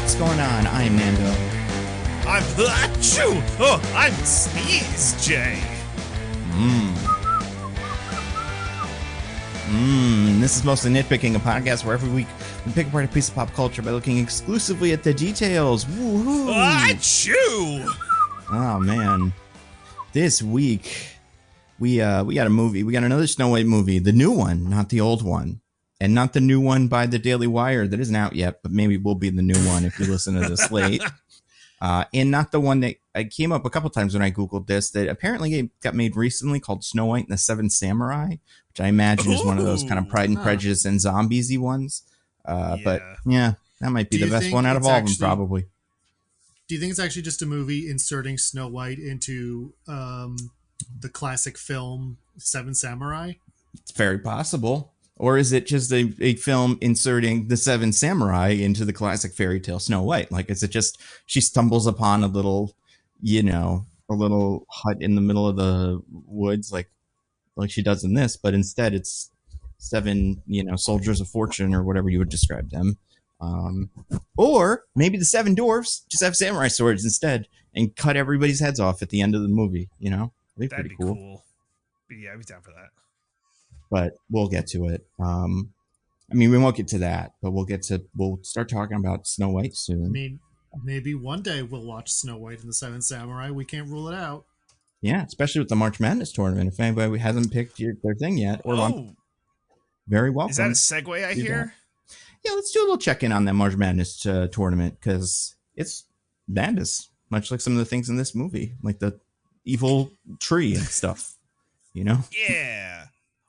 What's going on? I'm Nando. I'm Sneeze Jay. This is mostly Nitpicking, a podcast where every week we pick apart a piece of pop culture by looking exclusively at the details. Woohoo! Achoo! Oh man, this week we got a movie. We got another Snow White movie, the new one, not the old one, and not the new one by the Daily Wire that isn't out yet, but maybe will be the new one if you listen to this late. And not the one that I came up a couple times when I Googled this that apparently got made recently called Snow White and the Seven Samurai, which I imagine is one of those kind of Pride and Prejudice and zombies-y ones. But yeah, that might be the best one out of all of them, probably. Do you think it's actually just a movie inserting Snow White into the classic film Seven Samurai? It's very possible. Or is it just a film inserting the Seven Samurai into the classic fairy tale Snow White? Like, is it just she stumbles upon a little, a little hut in the middle of the woods, like she does in this, but instead it's seven, soldiers of fortune or whatever you would describe them. Or maybe the seven dwarves just have samurai swords instead and cut everybody's heads off at the end of the movie. That'd be pretty cool. Yeah, I'd be down for that. But we'll get to it. We won't get to that, but we'll start talking about Snow White soon. I mean, maybe one day we'll watch Snow White and the Seven Samurai. We can't rule it out. Yeah, especially with the March Madness tournament. If anybody hasn't picked their thing yet, very welcome. Is that a segue I hear? That. Yeah, let's do a little check-in on that March Madness tournament, because it's madness, much like some of the things in this movie, like the evil tree and stuff, Yeah.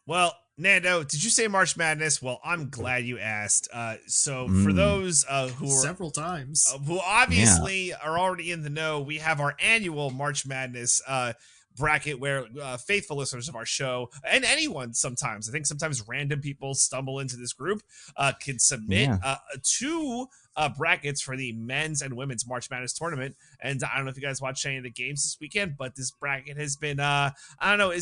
Well, Nando, did you say March Madness? Well, I'm glad you asked. So for those who are several times, who obviously are already in the know, we have our annual March Madness bracket where faithful listeners of our show, and anyone sometimes, I think sometimes random people stumble into this group, can submit two brackets for the men's and women's March Madness tournament. And I don't know if you guys watched any of the games this weekend, but this bracket has been I don't know,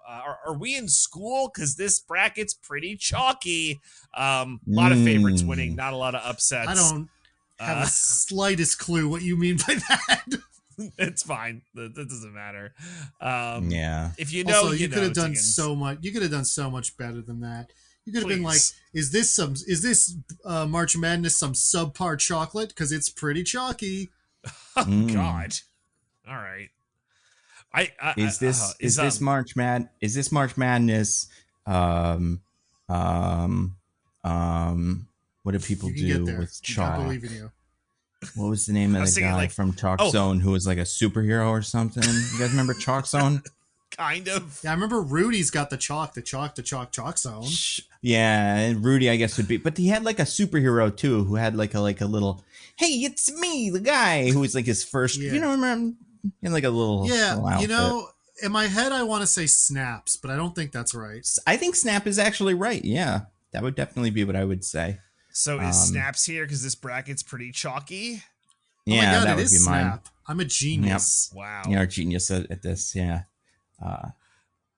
are we in school? Because this bracket's pretty chalky. A lot of favorites winning, not a lot of upsets. I don't have the slightest clue what you mean by that. It's fine. That doesn't matter. If you also, you could have done so much. You could have done so much better than that. You could have been like, "Is this March Madness some subpar chocolate? Because it's pretty chalky." Oh God! All right. Is this March Madness? What do people do with chalk? I believe in you. What was the name of the guy from Chalk Zone who was like a superhero or something? You guys remember Chalk Zone? Kind of. Yeah, I remember Rudy's got the chalk zone. Yeah, and Rudy, I guess, would be. But he had like a superhero too, who had like a little, hey, it's me, the guy who was like his first. Remember? In like a little outfit. In my head I want to say Snaps, but I don't think that's right. I think Snap is actually right. Yeah, that would definitely be what I would say. So is Snaps here because this bracket's pretty chalky? Yeah, oh my God, that would be Snap. mine. I'm a genius. Yep. Wow. You're a genius at this. Yeah.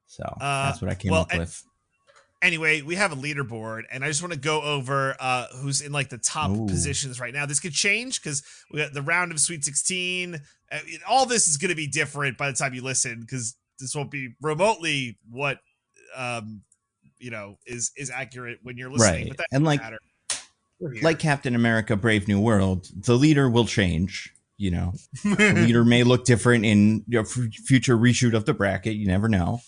So that's what I came up with. Anyway, we have a leaderboard, and I just want to go over who's in like the top positions right now. This could change because we got the round of Sweet 16. All this is going to be different by the time you listen, because this won't be remotely what is accurate when you're listening. Right, but that and like Captain America: Brave New World, the leader will change. The leader may look different in your future reshoot of the bracket. You never know.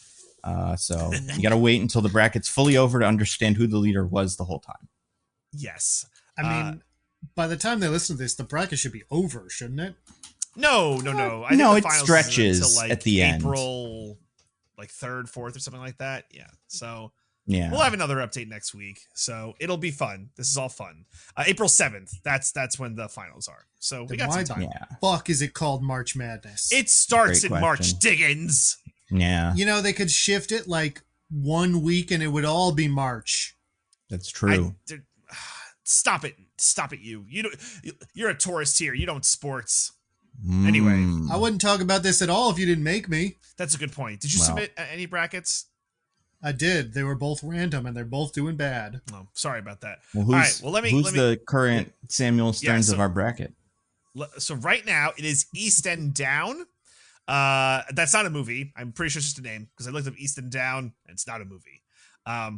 So you got to wait until the bracket's fully over to understand who the leader was the whole time. Yes. I mean, by the time they listen to this, the bracket should be over, shouldn't it? No. I think it stretches until, at the end. April, 3rd, 4th, or something like that. Yeah. So yeah, we'll have another update next week. So it'll be fun. This is all fun. April 7th. That's when the finals are. So we got some time. Yeah. Fuck is it called March Madness? It starts in March, Diggins. Yeah. They could shift it like 1 week and it would all be March. That's true. Stop it. You're a tourist here. You don't sports. Anyway. I wouldn't talk about this at all if you didn't make me. That's a good point. Did you submit any brackets? I did. They were both random, and they're both doing bad. Oh, sorry about that. Well, All right. Well, who's the current Samuel Stearns of our bracket? So right now it is East End Down. That's not a movie. I'm pretty sure it's just a name because I looked up East End Down and it's not a movie.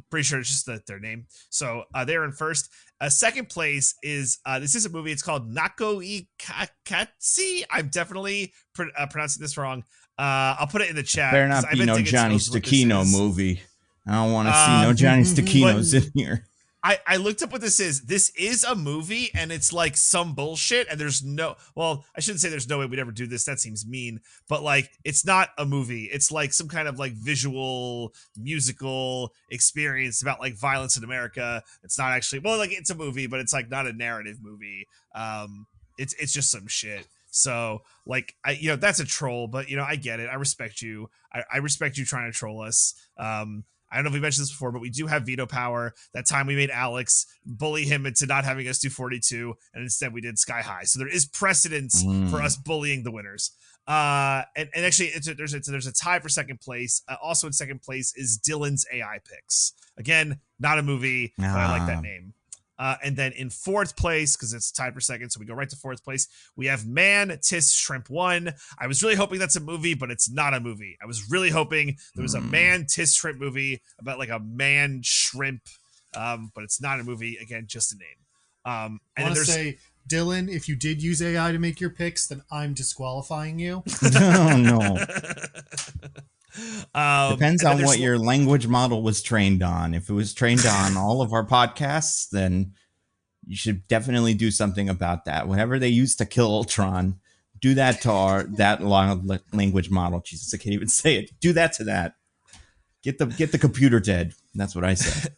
Pretty sure it's just their name. So they're in first. Second place is this is a movie. It's called Nako Ikatsi. I'm definitely pronouncing this wrong. I'll put it in the chat. Better not be no Johnny Stacchino movie. I don't want to see no Johnny Stacchinos in here. I looked up what this is. This is a movie, and it's like some bullshit, and there's no... Well, I shouldn't say there's no way we'd ever do this. That seems mean. But, like, it's not a movie. It's, like, some kind of, like, visual, musical experience about, like, violence in America. It's not actually... Well, like, it's a movie, but it's, like, not a narrative movie. It's just some shit. So, like, that's a troll, but, I get it. I respect you. I respect you trying to troll us. I don't know if we mentioned this before, but we do have veto power. That time we made Alex bully him into not having us do 42, and instead we did Sky High. So there is precedence for us bullying the winners. And actually, there's a tie for second place. Also in second place is Dylan's AI picks. Again, not a movie, but I like that name. And then in fourth place, because it's tied for second, so we go right to fourth place, we have Man Tis Shrimp 1. I was really hoping that's a movie, but it's not a movie. I was really hoping there was a Man Tis Shrimp movie about like a man shrimp, but it's not a movie. Again, just a name. And I want to say, Dylan, if you did use AI to make your picks, then I'm disqualifying you. No. Depends on what your language model was trained on. If it was trained on all of our podcasts, then you should definitely do something about that. Whatever they use to kill Ultron, do that to that long language model. Jesus, I can't even say it. Do that to that. Get the computer dead. That's what I say.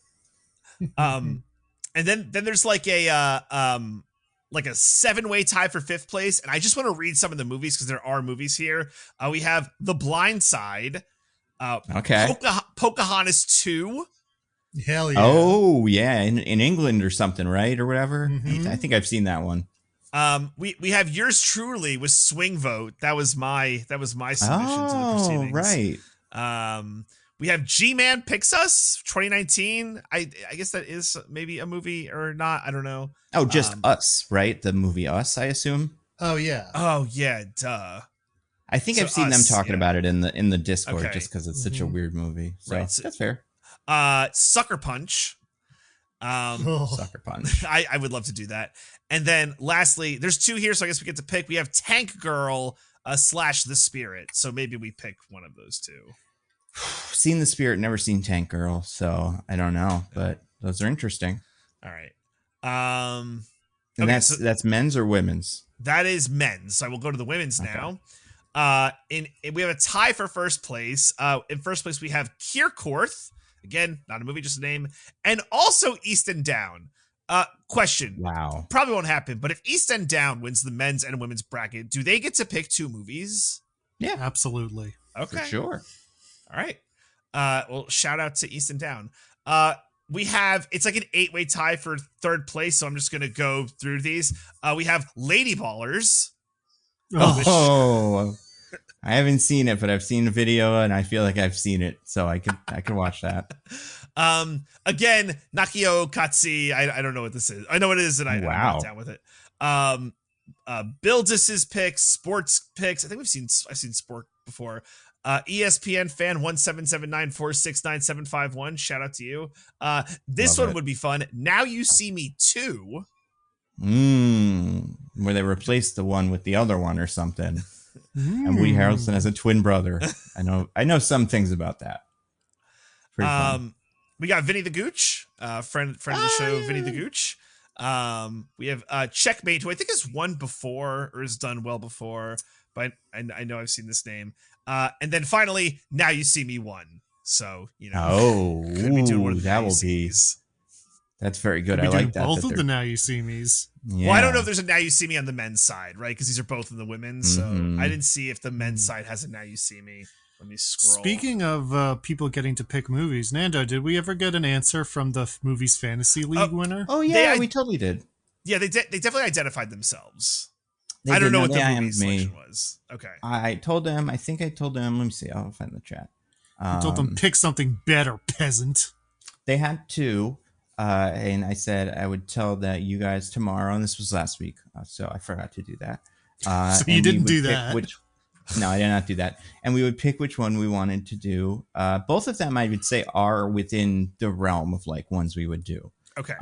And then there's like a 7-way tie for fifth place. And I just want to read some of the movies because there are movies here. We have The Blind Side. Okay. Pocahontas 2. Hell yeah. Oh, yeah. In England or something, right? Or whatever. I think I've seen that one. We have Yours Truly with Swing Vote. That was my submission to the proceedings. Right. We have G-Man Picks Us 2019. I guess that is maybe a movie or not. I don't know. Oh, just Us, right? The movie Us, I assume. Oh yeah. Oh yeah, duh. I think I've seen them talking about it in the Discord just because it's such a weird movie. So right. That's fair. Sucker Punch. Sucker Punch. I would love to do that. And then lastly, there's two here, so I guess we get to pick. We have Tank Girl / The Spirit. So maybe we pick one of those two. Seen The Spirit, never seen Tank Girl, so I don't know, but those are interesting. All right. And that's men's or women's? That is men's. So I will go to the women's now. We have a tie for first place. In first place we have Kierkorth. Again, not a movie, just a name. And also East End Down. Question. Wow. Probably won't happen, but if East End Down wins the men's and women's bracket, do they get to pick two movies? Yeah. Absolutely. Okay. For sure. All right. Well, shout out to East and Down. We have, it's like an 8-way tie for third place, so I'm just going to go through these. We have Lady Ballers. Oh, I haven't seen it, but I've seen the video and I feel like I've seen it, so I can watch that. Again, Nakio Katsi. I don't know what this is. I know what it is, and I'm not down with it. Bildis's picks, sports picks. I think I've seen sport before. ESPN fan 17794699751. Shout out to you. This Love one it. would be fun. Now You See Me 2. Where they replaced the one with the other one or something. And Woody Harrelson has a twin brother. I know some things about that. Pretty fun. We got Vinny the Gooch, friend of the show, Vinny the Gooch. We have Checkmate, who I think has won before or has done well before, but I know I've seen this name. And then finally, Now You See Me 1. So, could be doing one of the that will be. That's very good. I like that. Both of the Now You See Me's. Yeah. Well, I don't know if there's a Now You See Me on the men's side, right? Because these are both in the women's. So I didn't see if the men's side has a Now You See Me. Let me scroll. Speaking of people getting to pick movies, Nando, did we ever get an answer from the Movies Fantasy League winner? Oh yeah, we totally did. Yeah, they definitely identified themselves. I don't know what the movie selection was. Okay. I think I told them. Let me see. I'll find the chat. I told them pick something better, peasant. They had two, and I said I would tell that you guys tomorrow, and this was last week, so I forgot to do that. So you didn't do that. No, I did not do that. And we would pick which one we wanted to do. Both of them, I would say, are within the realm of like ones we would do. Okay.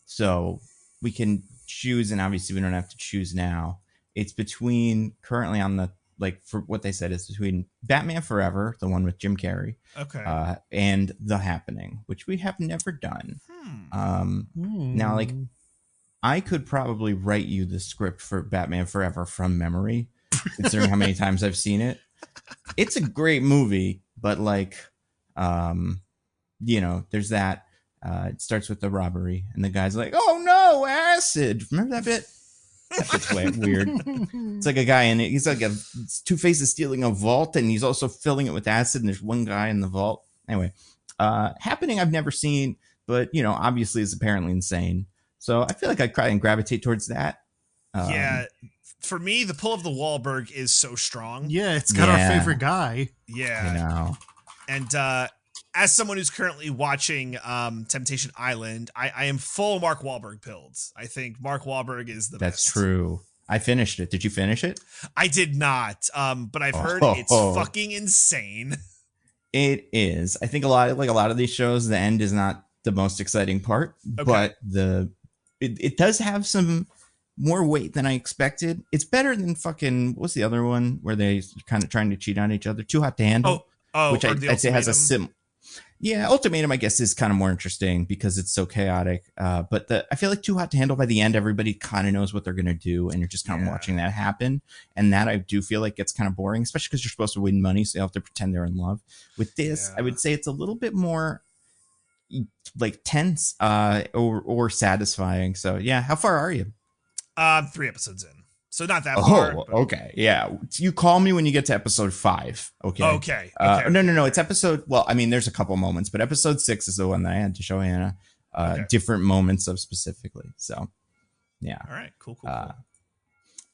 So we can choose, and obviously we don't have to choose now. It's between currently on the, like, for what they said is between Batman Forever, the one with Jim Carrey, okay, and The Happening, which we have never done. Now, like, I could probably write you the script for Batman Forever from memory, considering how many times I've seen it. It's a great movie, but like, you know, there's that. It starts with the robbery, and the guy's like, "Oh no, acid!" Remember that bit? That bit's weird. It's like a guy in it. He's like Two-Face is stealing a vault, and he's also filling it with acid. And there's one guy in the vault. Anyway, Happening I've never seen, but you know, obviously is apparently insane. So I feel like I try and gravitate towards that. Yeah, for me, the pull of the Wahlberg is so strong. Yeah, it's got our favorite guy. Yeah, I know. And as someone who's currently watching Temptation Island, I am full Mark Wahlberg pilled. I think Mark Wahlberg is the best. That's true. I finished it. Did you finish it? I did not, but I've heard it's fucking insane. It is. I think a lot of these shows, the end is not the most exciting part, but it does have some more weight than I expected. It's better than fucking, what's the other one where they kind of trying to cheat on each other? Too Hot to Handle. Which I'd say has a Yeah, Ultimatum, I guess, is kind of more interesting because it's so chaotic. But I feel like Too Hot to Handle, by the end, everybody kind of knows what they're going to do, and you're just kind of watching that happen. And that I do feel like gets kind of boring, especially because you're supposed to win money, so you have to pretend they're in love. With this, I would say it's a little bit more like tense or satisfying. So, yeah, how far are you? 3 episodes in. So not that far. Oh, okay. Yeah. You call me when you get to episode 5. Okay. Okay. No. It's episode. Well, I mean, there's a couple moments, but episode 6 is the one that I had to show Hannah different moments of specifically. So, yeah. All right. Cool.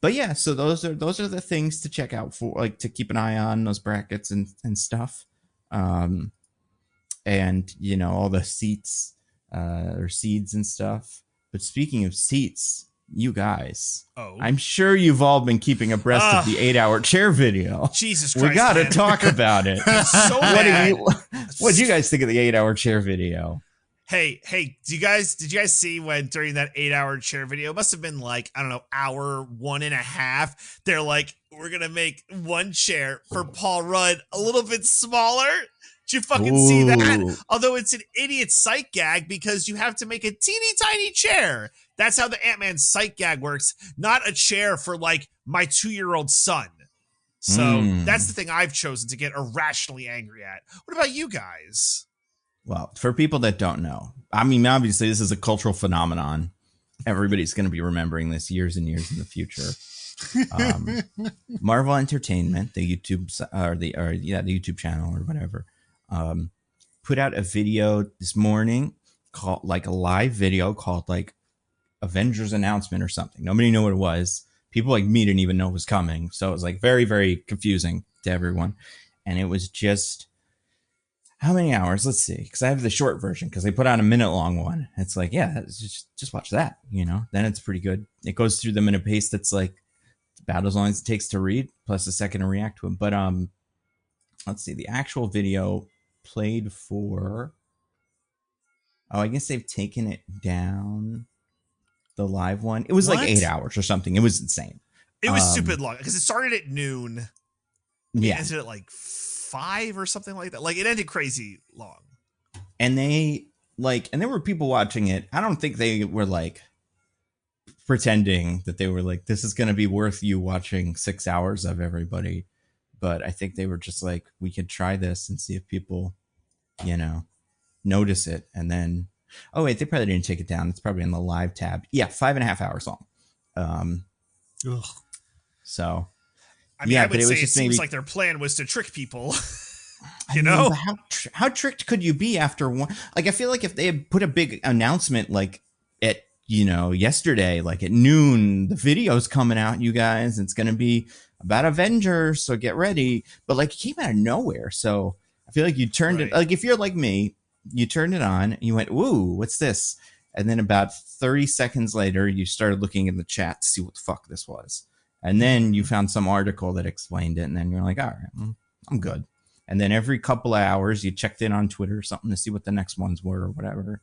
But yeah, so those are the things to check out for, like, to keep an eye on, those brackets and stuff. And you know, all the seats or seeds and stuff. But speaking of seats, you guys, I'm sure you've all been keeping abreast of the 8-hour chair video. Jesus Christ, we gotta talk about it. So bad. What do you guys think of the 8-hour chair video? Hey, did you guys see when during that 8-hour chair video, it must have been like, I don't know, hour 1.5, they're like, we're gonna make one chair for Paul Rudd a little bit smaller. Did you fucking see that? Although it's an idiot sight gag because you have to make a teeny tiny chair. That's how the Ant-Man sight gag works. Not a chair for like my 2-year-old son. So that's the thing I've chosen to get irrationally angry at. What about you guys? Well, for people that don't know, I mean, obviously this is a cultural phenomenon. Everybody's going to be remembering this years and years in the future. Marvel Entertainment, the YouTube the YouTube channel or whatever, put out a video this morning called, like, a live video called like Avengers announcement or something. Nobody knew what it was. People like me didn't even know it was coming. So it was like very, very confusing to everyone. And it was just, how many hours? Let's see. Because I have the short version because they put out a minute-long one. It's like, yeah, just watch that, you know? Then it's pretty good. It goes through them in a pace that's like about as long as it takes to read, plus a second to react to them. But let's see. The actual video played for... Oh, I guess they've taken it down. The live one. It was like 8 hours or something. It was insane. It was stupid long because it started at noon. Yeah. It ended at like 5 or something like that. Like, it ended crazy long. And there were people watching it. I don't think they were like pretending that they were like, this is going to be worth you watching 6 hours of everybody. But I think they were just like, we could try this and see if people, you know, notice it. And then, oh wait, they probably didn't take it down. It's probably in the live tab. Yeah, 5.5 hours long. So, I mean, I would say it seems like their plan was to trick people. You know, how tricked could you be after one? Like, I feel like if they had put a big announcement like at, you know, yesterday, like at noon, the video's coming out, you guys. It's gonna be about Avengers, so get ready. But like, it came out of nowhere. So I feel like you turned it, like if you're like me, you turned it on and you went, "Woo, what's this?" And then about 30 seconds later, you started looking in the chat to see what the fuck this was. And then you found some article that explained it. And then you're like, all right, I'm good. And then every couple of hours, you checked in on Twitter or something to see what the next ones were or whatever.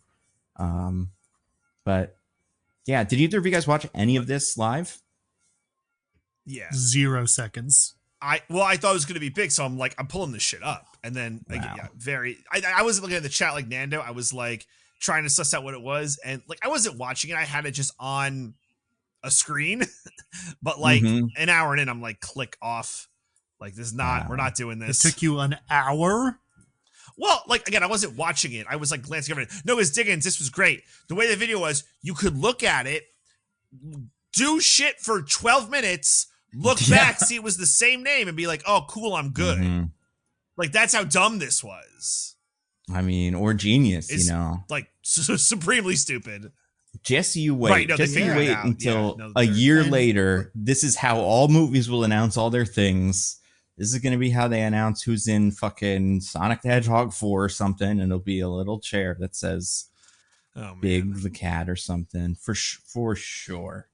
But yeah, did either of you guys watch any of this live? Yeah. 0 seconds. I thought it was going to be big, so I'm like, I'm pulling this shit up. And then, like, Wow. I wasn't looking at the chat like Nando. I was like trying to suss out what it was. And like, I wasn't watching it. I had it just on a screen. But like an hour in, I'm like, click off. Like, this is not, we're not doing this. It took you an hour? Well, like, again, I wasn't watching it. I was like glancing over it. No, it's Diggins. This was great. The way the video was, you could look at it, do shit for 12 minutes, look back, see it was the same name, and be like, oh, cool, I'm good. Like, that's how dumb this was. I mean, or genius, It's, you know. like, supremely stupid. Just you wait. Right, no, just you wait until a they're- year later. This is how all movies will announce all their things. This is going to be how they announce who's in fucking Sonic the Hedgehog 4 or something, and it'll be a little chair that says Big the Cat or something, for sure.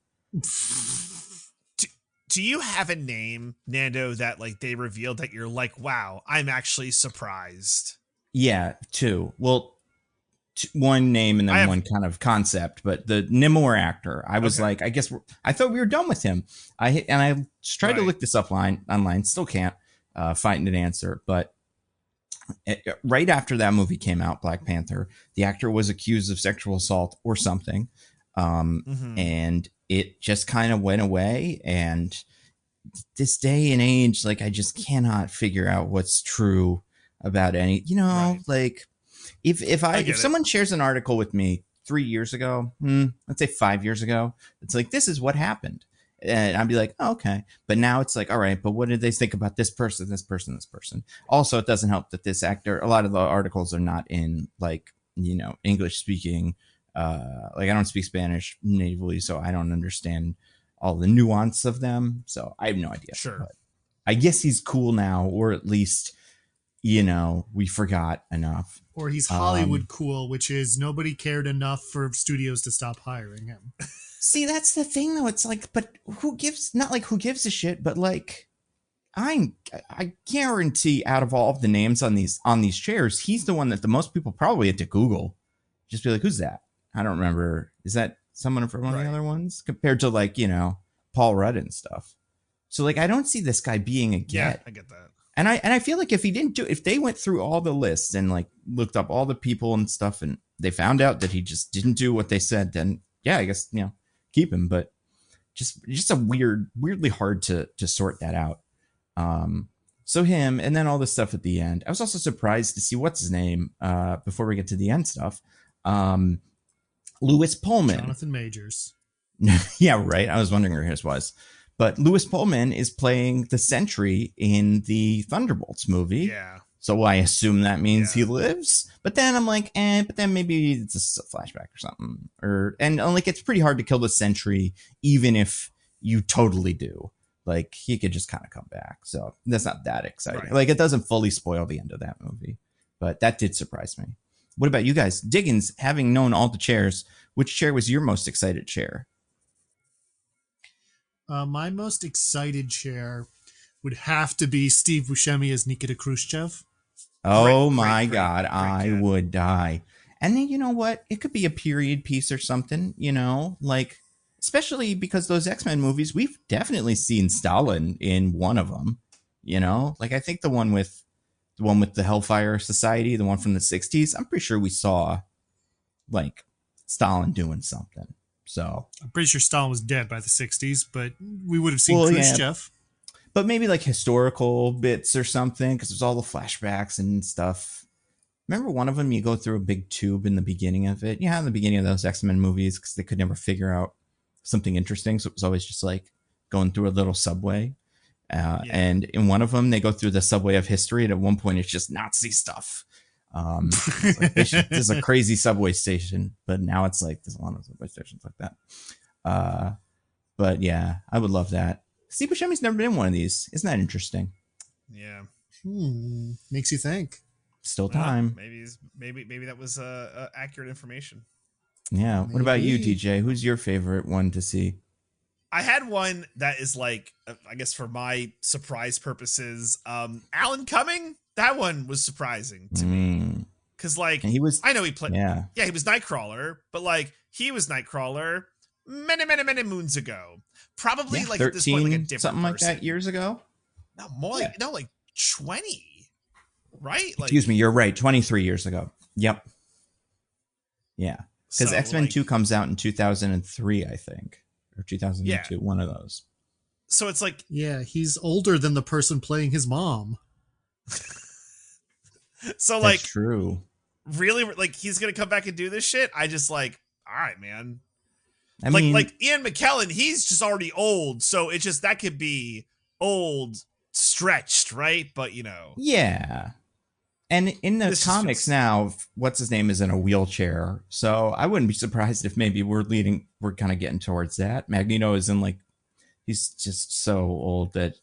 Do you have a name, Nando, that like they revealed that you're like, wow, I'm actually surprised? Yeah, two. Well, one name and then one kind of concept, but the Nimor actor, I was like, I guess I thought we were done with him. I tried to look this up online, still can't find an answer. But right after that movie came out, Black Panther, the actor was accused of sexual assault or something, and it just kind of went away. And this day and age, like I just cannot figure out what's true about any, like. If someone shares an article with me 3 years ago, let's say 5 years ago, it's like, this is what happened. And I'd be like, oh, okay. But now it's like, all right, but what did they think about this person, this person, this person? Also, it doesn't help that this actor, a lot of the articles are not in like, English speaking. Like I don't speak Spanish natively, so I don't understand all the nuance of them. So I have no idea. Sure. But I guess he's cool now, or at least, we forgot enough. Or he's Hollywood cool, which is nobody cared enough for studios to stop hiring him. See, that's the thing, though. It's like, but who gives? Not like who gives a shit, but like, I guarantee out of all of the names on these chairs, he's the one that the most people probably had to Google. Just be like, who's that? I don't remember. Is that someone from one of the other ones? Compared to like Paul Rudd and stuff. So like, I don't see this guy being a get. Yeah, I get that. And I feel like if they went through all the lists and like looked up all the people and stuff and they found out that he just didn't do what they said, then yeah, I guess, keep him. But just a weirdly hard to sort that out. So him, and then all this stuff at the end. I was also surprised to see what's his name before we get to the end stuff. Lewis Pullman. Jonathan Majors. Yeah, right. I was wondering where his was. But Lewis Pullman is playing the Sentry in the Thunderbolts movie. Yeah. So I assume that means he lives. But then I'm like, but then maybe it's just a flashback or something. And like, it's pretty hard to kill the Sentry, even if you totally do. Like, he could just kind of come back. So that's not that exciting. Right. Like, it doesn't fully spoil the end of that movie. But that did surprise me. What about you guys? Diggins, having known all the chairs, which chair was your most excited chair? My most excited chair would have to be Steve Buscemi as Nikita Khrushchev. Oh my God, I would die. And then you know what? It could be a period piece or something, like, especially because those X-Men movies, we've definitely seen Stalin in one of them, like I think the one with the Hellfire Society, the one from the 60s, I'm pretty sure we saw like Stalin doing something. So I'm pretty sure Stalin was dead by the 60s, but we would have seen Khrushchev. Yeah. But maybe like historical bits or something, because there's all the flashbacks and stuff. Remember one of them, you go through a big tube in the beginning of it? Yeah, in the beginning of those X-Men movies, because they could never figure out something interesting. So it was always just like going through a little subway. And in one of them, they go through the subway of history. And at one point, it's just Nazi stuff. Like there's a crazy subway station, but now it's like there's a lot of subway stations like that. But yeah, I would love that. Steve Buscemi's never been in one of these. Isn't that interesting? Yeah. Makes you think. Still time. Maybe that was accurate information. Yeah. Maybe. What about you, DJ? Who's your favorite one to see? I had one that is like, I guess for my surprise purposes, Alan Cumming. That one was surprising to me because, like, and he was. I know he played. Yeah, he was Nightcrawler, but like he was Nightcrawler many moons ago. Probably like 13, at this point, like a different something person. like that years ago. No more, like 20. Right? Like, excuse me, you're right. 23 years ago. Yep. Yeah, because so, X-Men like, 2 comes out in 2003, I think, or 2002. One of those. So it's like, yeah, he's older than the person playing his mom. so That's like true. Really, like he's gonna come back and do this shit. I just like, all right, man. I mean, like Ian McKellen, he's just already old, so it's just that could be old stretched, right? But yeah. And in the comics now, what's his name is in a wheelchair, so I wouldn't be surprised if maybe we're kind of getting towards that. Magneto is in like, he's just so old that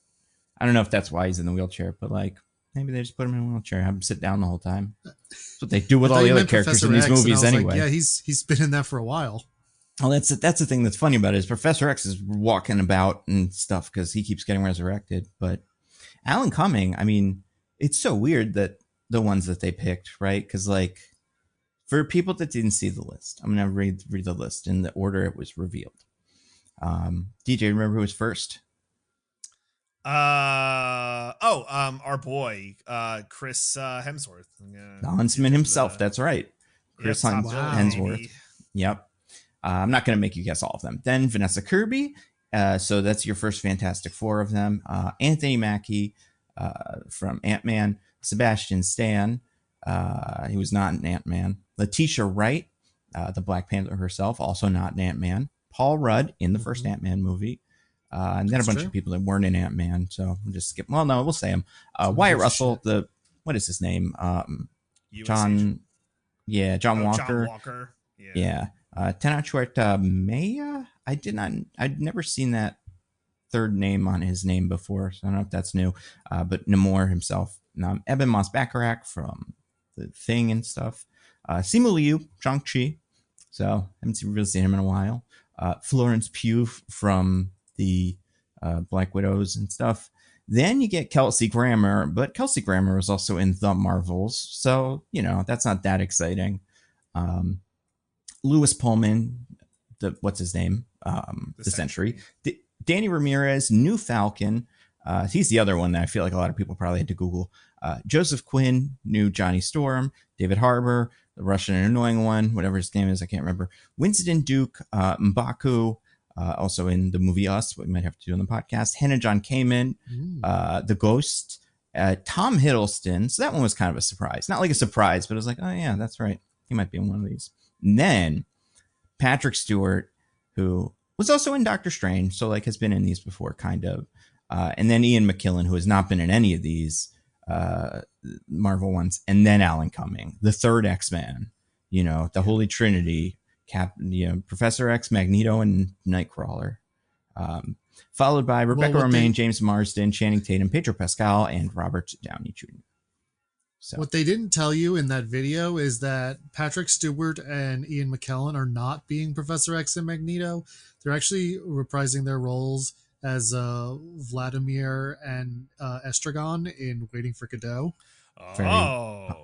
I don't know if that's why he's in the wheelchair, but like maybe they just put him in a wheelchair, have him sit down the whole time. That's what they do with all the other characters in these movies anyway. Like, yeah, he's been in that for a while. Well, that's the thing that's funny about it is Professor X is walking about and stuff because he keeps getting resurrected. But Alan Cumming, I mean, it's so weird that the ones that they picked, right? Because like for people that didn't see the list, I'm gonna read the list in the order it was revealed. DJ, remember who was first? Our boy, Chris Hemsworth, the Huntsman himself. That's right, Chris Hemsworth. Baby. Yep. I'm not going to make you guess all of them. Then Vanessa Kirby. So that's your first Fantastic Four of them. Anthony Mackie from Ant-Man. Sebastian Stan. He was not an Ant-Man. Letitia Wright, the Black Panther herself, also not an Ant-Man. Paul Rudd in the first Ant-Man movie. And then a bunch of people that weren't in Ant-Man. So we'll just skip. Well, no, we'll say them. Wyatt Russell, what is his name? John Walker. John Walker. Yeah. Tenoch Maya. I'd never seen that third name on his name before, so I don't know if that's new. But Namor himself. Eben Moss-Baccarat from The Thing and stuff. Simu Liu, Shang-Chi. So haven't really seen him in a while. Florence Pugh from the Black Widows and stuff. Then you get Kelsey Grammer, but Kelsey Grammer was also in The Marvels, so that's not that exciting. Lewis Pullman, what's his name? The Sentry. Danny Ramirez, New Falcon. He's the other one that I feel like a lot of people probably had to Google. Joseph Quinn, new Johnny Storm. David Harbour, the Russian and annoying one, whatever his name is, I can't remember. Winston Duke, M'Baku, also in the movie Us, what we might have to do on the podcast. Hannah John Kamen, The Ghost, Tom Hiddleston. So that one was kind of a surprise. Not like a surprise, but it was like, oh yeah, that's right. He might be in one of these. And then Patrick Stewart, who was also in Doctor Strange, so like has been in these before, kind of. And then Ian McKellen, who has not been in any of these Marvel ones. And then Alan Cumming, the third X-Man, the Holy Trinity, Professor X, Magneto, and Nightcrawler. Followed by Rebecca Romijn, James Marsden, Channing Tatum, Pedro Pascal, and Robert Downey Jr. So. What they didn't tell you in that video is that Patrick Stewart and Ian McKellen are not being Professor X and Magneto. They're actually reprising their roles as Vladimir and Estragon in Waiting for Godot.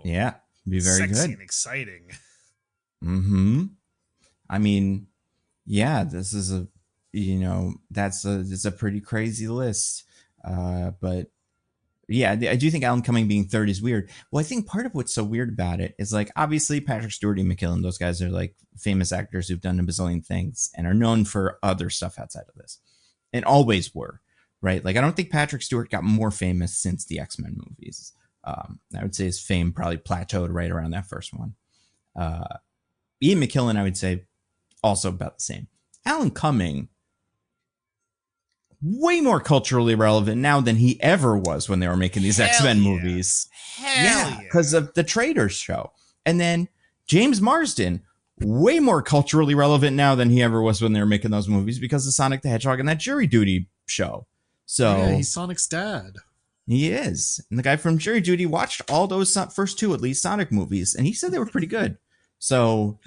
Yeah, be very sexy good and exciting. I mean, yeah, this is it's a pretty crazy list, but yeah, I do think Alan Cumming being third is weird. Well, I think part of what's so weird about it is like, obviously Patrick Stewart and McKellen, those guys are like famous actors who've done a bazillion things and are known for other stuff outside of this, and always were, right? Like, I don't think Patrick Stewart got more famous since the X-Men movies. I would say his fame probably plateaued right around that first one. Ian McKellen, I would say, also about the same. Alan Cumming, way more culturally relevant now than he ever was when they were making these X-Men movies. Hell because of the Traitors show. And then James Marsden, way more culturally relevant now than he ever was when they were making those movies because of Sonic the Hedgehog and that Jury Duty show. So yeah, he's Sonic's dad. He is. And the guy from Jury Duty watched all those first two, at least, Sonic movies, and he said they were pretty good. So,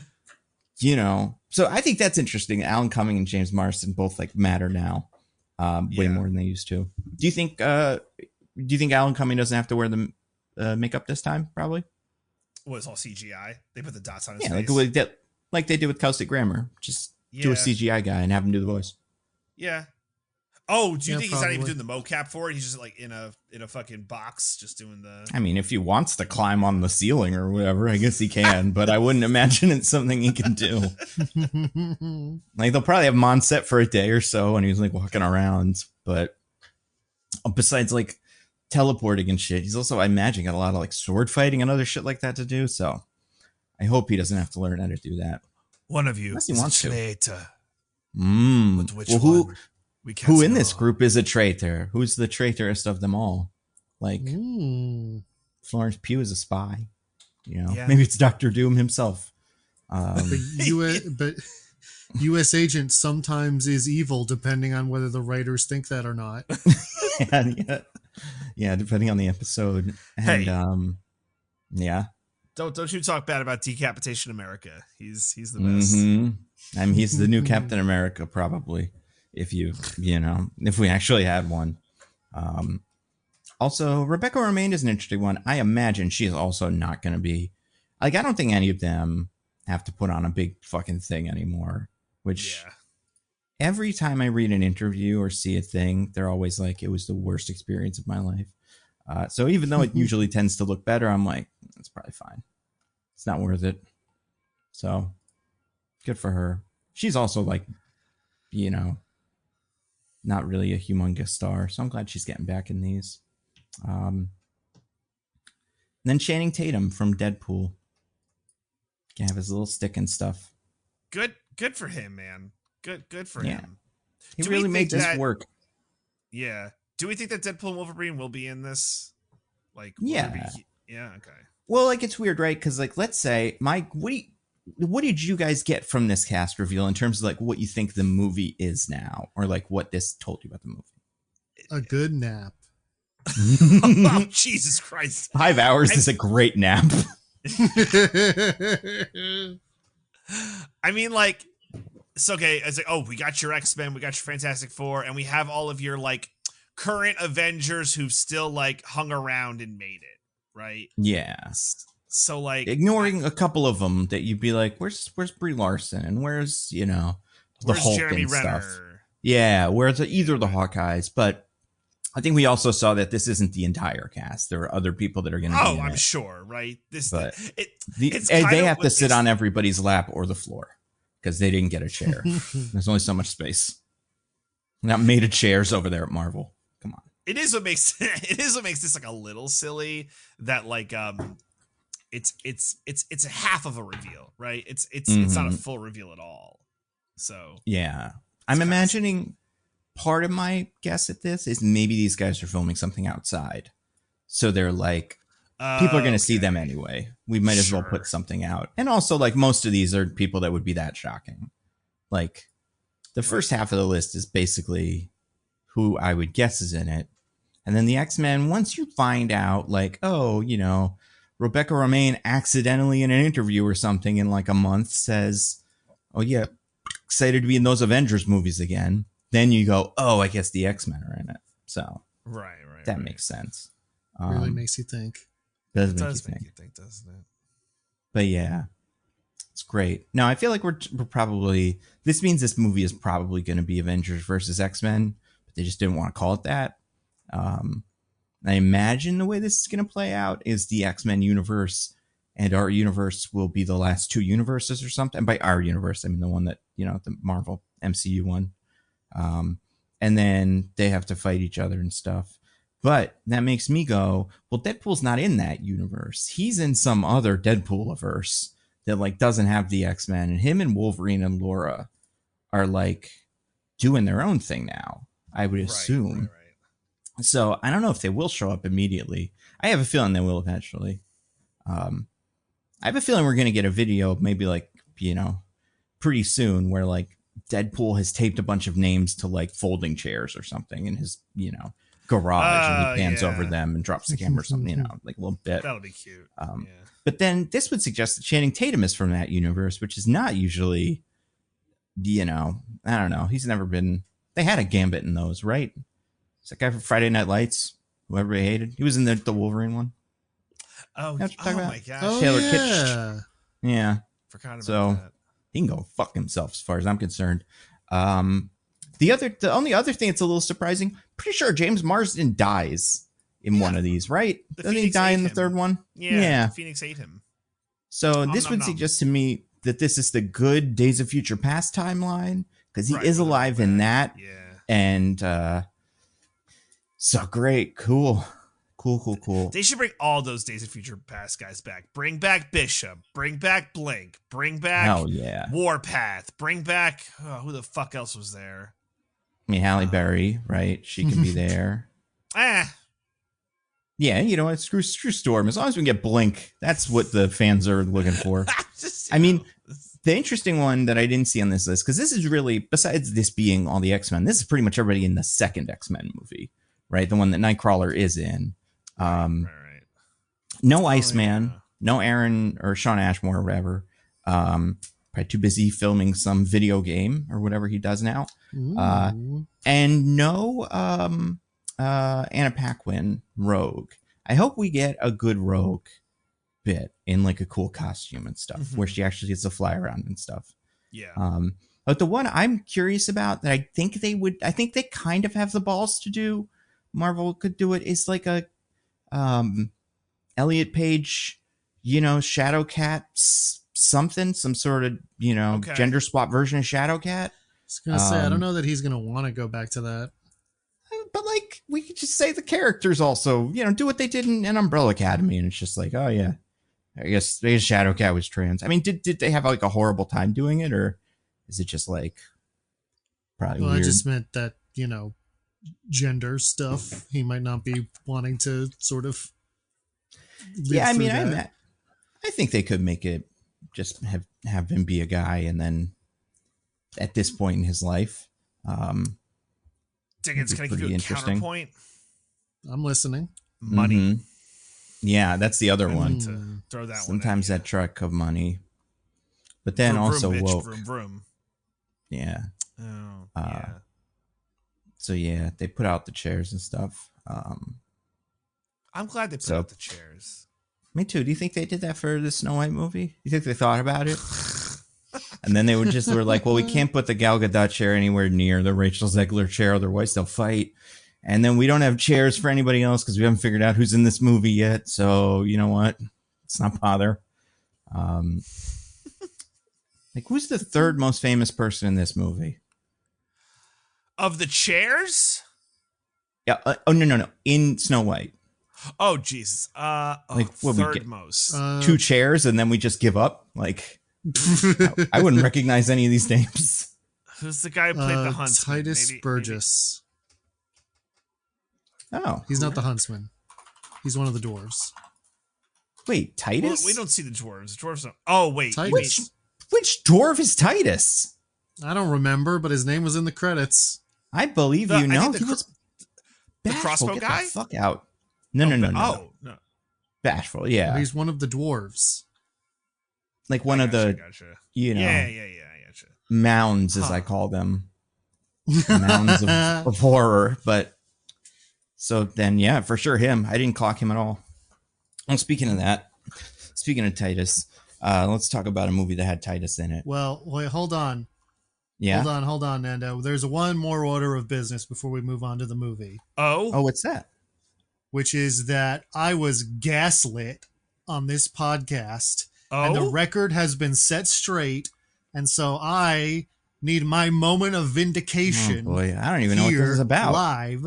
so I think that's interesting. Alan Cumming and James Marsden both like matter now, way more than they used to. Do you think Alan Cumming doesn't have to wear the makeup this time? Probably. Well, it's all CGI. They put the dots on his face. Like they did with Caustic Grammar. Just do a CGI guy and have him do the voice. Yeah. Oh, do you think he's probably not even doing the mocap for it? He's just like in a fucking box, just doing the. I mean, if he wants to climb on the ceiling or whatever, I guess he can. But I wouldn't imagine it's something he can do. Like they'll probably have him on set for a day or so, and he's like walking around. But besides like teleporting and shit, he's also, I imagine, got a lot of like sword fighting and other shit like that to do. So I hope he doesn't have to learn how to do that. One of you Unless he is wants a to. traitor. But Which well, who in this all. group is a traitor? Who's the traitorest of them all? Like Florence Pugh is a spy. Maybe it's Doctor Doom himself. But U.S. agent sometimes is evil, depending on whether the writers think that or not. yeah, depending on the episode. And yeah. Don't you talk bad about Decapitation America. He's the best. I mean, he's the new Captain America, probably. If if we actually had one. Also, Rebecca Romaine is an interesting one. I imagine she is also not going to be like, I don't think any of them have to put on a big fucking thing anymore, which every time I read an interview or see a thing, they're always like, it was the worst experience of my life. So even though it usually tends to look better, I'm like, it's probably fine. It's not worth it. So good for her. She's also like, not really a humongous star. So I'm glad she's getting back in these. And then Channing Tatum from Deadpool. Can have his little stick and stuff. Good for him, man. Good for him. He really made this work. Yeah. Do we think that Deadpool and Wolverine will be in this? Like, yeah. Yeah, okay. Well, like, it's weird, right? Because, like, let's say, Mike, what did you guys get from this cast reveal in terms of, like, what you think the movie is now? Or, like, what this told you about the movie? A good nap. Oh, Jesus Christ. 5 hours is a great nap. I mean, like, it's okay. It's like, oh, we got your X-Men, we got your Fantastic Four, and we have all of your, like, current Avengers who've still, like, hung around and made it, right? Yeah. So, like, ignoring a couple of them that you'd be like, where's Brie Larson and where's the Hulk Jeremy and Renner? stuff. Yeah, where's either of the Hawkeyes, but I think we also saw that this isn't the entire cast. There are other people that are going to be in I'm it. sure, right? They have to sit on everybody's lap or the floor because they didn't get a chair. There's only so much space. Not made of chairs over there at Marvel. Come on. It is what makes this like a little silly that like it's a half of a reveal, right? It's not a full reveal at all. So yeah, I'm imagining part of my guess at this is maybe these guys are filming something outside, so they're like, people are going to see them anyway. We might as well put something out. And also, like, most of these are people that would be that shocking. Like, the first half of the list is basically who I would guess is in it. And then the X-Men, once you find out, like, oh, Rebecca Romaine accidentally in an interview or something in like a month says, oh, yeah, excited to be in those Avengers movies again. Then you go, oh, I guess the X-Men are in it. So that makes sense. Really makes you think. Does make you think, doesn't it? But yeah, it's great. Now I feel like we're probably, this means this movie is probably going to be Avengers versus X-Men, but they just didn't want to call it that. I imagine the way this is going to play out is the X-Men universe and our universe will be the last two universes or something. And by our universe, I mean the one that, the Marvel MCU one. And then they have to fight each other and stuff. But that makes me go, well, Deadpool's not in that universe. He's in some other Deadpool-averse that like doesn't have the X-Men, and him and Wolverine and Laura are like doing their own thing now, I would assume. Right. So I don't know if they will show up immediately. I have a feeling they will eventually. I have a feeling we're going to get a video maybe like, pretty soon where like Deadpool has taped a bunch of names to like folding chairs or something and has, garage and he pans yeah. over them and drops the camera or something, you know, like a little bit. That'll be cute. Yeah. But then this would suggest that Channing Tatum is from that universe, which is not usually, you know, I don't know. He's never been. They had a Gambit in those, right? It's that guy from Friday Night Lights, who everybody hated. He was in the Wolverine one. Oh, You know what I'm talking about? my gosh. Oh, Taylor yeah. Kitsch. Yeah. Forgot about So that. he can go fuck himself as far as I'm concerned. The only other thing that's a little surprising, pretty sure James Marsden dies in one of these, right? The Doesn't he Phoenix die ate in the him. third one? Yeah. The Phoenix ate him. So this nom, would nom. suggest to me that this is the good Days of Future Past timeline, because he Right, is with the alive in that. Yeah. And so great. Cool. They should bring all those Days of Future Past guys back. Bring back Bishop. Bring back Blink. Bring back Hell yeah. Warpath. Bring back who the fuck else was there? I mean, Halle Berry, right? She can be there. Yeah, you know what? Screw Storm. As long as we get Blink, that's what the fans are looking for. I mean, the interesting one that I didn't see on this list, because this is really, besides this being all the X-Men, this is pretty much everybody in the second X-Men movie, right? The one that Nightcrawler is in. Right. No Iceman, no Aaron or Sean Ashmore or whatever. Probably too busy filming some video game or whatever he does now. And no Anna Paquin Rogue. I hope we get a good Rogue bit in like a cool costume and stuff, where she actually gets to fly around and stuff. Yeah. But the one I'm curious about that I think they kind of have the balls to do, Marvel could do it, is like a Elliot Page, you know, Shadowcat something, some sort of, you know, gender swap version of Shadowcat. I was gonna say, I don't know that he's gonna want to go back to that. But like, we could just say the characters also, you know, do what they did in Umbrella Academy, and it's just like, oh yeah, I guess Shadowcat was trans. I mean, did they have like a horrible time doing it, or is it just like probably Well, weird? I just meant that, you know, gender stuff. He might not be wanting to sort of. Yeah, I mean, I think they could make it just have him be a guy, and then at this point in his life, Diggins, can I give you a counterpoint? I'm listening. Money. Mm-hmm. Yeah, that's the other one. To throw that Sometimes one that truck of money, but then vroom, also vroom, bitch, woke. vroom, vroom. Yeah. Oh, yeah. So yeah, they put out the chairs and stuff. I'm glad they put out the chairs. Me too. Do you think they did that for the Snow White movie? You think they thought about it? And then they were like, well, we can't put the Gal Gadot chair anywhere near the Rachel Zegler chair, otherwise they'll fight. And then we don't have chairs for anybody else because we haven't figured out who's in this movie yet. So you know what? Let's not bother. Like, who's the third most famous person in this movie? Of the chairs? Yeah. Oh no. In Snow White. Oh Jesus. Like, what we third get? most. 2 chairs, and then we just give up. Like, I wouldn't recognize any of these names. Who's the guy who played the huntsman? Titus Burgess. Oh, he's not the huntsman. He's one of the dwarves. Wait, Titus? Well, we don't see the dwarves. The dwarves don't. Oh wait, Titus. Which dwarf is Titus? I don't remember, but his name was in the credits. I believe you know. He was the Bashful. crossbow Get guy. The fuck out! No. Oh no. Bashful. Yeah, He's one of the dwarves. Like one of the, you know, yeah, I gotcha. Mounds, as I call them, mounds of horror. But so then, yeah, for sure, him. I didn't clock him at all. Well, speaking of that, speaking of Titus, let's talk about a movie that had Titus in it. Well, wait, hold on. Yeah. Hold on, Nando. There's one more order of business before we move on to the movie. Oh, what's that? Which is that I was gaslit on this podcast, and the record has been set straight, and so I need my moment of vindication. Oh boy, I don't even know what this is about. Live,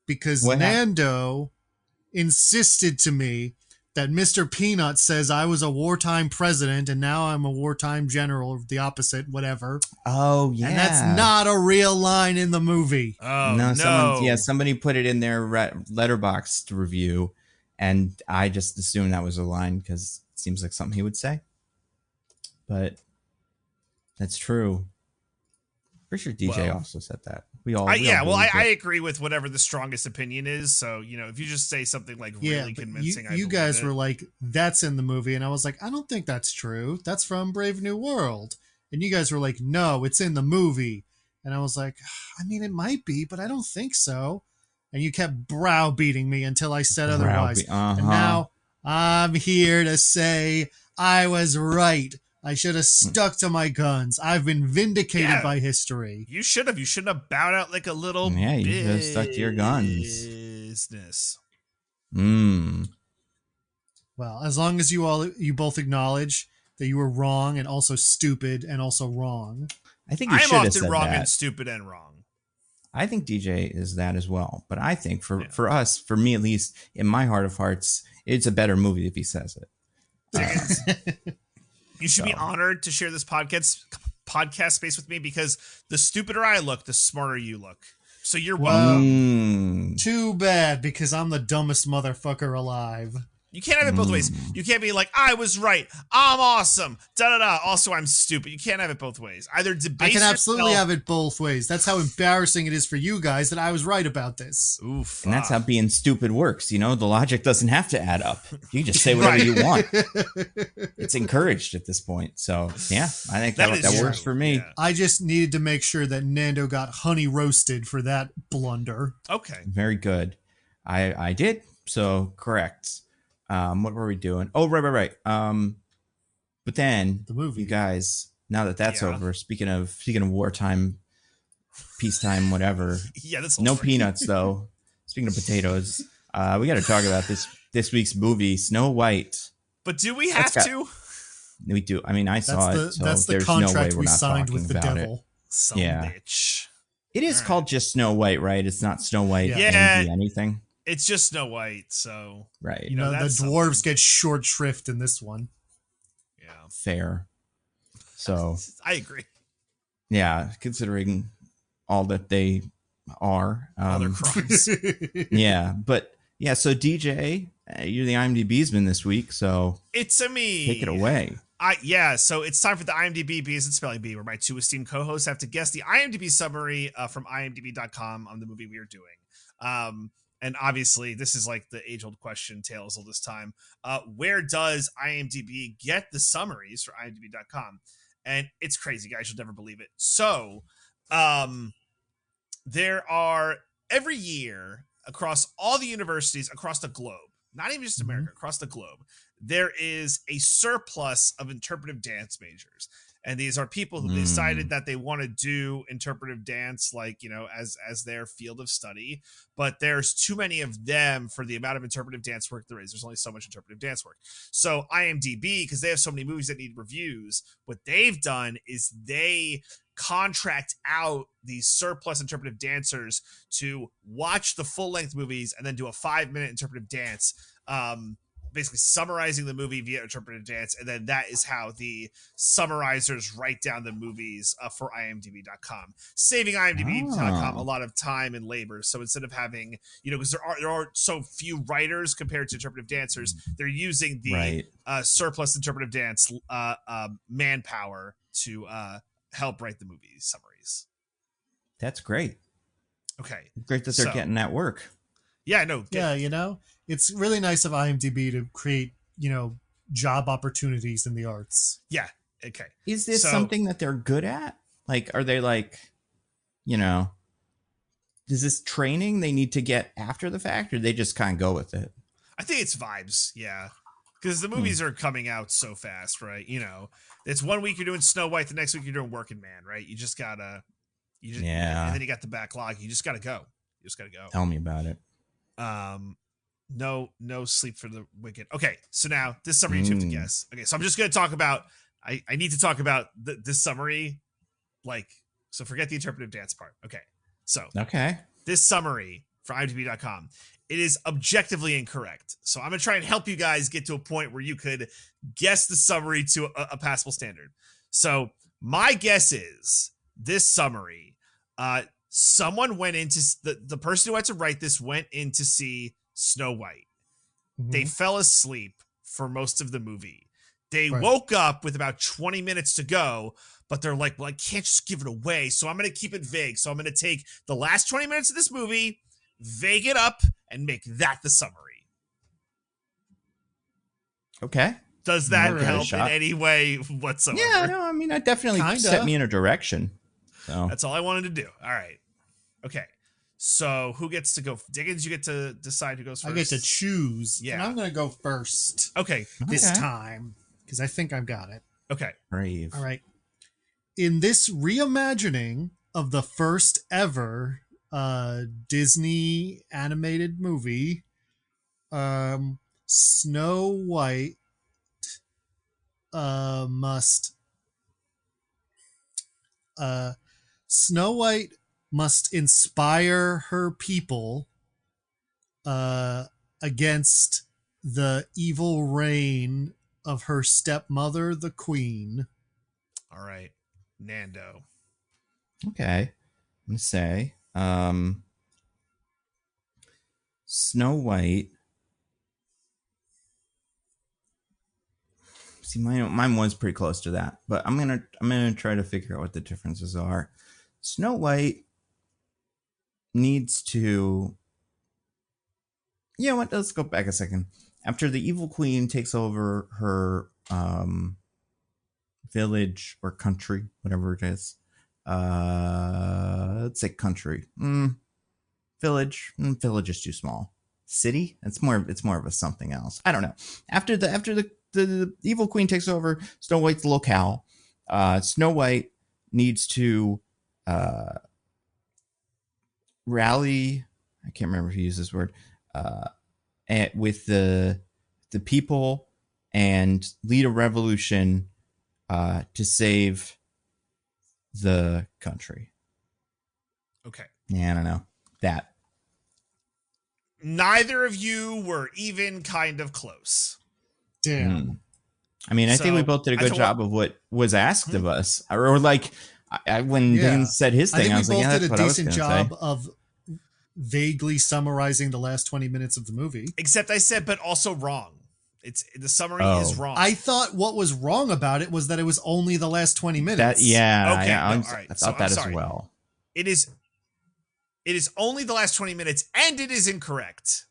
because Nando insisted to me that Mr. Peanut says I was a wartime president and now I'm a wartime general, or the opposite, whatever. Oh, yeah. And that's not a real line in the movie. Oh, no. Somebody put it in their Letterboxd review, and I just assumed that was a line because it seems like something he would say. But that's true. Pretty sure DJ also said that. We all yeah, well, believed I it. agree with whatever the strongest opinion is. So, you know, if you just say something like Yeah, really but convincing, I you believe guys it. were like, that's in the movie. And I was like, I don't think that's true. That's from Brave New World. And you guys were like, no, it's in the movie. And I was like, I mean, it might be, but I don't think so. And you kept browbeating me until I said otherwise. And now I'm here to say I was right. I should have stuck to my guns. I've been vindicated by history. You should have. You shouldn't have bowed out like a little Yeah, you should have stuck to your guns. business. Well, as long as you both acknowledge that you were wrong and also stupid and also wrong. I think you I'm should have often said wrong that. and stupid and wrong. I think DJ is that as well. But I think for us, for me at least, in my heart of hearts, it's a better movie if he says it. Diggins, you should be honored to share this podcast space with me, because the stupider I look, the smarter you look. So you're welcome. Too bad, because I'm the dumbest motherfucker alive. You can't have it both ways. You can't be like, I was right, I'm awesome, da-da-da, also I'm stupid. You can't have it both ways. Either debase I can absolutely yourself. have it both ways. That's how embarrassing it is for you guys that I was right about this. Oof. And that's how being stupid works. You know, the logic doesn't have to add up. You just say whatever you want. It's encouraged at this point. So, yeah, I think that works for me. Yeah. I just needed to make sure that Nando got honey roasted for that blunder. Okay. Very good. I did. So, correct. What were we doing? Oh, right. But then The movie. you guys, now that that's over, speaking of wartime, peacetime, whatever. Yeah, that's no peanuts though. Speaking of potatoes, we got to talk about this week's movie, Snow White. But do we have to? We do. I mean, I saw it, so that's the there's contract no way we're we not signed talking with the about devil. it. Some bitch. It is called just Snow White, right? It's not Snow White Yeah. and anything. It's just Snow White, so right. You know, the dwarves get short shrift in this one. Yeah, fair. So I agree. Yeah, considering all that they are, other crimes. Yeah, but yeah. So DJ, you're the IMDb'sman this week, so it's a me. Take it away. So it's time for the IMDb B as in spelling bee, where my two esteemed co-hosts have to guess the IMDb summary from imdb.com on the movie we are doing. And obviously, this is like the age-old question, tales of this time. Where does IMDb get the summaries for imdb.com? And it's crazy, guys. You'll never believe it. So, there are, every year, across all the universities across the globe, not even just America, across the globe, there is a surplus of interpretive dance majors. And these are people who decided that they want to do interpretive dance, like, you know, as their field of study. But there's too many of them for the amount of interpretive dance work there is. There's only so much interpretive dance work. So IMDb, because they have so many movies that need reviews, what they've done is they contract out these surplus interpretive dancers to watch the full-length movies and then do a 5-minute interpretive dance, basically summarizing the movie via interpretive dance, and then that is how the summarizers write down the movies for imdb.com, saving imdb.com a lot of time and labor. So instead of having, you know, because there are so few writers compared to interpretive dancers, they're using the surplus interpretive dance manpower to help write the movie summaries. That's great. Okay, great that they're getting that work. Yeah, no. Yeah, you know, it's really nice of IMDb to create, you know, job opportunities in the arts. Yeah. Okay. Is this something that they're good at? Like, are they like, you know, is this training they need to get after the fact, or they just kind of go with it? I think it's vibes. Yeah. Because the movies are coming out so fast, right? You know, it's 1 week you're doing Snow White, the next week you're doing Working Man, right? You just gotta, and then you got the backlog. You just gotta go. You just gotta go. Tell me about it. No sleep for the wicked. Okay, so now this summary you have to guess. Okay, so I'm just gonna talk about. I need to talk about this summary, like, so forget the interpretive dance part. Okay, so this summary for IMDb.com, it is objectively incorrect. So I'm gonna try and help you guys get to a point where you could guess the summary to a passable standard. So my guess is this summary. Someone went into the person who had to write this went in to see Snow White. They fell asleep for most of the movie. They Right. woke up with about 20 minutes to go, but they're like, well, I can't just give it away, so I'm going to keep it vague. So I'm going to take the last 20 minutes of this movie, vague it up, and make that the summary. Okay. Does that Give it a help in shot. any way whatsoever? Yeah, no, I mean, that definitely Kinda. set me in a direction. So That's all I wanted to do. All right. Okay. So who gets to go? Diggins, you get to decide who goes first. I get to choose. Yeah. And I'm going to go first Okay. this Okay. time because I think I've got it. Okay. brave. All right. In this reimagining of the first ever Disney animated movie, Snow White must Snow White must inspire her people against the evil reign of her stepmother, the queen. All right. Nando. Okay. I'm gonna say Snow White. See, mine was pretty close to that, but I'm gonna try to figure out what the differences are. Snow White needs to. You know what? Let's go back a second. After the evil queen takes over her village or country, whatever it is, let's say country. Village. Village is too small. City. It's more of a something else. I don't know. After the evil queen takes over Snow White's locale, Snow White needs to rally. I can't remember if he used this word. With the people and lead a revolution to save the country. Okay. Yeah, I don't know that. Neither of you were even kind of close. Damn. I mean, I think we So, both did a I good told- job of what was asked of us, or like when Yeah. Diggins said his I thing, think I we was like, both yeah, did that's a what I was decent going to job say. of vaguely summarizing the last 20 minutes of the movie. Except I said, but also wrong. It's the summary Oh. is wrong. I thought what was wrong about it was that it was only the last 20 minutes. That yeah, Okay, yeah, no, all right. I So thought I'm that as sorry. well. It is only the last 20 minutes, and it is incorrect.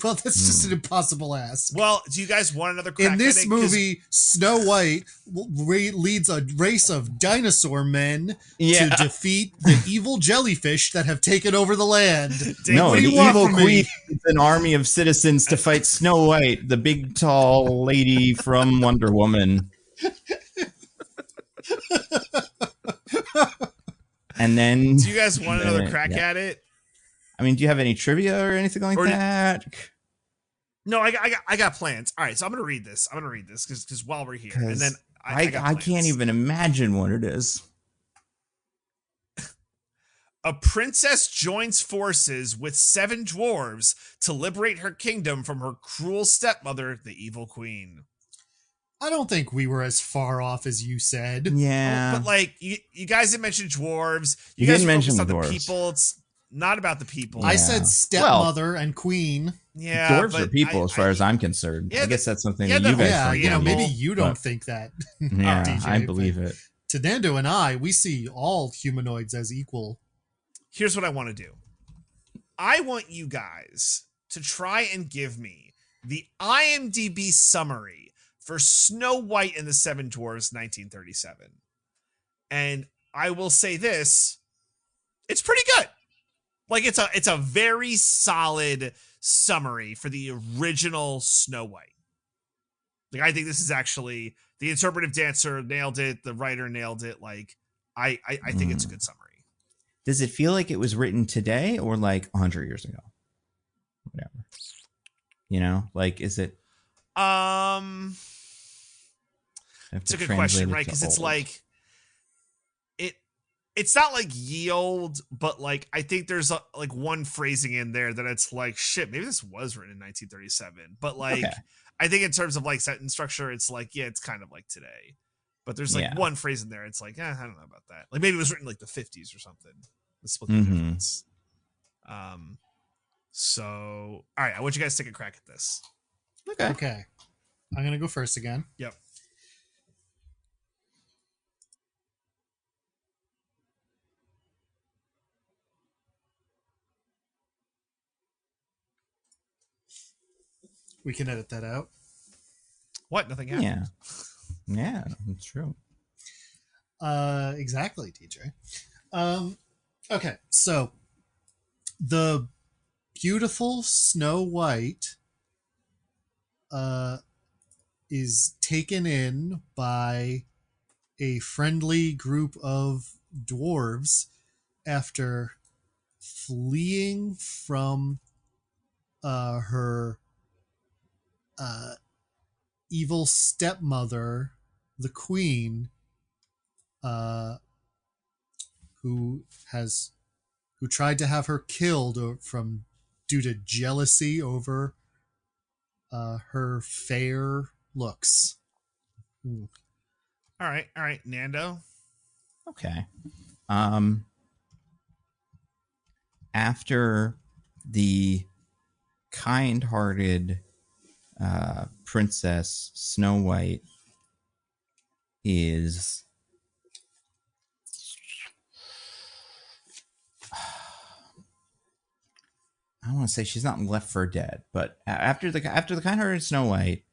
Well, that's just an impossible ask. Well, do you guys want another crack In this at it? 'Cause movie, Snow White leads a race of dinosaur men Yeah. to defeat the evil jellyfish that have taken over the land. No, what do the you want evil from me? queen is an army of citizens to fight Snow White, the big tall lady from Wonder Woman. And then, do you guys want another crack yeah. at it? I mean, do you have any trivia or anything like Or do- that? No, I got plans. All right, so I'm gonna read this. Because while we're here, and then I got I can't plans. even imagine what it is. A princess joins forces with 7 dwarves to liberate her kingdom from her cruel stepmother, the evil queen. I don't think we were as far off as you said. Yeah, But like you guys had mentioned dwarves. You guys didn't mention focused the on dwarves. the people. It's not about the people. I Yeah. said stepmother and queen. Yeah, dwarves but are people, as far as I'm concerned. Yeah, I guess that's something yeah, that you the- guys Yeah, don't you know, believe. maybe you don't but- think that. Yeah, DJ, I but believe it. To Nando and I, we see all humanoids as equal. Here's what I want to do. I want you guys to try and give me the IMDb summary for Snow White and the 7 Dwarfs 1937. And I will say this, it's pretty good. Like it's a very solid summary for the original Snow White. Like I think this is actually the interpretive dancer nailed it, the writer nailed it. Like I think it's a good summary. Does it feel like it was written today or like 100 years ago? Whatever. You know, like, is it? It's a good question, right? Because it's like it's not like ye old, but like I think there's like one phrasing in there that it's like shit. Maybe this was written in 1937, but like Okay. I I think in terms of like sentence structure, it's like yeah, it's kind of like today. But there's like Yeah. one phrase in there. It's like I don't know about that. Like maybe it was written like the 50s or something. Let's split the Mhm. difference. So all right, I want you guys to take a crack at this. Okay. Okay. I'm gonna go first again. Yep. We can edit that out. What? Nothing happened. Yeah, that's true. Exactly, DJ. Okay, so the beautiful Snow White is taken in by a friendly group of dwarves after fleeing from her evil stepmother, the queen, who tried to have her killed due to jealousy over her fair looks. All right, Nando. Okay. After the kind-hearted Princess Snow White is I don't want to say she's not left for dead, but after the kind-hearted Snow White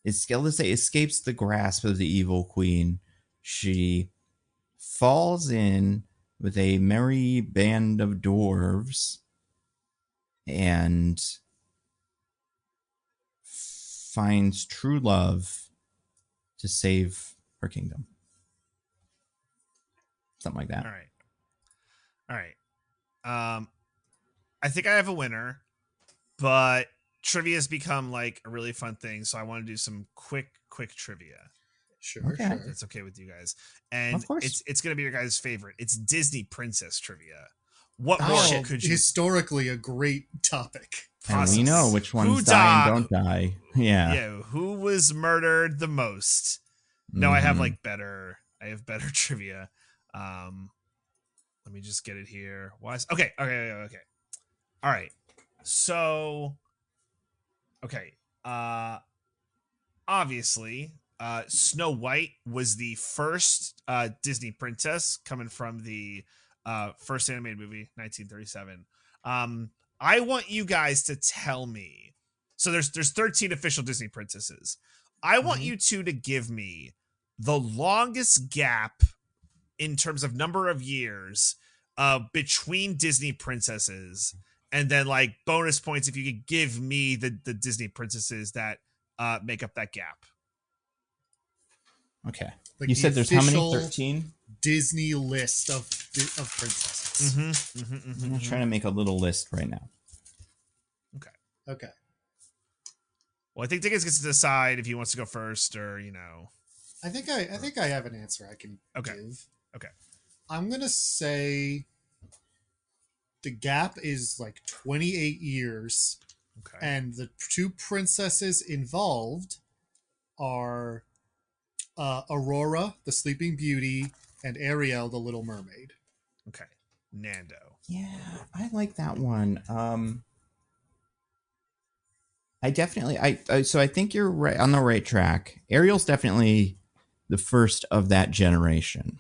escapes the grasp of the evil queen, she falls in with a merry band of dwarves and finds true love to save her kingdom. Something like that. All right. I think I have a winner, but trivia has become like a really fun thing, so I want to do some quick trivia. Sure. If it's okay with you guys. And Of course. it's gonna be your guys' favorite. It's Disney princess trivia. What Oh, more could you historically a great topic. And we know which Who ones die and died? don't die. Yeah. Yeah, who was murdered the most? No, I have better trivia. Let me just get it here. Okay. All right. So obviously, Snow White was the first Disney princess coming from the first animated movie, 1937. I want you guys to tell me. So there's 13 official Disney princesses. I want you two to give me the longest gap in terms of number of years between Disney princesses, and then like bonus points if you could give me the Disney princesses that make up that gap. Okay. Like You the said there's how many? official 13? Disney list of princesses. I'm trying to make a little list right now. Okay. Well, I think Diggins gets to decide if he wants to go first or, I think I have an answer I can give. Okay. I'm gonna say the gap is like 28 years, Okay. and the two princesses involved are Aurora, the Sleeping Beauty, and Ariel, the Little Mermaid. Okay. Nando. Yeah, I like that one. I think you're right on the right track. Ariel's definitely the first of that generation.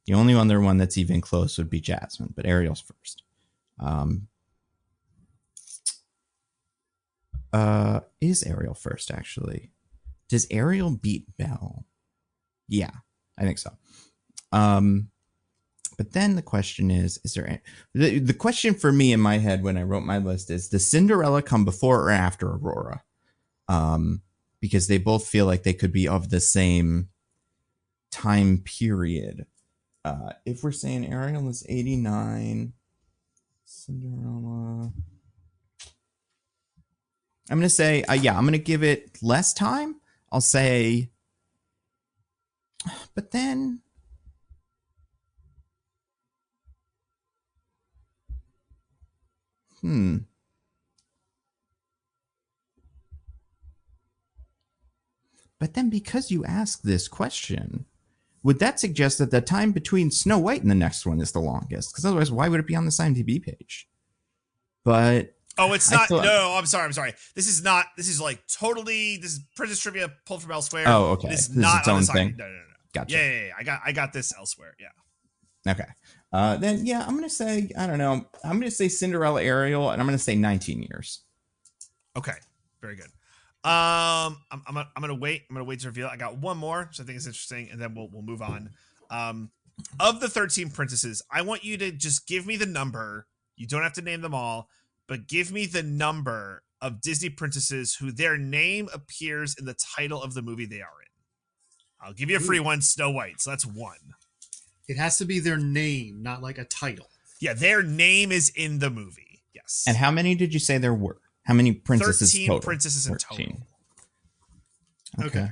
The only other one that's even close would be Jasmine, but Ariel's first. Is Ariel first, actually? Does Ariel beat Belle? Yeah, I think so. But then the question is there the question for me in my head when I wrote my list is, does Cinderella come before or after Aurora? Because they both feel like they could be of the same time period. If we're saying Ariel is 89, Cinderella, I'm going to say, I'm going to give it less time. I'll say, but then, But then because you ask this question, would that suggest that the time between Snow White and the next one is the longest? Because otherwise, why would it be on this IMDb page? But Oh, it's I not. thought- No, I'm sorry. This is not. This is like totally. This is Princess Trivia pulled from elsewhere. Oh, okay. It is This is not its on own this thing. No. Gotcha. Yeah. I got this elsewhere. Yeah. Okay. Then yeah, I'm gonna say I don't know. I'm gonna say Cinderella Ariel, and I'm gonna say 19 years. Okay. Very good. I'm gonna wait. I'm gonna wait to reveal it. I got one more, so I think it's interesting, and then we'll move on. Of the 13 princesses, I want you to just give me the number. You don't have to name them all, but give me the number of Disney princesses who their name appears in the title of the movie they are in. I'll give you a free one, Snow White. So that's one. It has to be their name, not like a title. Yeah, their name is in the movie. Yes. And how many did you say there were? How many princesses 13 total? princesses in 13. total. Okay.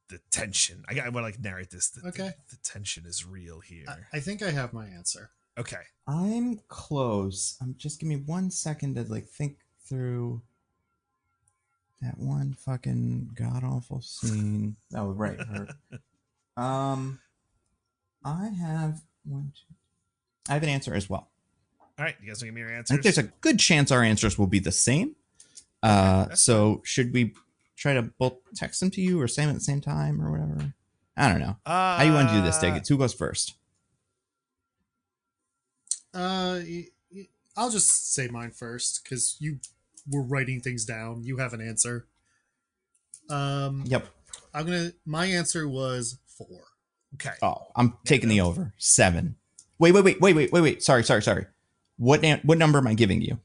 The tension. I want to like narrate this. Okay. The tension is real here. I think I have my answer. Okay. I'm close. Just give me 1 second to like think through that one fucking god awful scene. Oh right, her. I have one. I have an answer as well. All right. You guys want to give me your I answers? think there's a good chance our answers will be the same. So should we try to both text them to you or say them at the same time or whatever? I don't know. How you want to do this, Diggins? Who goes first? I'll just say mine first because you were writing things down. You have an answer. Yep. My answer was 4. Okay. Oh, I'm taking the over. 7. Wait. Sorry. What number am I giving you?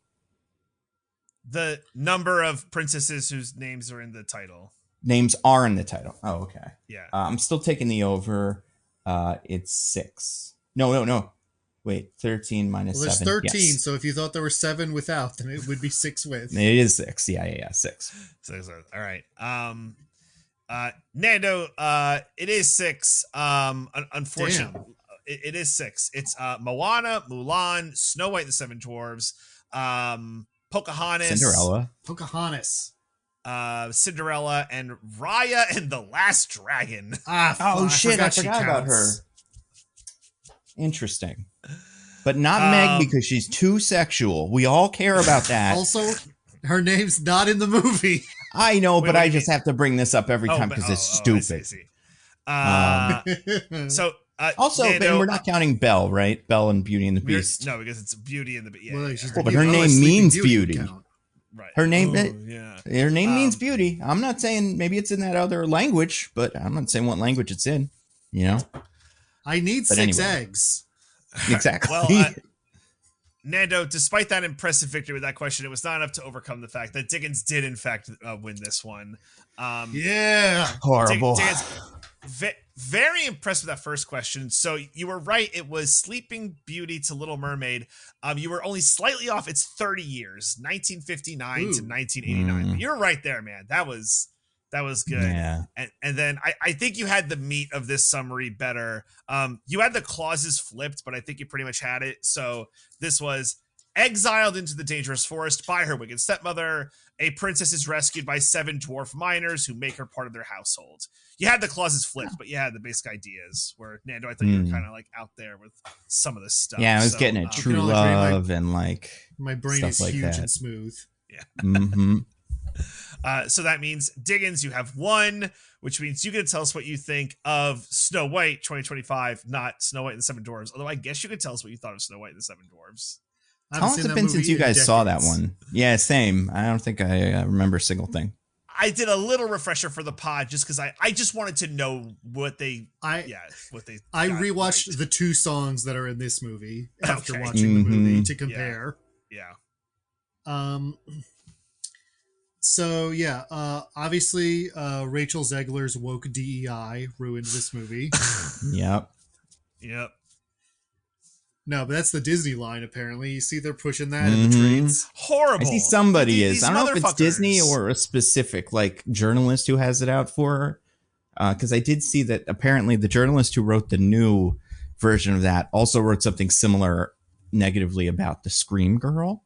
The number of princesses whose names are in the title. Names are in the title. Oh, okay. Yeah. I'm still taking the over. It's 6. No. Wait, 13 minus Well, there's 7. 13, Yes. so if you thought there were 7 without, then it would be 6 with. It is 6. Yeah. 6. All right. Nando, it is 6. Unfortunately, it is 6. It's Moana, Mulan, Snow White and the Seven Dwarves, Pocahontas, Pocahontas. Cinderella, and Raya and the Last Dragon. Oh shit! I forgot about her. Interesting, but not Meg because she's too sexual. We all care about that. Also, her name's not in the movie. I know, Wait, but what I do you just have to bring this up every time because it's stupid. I see. So Also, Nando, we're not counting Belle, right? Belle and Beauty and the Beast. No, because it's Beauty and the Beast. Yeah, Well, yeah, she's Well, the but her beauty. name Sleeping means Beauty beauty. count. right. Her name, Yeah. her name means beauty. I'm not saying maybe it's in that other language, but I'm not saying what language it's in. You know, I need But 6 anyway. eggs. exactly. Well, Nando, despite that impressive victory with that question, it was not enough to overcome the fact that Diggins did, in fact, win this one. Yeah. Horrible. Diggins, very impressed with that first question. So you were right. It was Sleeping Beauty to Little Mermaid. You were only slightly off. It's 30 years, 1959 to 1989. But you're right there, man. That was good. Yeah. And then I think you had the meat of this summary better. You had the clauses flipped, but I think you pretty much had it. So this was exiled into the dangerous forest by her wicked stepmother. A princess is rescued by 7 dwarf miners who make her part of their household. You had the clauses flipped, but you had the basic ideas. Where Nando, I thought you were kind of like out there with some of the stuff. Yeah, I was getting it. True love and like my brain stuff is like huge that. and smooth. Yeah. Mm-hmm. So that means Diggins, you have 1, which means you can tell us what you think of Snow White 2025, not Snow White and the Seven Dwarves. Although I guess you could tell us what you thought of Snow White and the Seven Dwarves. How long has it been since you guys saw that one? Yeah, same. I don't think I remember a single thing. I did a little refresher for the pod just because I just wanted to know what they I rewatched right. the 2 songs that are in this movie after Okay. watching the movie to compare. Yeah. So yeah, obviously Rachel Zegler's woke DEI ruined this movie. Yep. No, but that's the Disney line apparently. You see they're pushing that in the trades. Horrible. I see somebody These is. I don't know if it's motherfuckers. Disney or a specific like journalist who has it out for her. Because I did see that apparently the journalist who wrote the new version of that, also wrote something similar negatively about the Scream girl.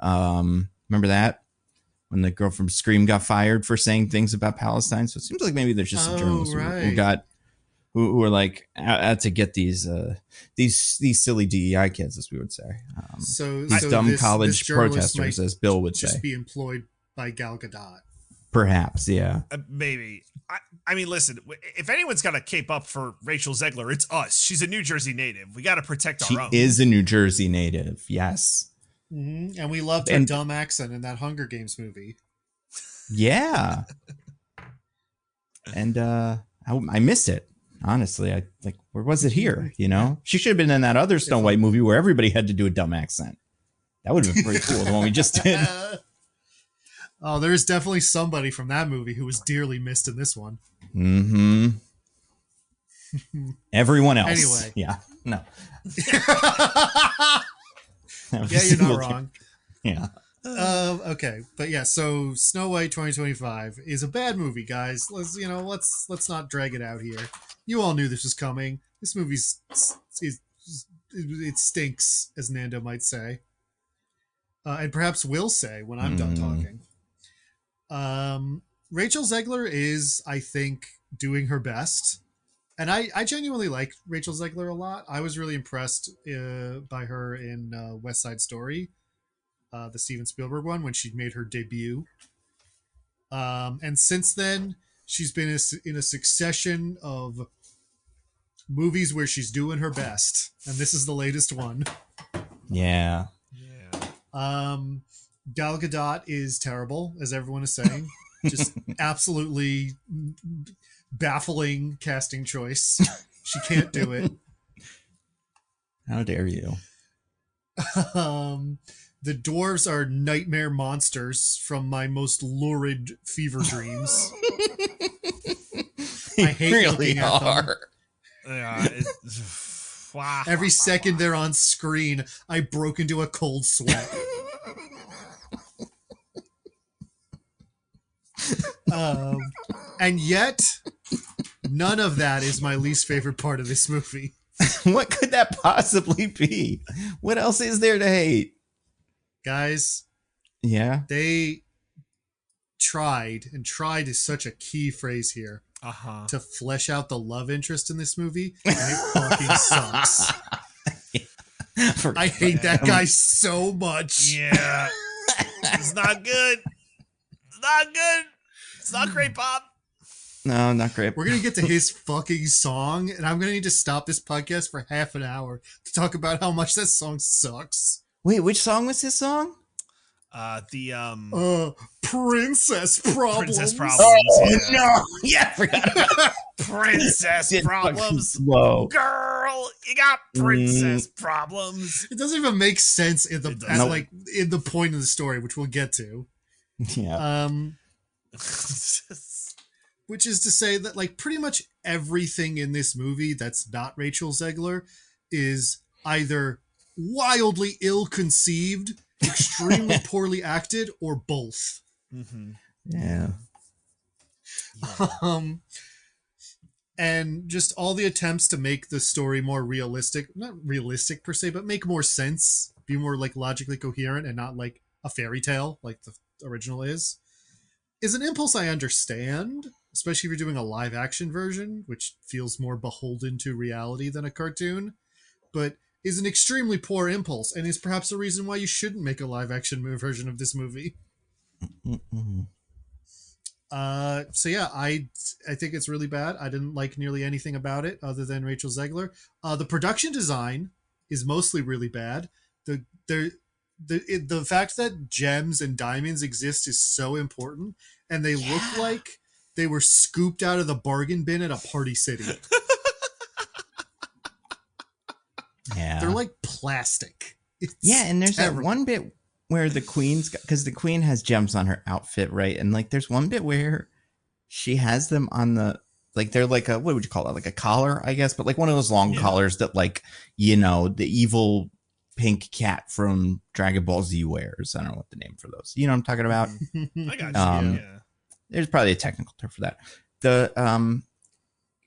Remember that? When the girl from Scream got fired for saying things about Palestine. So it seems like maybe there's just some journalists who are like out to get these silly DEI kids, as we would say. These dumb college protesters, as Bill would say. Just be employed by Gal Gadot. Perhaps, yeah. Maybe. I mean, listen, if anyone's got to cape up for Rachel Zegler, it's us. She's a New Jersey native. We got to protect our own. She is a New Jersey native, yes. Mm-hmm. And we loved her dumb accent in that Hunger Games movie. Yeah. And I miss it, honestly. I like, where was it here? You know? She should have been in that other Snow White movie where everybody had to do a dumb accent. That would have been pretty cool, the one we just did. Oh, there is definitely somebody from that movie who was dearly missed in this one. Mm-hmm. Everyone else. Anyway. Yeah. No. Yeah, you're not wrong. Yeah. Okay, but yeah, so Snow White 2025 is a bad movie, guys. Let's not drag it out here. You all knew this was coming. This movie's it stinks, as Nando might say, and perhaps will say when I'm done talking. Rachel Zegler is, I think, doing her best. And I genuinely like Rachel Zegler a lot. I was really impressed by her in West Side Story, the Steven Spielberg one, when she made her debut. And since then, she's been in a succession of movies where she's doing her best. And this is the latest one. Yeah. Gal Gadot is terrible, as everyone is saying. Just absolutely baffling casting choice. She can't do it. How dare you? The dwarves are nightmare monsters from my most lurid fever dreams. I hate really looking at them. Yeah, wow. Every second they're on screen, I broke into a cold sweat. And yet, none of that is my least favorite part of this movie. What could that possibly be? What else is there to hate? Guys, yeah, they tried is such a key phrase here, to flesh out the love interest in this movie, and it fucking sucks. I hate that guy so much. Yeah. It's not good. It's not good. It's not great, Bob. No, not great. We're going to get to his fucking song, and I'm going to need to stop this podcast for half an hour to talk about how much that song sucks. Wait, which song was his song? Princess Problems. Princess Problems. Oh, no. Yeah, I forgot about that. Princess Problems. Whoa. Girl, you got princess problems. It doesn't even make sense in the point of the story, which we'll get to. Yeah. Which is to say that, like, pretty much everything in this movie that's not Rachel Zegler is either wildly ill-conceived, extremely poorly acted, or both. Mm-hmm. Yeah. And just all the attempts to make the story more realistic, not realistic per se, but make more sense, be more like logically coherent and not like a fairy tale like the original is an impulse I understand, especially if you're doing a live action version, which feels more beholden to reality than a cartoon, but is an extremely poor impulse and is perhaps the reason why you shouldn't make a live action version of this movie. Mm-mm. So yeah, I think it's really bad. I didn't like nearly anything about it other than Rachel Zegler. The production design is mostly really bad. The fact that gems and diamonds exist is so important, and they look like they were scooped out of the bargain bin at a Party City. Yeah. They're like plastic. And there's terrible. that one bit where the queen's, because the queen has gems on her outfit, right? And like there's one bit where she has them on the, like they're like a, what would you call it? Like a collar, I guess, but like one of those long collars that, like, you know, the evil pink cat from Dragon Ball Z wears. I don't know what the name for those. You know what I'm talking about? I got you. There's probably a technical term for that. The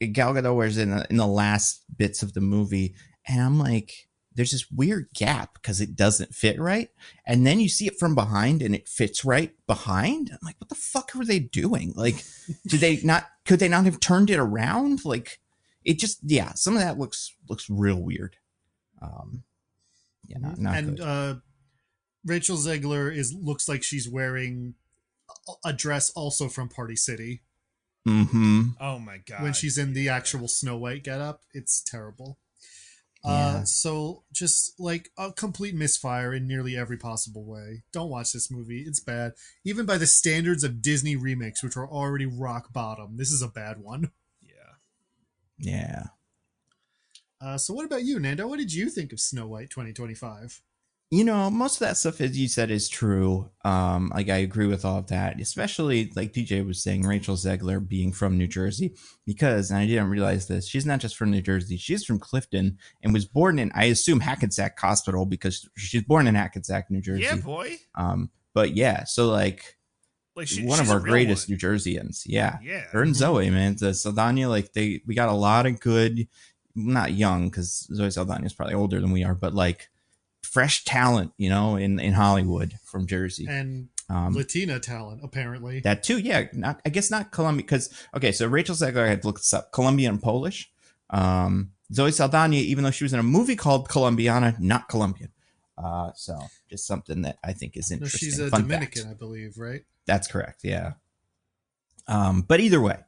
Gal Gadot wears it in the last bits of the movie, and I'm like, there's this weird gap because it doesn't fit right, and then you see it from behind and it fits right behind. I'm like, what the fuck were they doing? Like, could they not have turned it around? Like, it just, yeah, some of that looks real weird. Yeah, not and good. Rachel Zegler looks like she's wearing a dress also from Party City. Mm-hmm. Oh my god! When she's in the actual Snow White getup, it's terrible. Yeah. So just like a complete misfire in nearly every possible way. Don't watch this movie. It's bad. Even by the standards of Disney remakes, which are already rock bottom, this is a bad one. Yeah. So what about you, Nando? What did you think of Snow White 2025? You know, most of that stuff, as you said, is true. Like, I agree with all of that, especially like DJ was saying, Rachel Zegler being from New Jersey, because, and I didn't realize this, she's not just from New Jersey, she's from Clifton and was born in, I assume, Hackensack Hospital, because she's born in Hackensack, New Jersey. Yeah, boy. But yeah, so like one of our greatest New Jerseyans. Yeah. Her and Zoe, man. The Saldana, like we got a lot of good, not young, because Zoe Saldana is probably older than we are, but like fresh talent, you know, in Hollywood from Jersey. And Latina talent, apparently. That too, yeah. I guess not Colombian, because, okay, so Rachel Zegler, I had looked this up, Colombian and Polish. Zoe Saldana, even though she was in a movie called Colombiana, not Colombian. So just something that I think is interesting. No, she's a Dominican, fact. I believe, right? That's correct, yeah. But either way,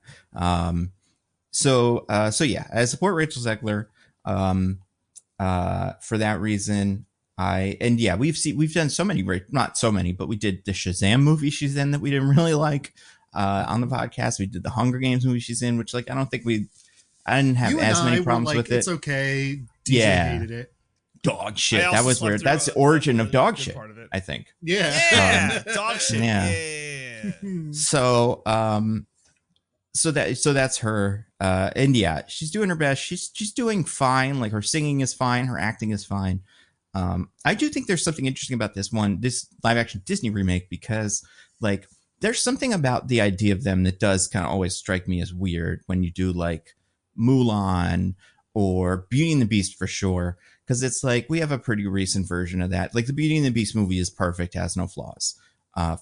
so yeah, I support Rachel Zegler. For that reason, we've done so many, not so many, but we did the Shazam movie she's in that we didn't really like on the podcast. We did the Hunger Games movie she's in, which, like, I don't think I didn't have as many problems with it. It's okay. DJ hated it. Dog shit. That was weird. That's the origin of dog shit, I think. Yeah. Dog shit. Yeah. So that's her. And yeah, she's doing her best. She's doing fine. Like, her singing is fine. Her acting is fine. I do think there's something interesting about this live action Disney remake, because, like, there's something about the idea of them that does kind of always strike me as weird when you do, like, Mulan or Beauty and the Beast, for sure. Because it's like, we have a pretty recent version of that. Like, the Beauty and the Beast movie is perfect, has no flaws,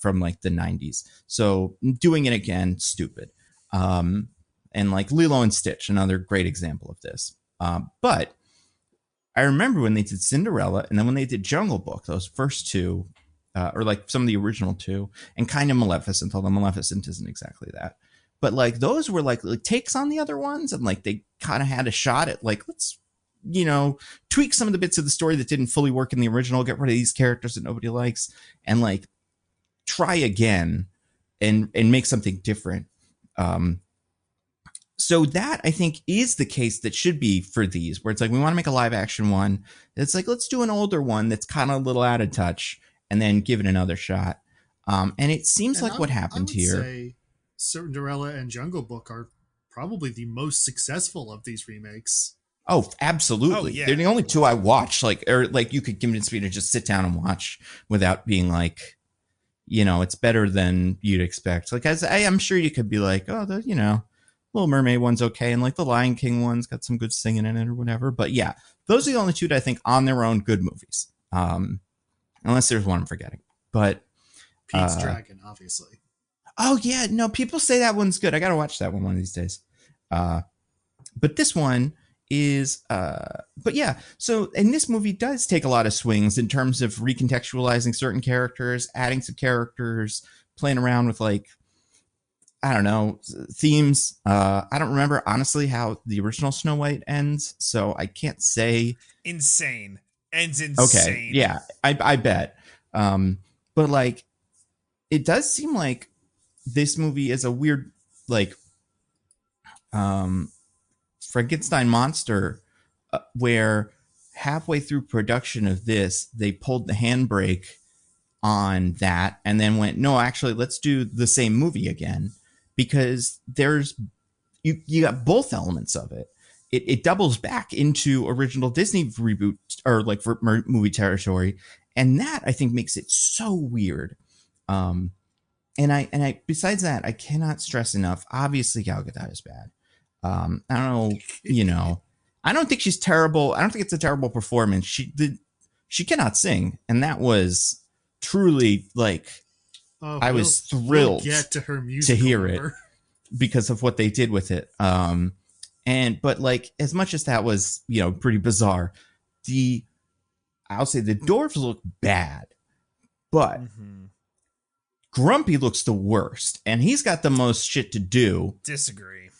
from like the 90s. So doing it again, stupid. And like Lilo and Stitch, another great example of this. But I remember when they did Cinderella, and then when they did Jungle Book, those first two, or like some of the original two, and kind of Maleficent, although Maleficent isn't exactly that. But like, those were like takes on the other ones, and like they kind of had a shot at, like, let's, you know, tweak some of the bits of the story that didn't fully work in the original, get rid of these characters that nobody likes, and like try again and make something different. So that, I think, is the case that should be for these, where it's like, we want to make a live action one. It's like, let's do an older one that's kind of a little out of touch, and then give it another shot. And it seems like what happened here. I would say Cinderella and Jungle Book are probably the most successful of these remakes. Oh, absolutely. Oh, yeah. They're the only two I watch, like, or like, you could convince me to just sit down and watch without being like, you know, it's better than you'd expect. Like, as I'm sure you could be like, oh, you know, Little Mermaid one's okay, and like the Lion King one's got some good singing in it or whatever. But yeah, those are the only two that I think on their own good movies. Unless there's one I'm forgetting. But Pete's Dragon, obviously. Oh yeah, no, people say that one's good. I gotta watch that one of these days. But this one is but yeah, so, and this movie does take a lot of swings in terms of recontextualizing certain characters, adding some characters, playing around with, like, I don't know, themes. I don't remember honestly how the original Snow White ends, so I can't say. Insane. Ends insane. Okay, yeah, I bet. But like, it does seem like this movie is a weird, like, Frankenstein monster, where halfway through production of this, they pulled the handbrake on that and then went, no, actually, let's do the same movie again, because there's you got both elements of it. It doubles back into original Disney reboot, or like for movie territory, and that, I think, makes it so weird. And I besides that, I cannot stress enough, obviously Gal Gadot is bad. I don't know, you know, I don't think she's terrible. I don't think it's a terrible performance. She cannot sing, and that was truly like I was thrilled get to her to hear number. it because of what they did with it. But like as much as that was, you know, pretty bizarre, I'll say the dwarves look bad, but Grumpy looks the worst, and he's got the most shit to do. Disagree.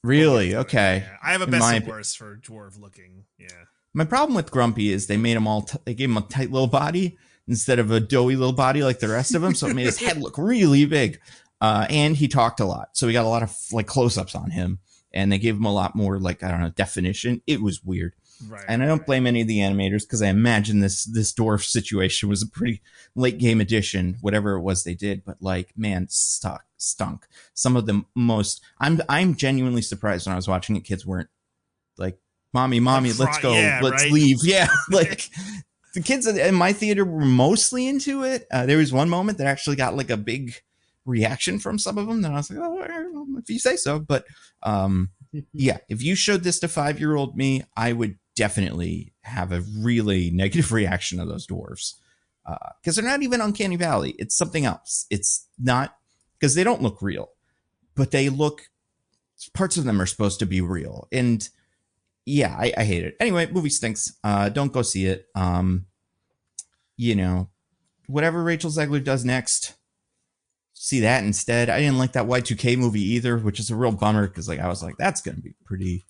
Really? Okay. Yeah. I have a best and worst for dwarf looking. Yeah. My problem with Grumpy is they made him they gave him a tight little body instead of a doughy little body like the rest of them, so it made his head look really big. And he talked a lot, so we got a lot of like close-ups on him, and they gave him a lot more like, I don't know, definition. It was weird. Right. And I don't blame any of the animators because I imagine this dwarf situation was a pretty late game addition, whatever it was they did. But like, man, stunk. Some of the most. I'm genuinely surprised when I was watching it. Kids weren't like, "Mommy, let's go, let's leave." Yeah, like the kids in my theater were mostly into it. There was one moment that actually got like a big reaction from some of them. Then I was like, "Oh, if you say so." But yeah, if you showed this to 5-year-old me, I would definitely have a really negative reaction to those dwarves because they're not even Uncanny Valley. It's something else. It's not because they don't look real, but they look. Parts of them are supposed to be real, and yeah, I hate it. Anyway, movie stinks. Don't go see it. You know, whatever Rachel Zegler does next, see that instead. I didn't like that Y2K movie either, which is a real bummer because like I was like, that's gonna be pretty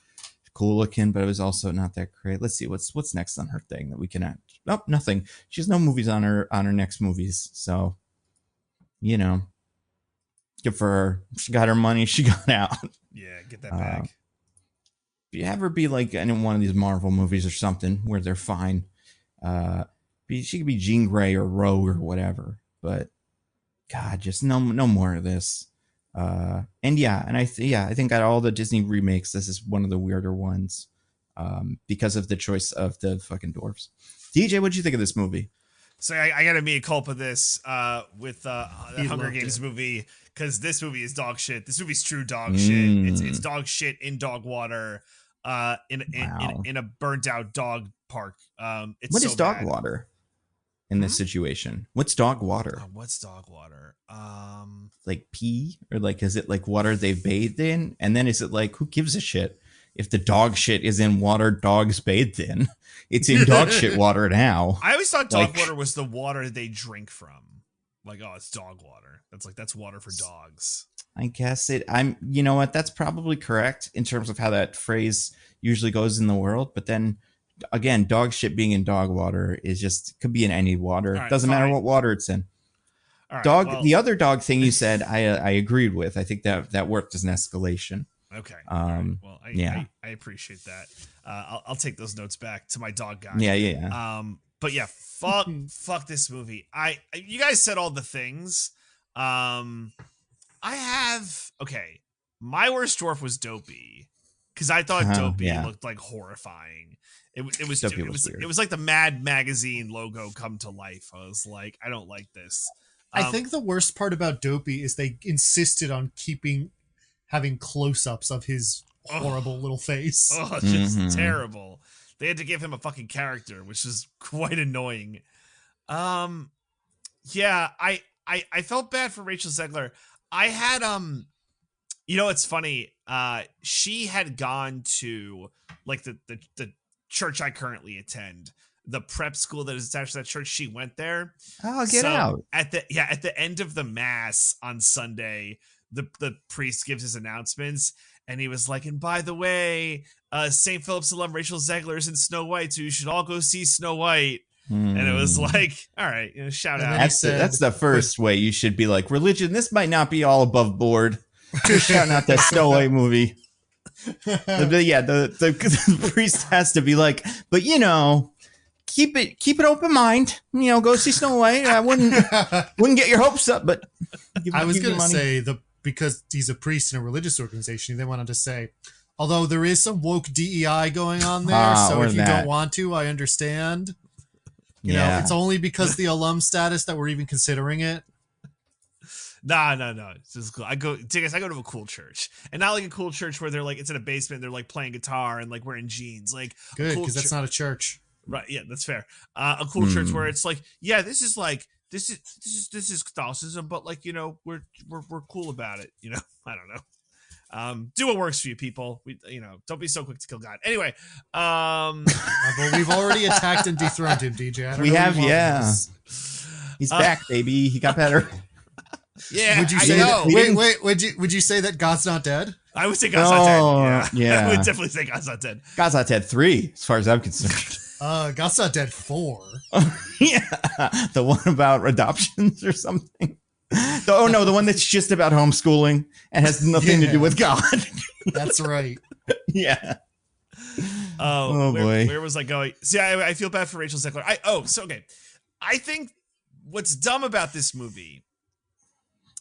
cool looking, but it was also not that great. Let's see what's next on her thing that we can add. Nope, nothing. She has no movies on her next movies, so you know, good for her. She got her money. She got out. Yeah, get that back. If you have her be like in one of these Marvel movies or something where they're fine, she could be Jean Grey or Rogue or whatever. But God, just no more of this. And yeah, and I think out of all the Disney remakes, this is one of the weirder ones because of the choice of the fucking dwarves. DJ, what'd you think of this movie? So I got to mea culpa this with the Hunger Games movie because this movie is dog shit. This movie's true dog shit. It's dog shit in dog water in a burnt out dog park. It's what so is dog bad. water in this situation? What's dog water? What's dog water? Like pee, or like is it like water they've bathed in? And then is it like, who gives a shit if the dog shit is in water dogs bathed in? It's in dog shit water now. I always thought dog water was the water they drink from. Like, oh, it's dog water. That's water for dogs. I guess you know what? That's probably correct in terms of how that phrase usually goes in the world. But then again, dog shit being in dog water could be in any water. Right, doesn't matter what water it's in. All right, the other dog thing you said, I agreed with. I think that worked as an escalation. Okay. Right. Well, I appreciate that. I'll take those notes back to my dog guy. Yeah. But yeah, fuck this movie. You guys said all the things. My worst dwarf was Dopey because I thought Dopey looked like horrifying. It was like the Mad Magazine logo come to life. I was like, I don't like this. I think the worst part about Dopey is they insisted on having close-ups of his horrible little face. Oh, just terrible. They had to give him a fucking character, which is quite annoying. Yeah, I felt bad for Rachel Zegler. I had you know, it's funny. She had gone to like the church I currently attend, the prep school that is attached to that church. She went there. Oh, get out. At the end of the mass on Sunday, the priest gives his announcements, and he was like, and by the way, St. Philip's alum Rachel Zegler is in Snow White, so you should all go see Snow White. And it was like, all right, shout out. That's the first way you should be like, religion, this might not be all above board. Just shouting out that Snow White movie. The priest has to be like, but you know, keep it open mind. You know, go see Snow White. I wouldn't get your hopes up, but I was going to say because he's a priest in a religious organization, they went on to say, although there is some woke DEI going on there, so if you don't want to, I understand. You know, it's only because the alum status that we're even considering it. No. It's just cool. I go to a cool church, and not like a cool church where they're like it's in a basement. They're like playing guitar and like wearing jeans. Like Good, cool because that's not a church. right. Yeah, that's fair. A cool church where it's like, yeah, this is Catholicism, but like we're cool about it. I don't know. Do what works for you, people. Don't be so quick to kill God. Anyway, Well, we've already attacked and dethroned him, DJ. I don't We know have, what you want yeah. from us. He's back, baby. He got better. yeah. Would you I say know. that, wait? Would you say that God's not dead? I would say God's not dead. Yeah. I would definitely say God's not dead. God's not dead 3, as far as I'm concerned. God's not dead 4. Yeah, the one about adoptions or something. Oh no, the one that's just about homeschooling and has nothing to do with God. That's right. Yeah. Oh boy. Where was I going? See, I feel bad for Rachel Zegler. Okay. I think what's dumb about this movie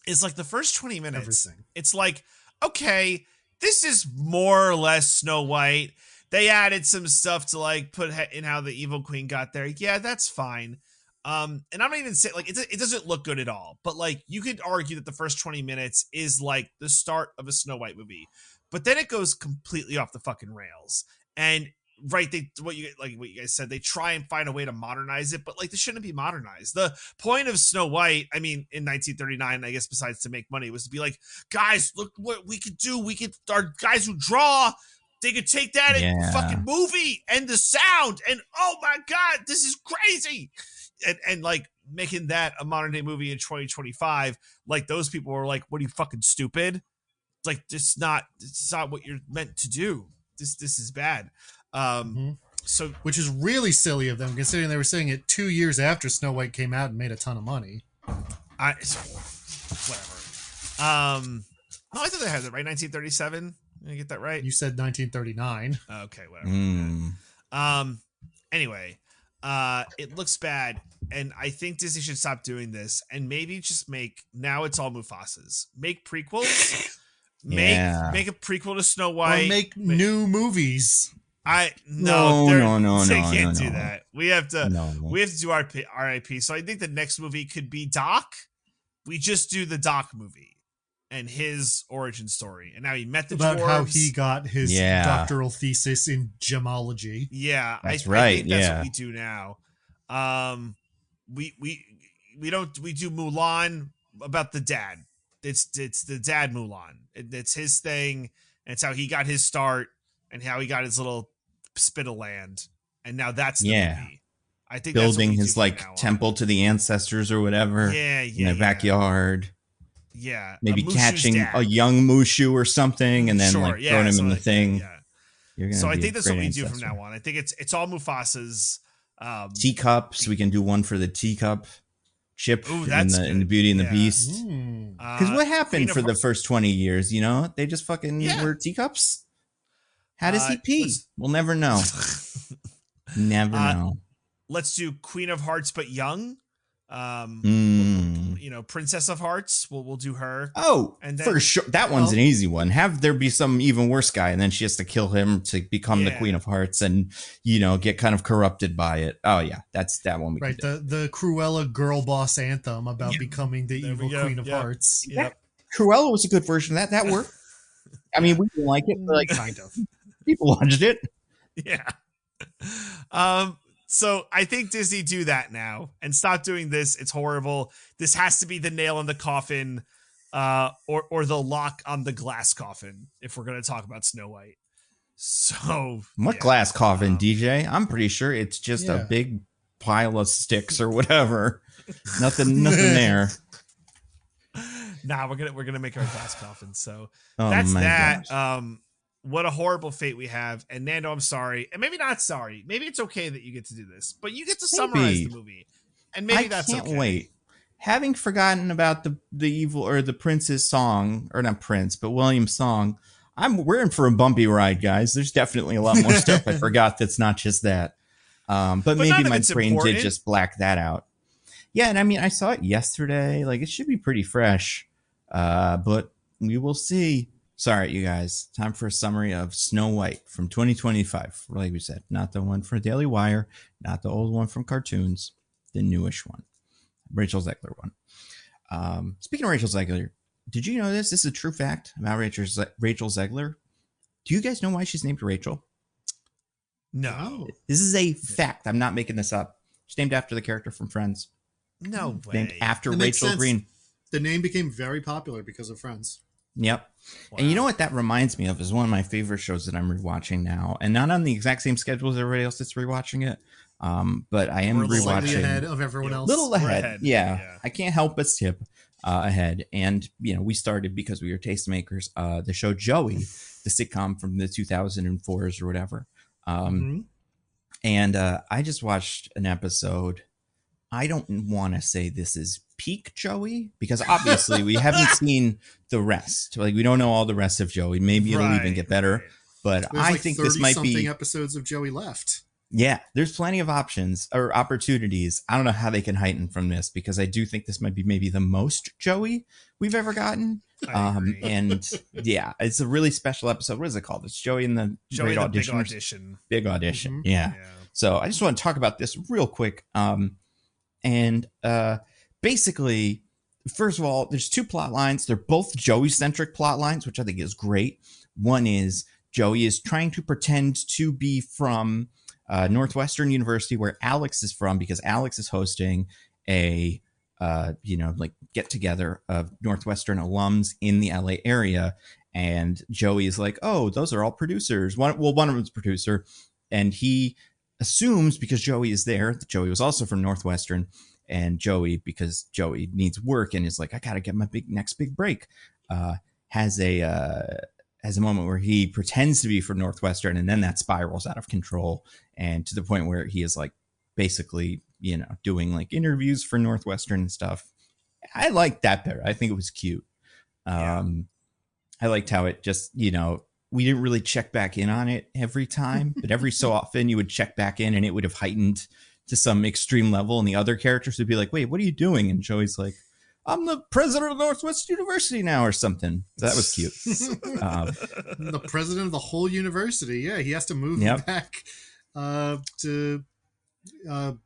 is like the first 20 minutes. Everything. It's like, okay, this is more or less Snow White. They added some stuff to like put in how the evil queen got there. Yeah, that's fine. And I'm not even saying like it doesn't look good at all, but like you could argue that the first 20 minutes is like the start of a Snow White movie, but then it goes completely off the fucking rails. And right, what you guys said, they try and find a way to modernize it, but like this shouldn't be modernized. The point of Snow White, I mean, in 1939, I guess, besides to make money, was to be like, guys, look what we could do. Our guys who draw. They could take that and fucking movie and the sound and oh my god, this is crazy. And like making that a modern day movie in 2025, like those people were like, what are you, fucking stupid? Like it's not what you're meant to do. This is bad. So which is really silly of them considering they were saying it 2 years after Snow White came out and made a ton of money. Whatever. No, I thought they had that right. 1937. Did I get that right? You said 1939. Okay, whatever. Anyway, it looks bad, and I think Disney should stop doing this and maybe just now it's all Mufasa's. Make prequels. Make a prequel to Snow White. Or make new movies. No. They can't do that. We have to do our RIP. So I think the next movie could be Doc. We just do the Doc movie and his origin story, and how he met the about dwarves. how he got his doctoral thesis in gemology. Yeah, that's right. I think that's what we do now. We do Mulan about the dad. It's the dad Mulan. It's his thing. And it's how he got his start and how he got his little spit of land. And now that's the movie. I think building that's his like temple to the ancestors or whatever. In the backyard. Yeah, maybe catching a young Mushu or something, and then throwing him in the thing. So I think that's what we do from now on. I think it's all Mufasa's teacups. We can do one for the teacup chip in the Beauty and the Beast. Because what happened for the first 20 years? They just fucking were teacups. How does he pee? We'll never know. Never know. Let's do Queen of Hearts, but young. Princess of Hearts. We'll do her. Oh, and then, for sure. That one's an easy one. Have there be some even worse guy, and then she has to kill him to become the Queen of Hearts, and get kind of corrupted by it. Oh yeah, that's that one. Right, the Cruella girl boss anthem about becoming the evil Queen of Hearts. Yep. Cruella was a good version of that. That worked. I mean, we didn't like it, but like kind of people watched it. Yeah. So I think Disney do that now and stop doing this. It's horrible. This has to be the nail in the coffin, or the lock on the glass coffin if we're going to talk about Snow White. So what glass coffin, DJ? I'm pretty sure it's just a big pile of sticks or whatever. nothing there. Nah, we're gonna make our glass coffin. So that's that. Gosh. What a horrible fate we have. And Nando, I'm sorry. And maybe not sorry. Maybe it's okay that you get to do this, but you get to summarize the movie. And maybe that's okay. I can't wait. Having forgotten about the evil or the prince's song, or not Prince, but William's song, we're in for a bumpy ride, guys. There's definitely a lot more stuff I forgot that's not just that. But maybe my brain did just black that out. Yeah, and I mean, I saw it yesterday. Like, it should be pretty fresh. But we will see. Sorry, you guys. Time for a summary of Snow White from 2025. Like we said, not the one for Daily Wire, not the old one from cartoons, the newish one, Rachel Zegler one. Speaking of Rachel Zegler, did you know this? This is a true fact about Rachel Zegler. Do you guys know why she's named Rachel? No. This is a fact. I'm not making this up. She's named after the character from Friends. No way. Named after That makes Rachel sense. Green. The name became very popular because of Friends. Yep. Wow. And you know what that reminds me of is one of my favorite shows that I'm rewatching now, and not on the exact same schedule as everybody else that's rewatching it. But I am We're slightly rewatching. ahead of everyone else. Little We're ahead. ahead. Yeah. Yeah. I can't help but skip ahead. And, we started because we were tastemakers, the show Joey, the sitcom from the 2004s or whatever. And I just watched an episode. I don't want to say this is peak Joey because obviously we haven't seen the rest. Like, we don't know all the rest of Joey. Maybe it'll even get better. But There's I think this might be episodes of Joey left. Yeah, there's plenty of options or opportunities. I don't know how they can heighten from this because I do think this might be maybe the most Joey we've ever gotten. And yeah, it's a really special episode. What is it called? It's Joey in the Joey Great the Audition. Big Audition. Big Audition. Mhm. Yeah. Yeah. So I just want to talk about this real quick. Basically, first of all, there's two plot lines. They're both Joey-centric plot lines, which I think is great. One is Joey is trying to pretend to be from Northwestern University, where Alex is from, because Alex is hosting a get together of Northwestern alums in the LA area. And Joey is like, oh, those are all producers. One of them's a producer. And he assumes, because Joey is there, that Joey was also from Northwestern. And Joey, because Joey needs work and is like, I got to get my next big break, has a moment where he pretends to be from Northwestern, and then that spirals out of control, and to the point where he is like basically, doing like interviews for Northwestern and stuff. I liked that better. I think it was cute. I liked how it just, we didn't really check back in on it every time, but every so often you would check back in and it would have heightened to some extreme level, and the other characters would be like, wait, what are you doing? And Joey's like, I'm the president of Northwest University now or something. So that was cute. The president of the whole university. Yeah, he has to move back to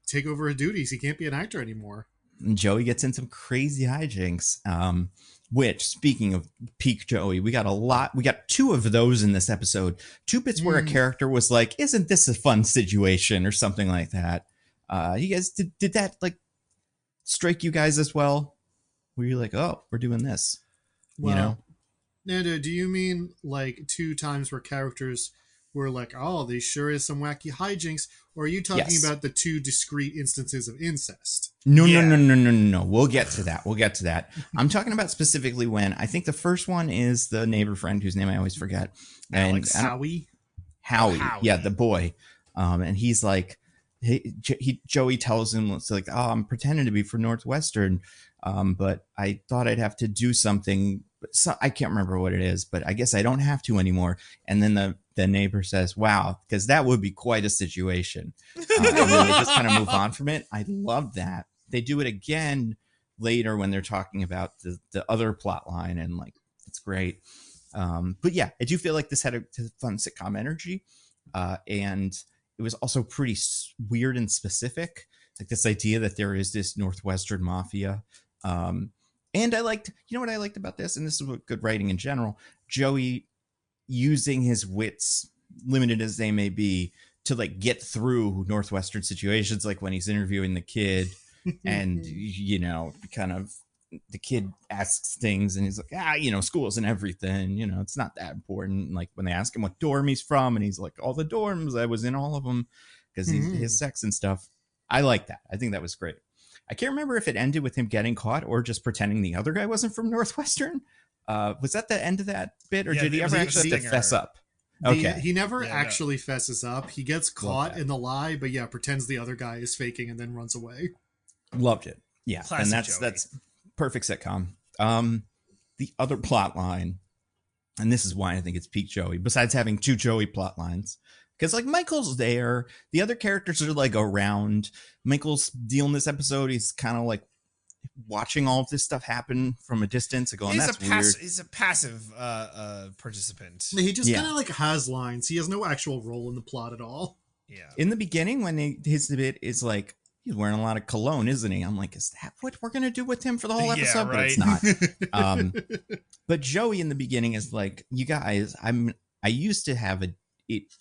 take over his duties. He can't be an actor anymore. And Joey gets in some crazy hijinks, which, speaking of peak Joey, we got two of those in this episode. Two bits where a character was like, isn't this a fun situation or something like that. You guys, did that like strike you guys as well? Were you like, oh, we're doing this? Well, Nando, do you mean like two times where characters were like, oh, there sure is some wacky hijinks? Or are you talking about the two discrete instances of incest? No. We'll get to that. I'm talking about specifically when I think the first one is the neighbor friend whose name I always forget. Alex. Howie. Yeah, the boy. And he's like, Joey tells him, it's like, oh, I'm pretending to be from Northwestern, but I thought I'd have to do something. I can't remember what it is, but I guess I don't have to anymore. And then the neighbor says, wow, because that would be quite a situation. And then they just kind of move on from it. I love that. They do it again later when they're talking about the other plot line, and like, it's great. But yeah, I do feel like this had a fun sitcom energy. And it was also pretty weird and specific, like this idea that there is this Northwestern mafia. And I liked, what I liked about this, and this is good writing in general, Joey using his wits, limited as they may be, to like get through Northwestern situations, like when he's interviewing the kid and, kind of the kid asks things and he's like, schools and everything, it's not that important. Like when they ask him what dorm he's from, and he's like, all the dorms, I was in all of them, because his sex and stuff. I like that. I think that was great. I can't remember if it ended with him getting caught or just pretending the other guy wasn't from Northwestern. Was that the end of that bit, or did he ever actually have to fess up? Okay. He never actually fesses up. He gets caught in the lie, but pretends the other guy is faking and then runs away. Loved it. Yeah. Classic and Joey. that's perfect sitcom. The other plot line, and this is why I think it's peak Joey, besides having two Joey plot lines, because like Michael's there, the other characters are like around. Michael's dealing this episode. He's kind of like watching all of this stuff happen from a distance and going, that's weird. He's a passive participant. He just kind of like has lines. He has no actual role in the plot at all. Yeah. In the beginning, when his bit is like, he's wearing a lot of cologne, isn't he? I'm like, is that what we're gonna do with him for the whole episode? Yeah, right. But it's not. But Joey in the beginning is like, you guys, I used to have it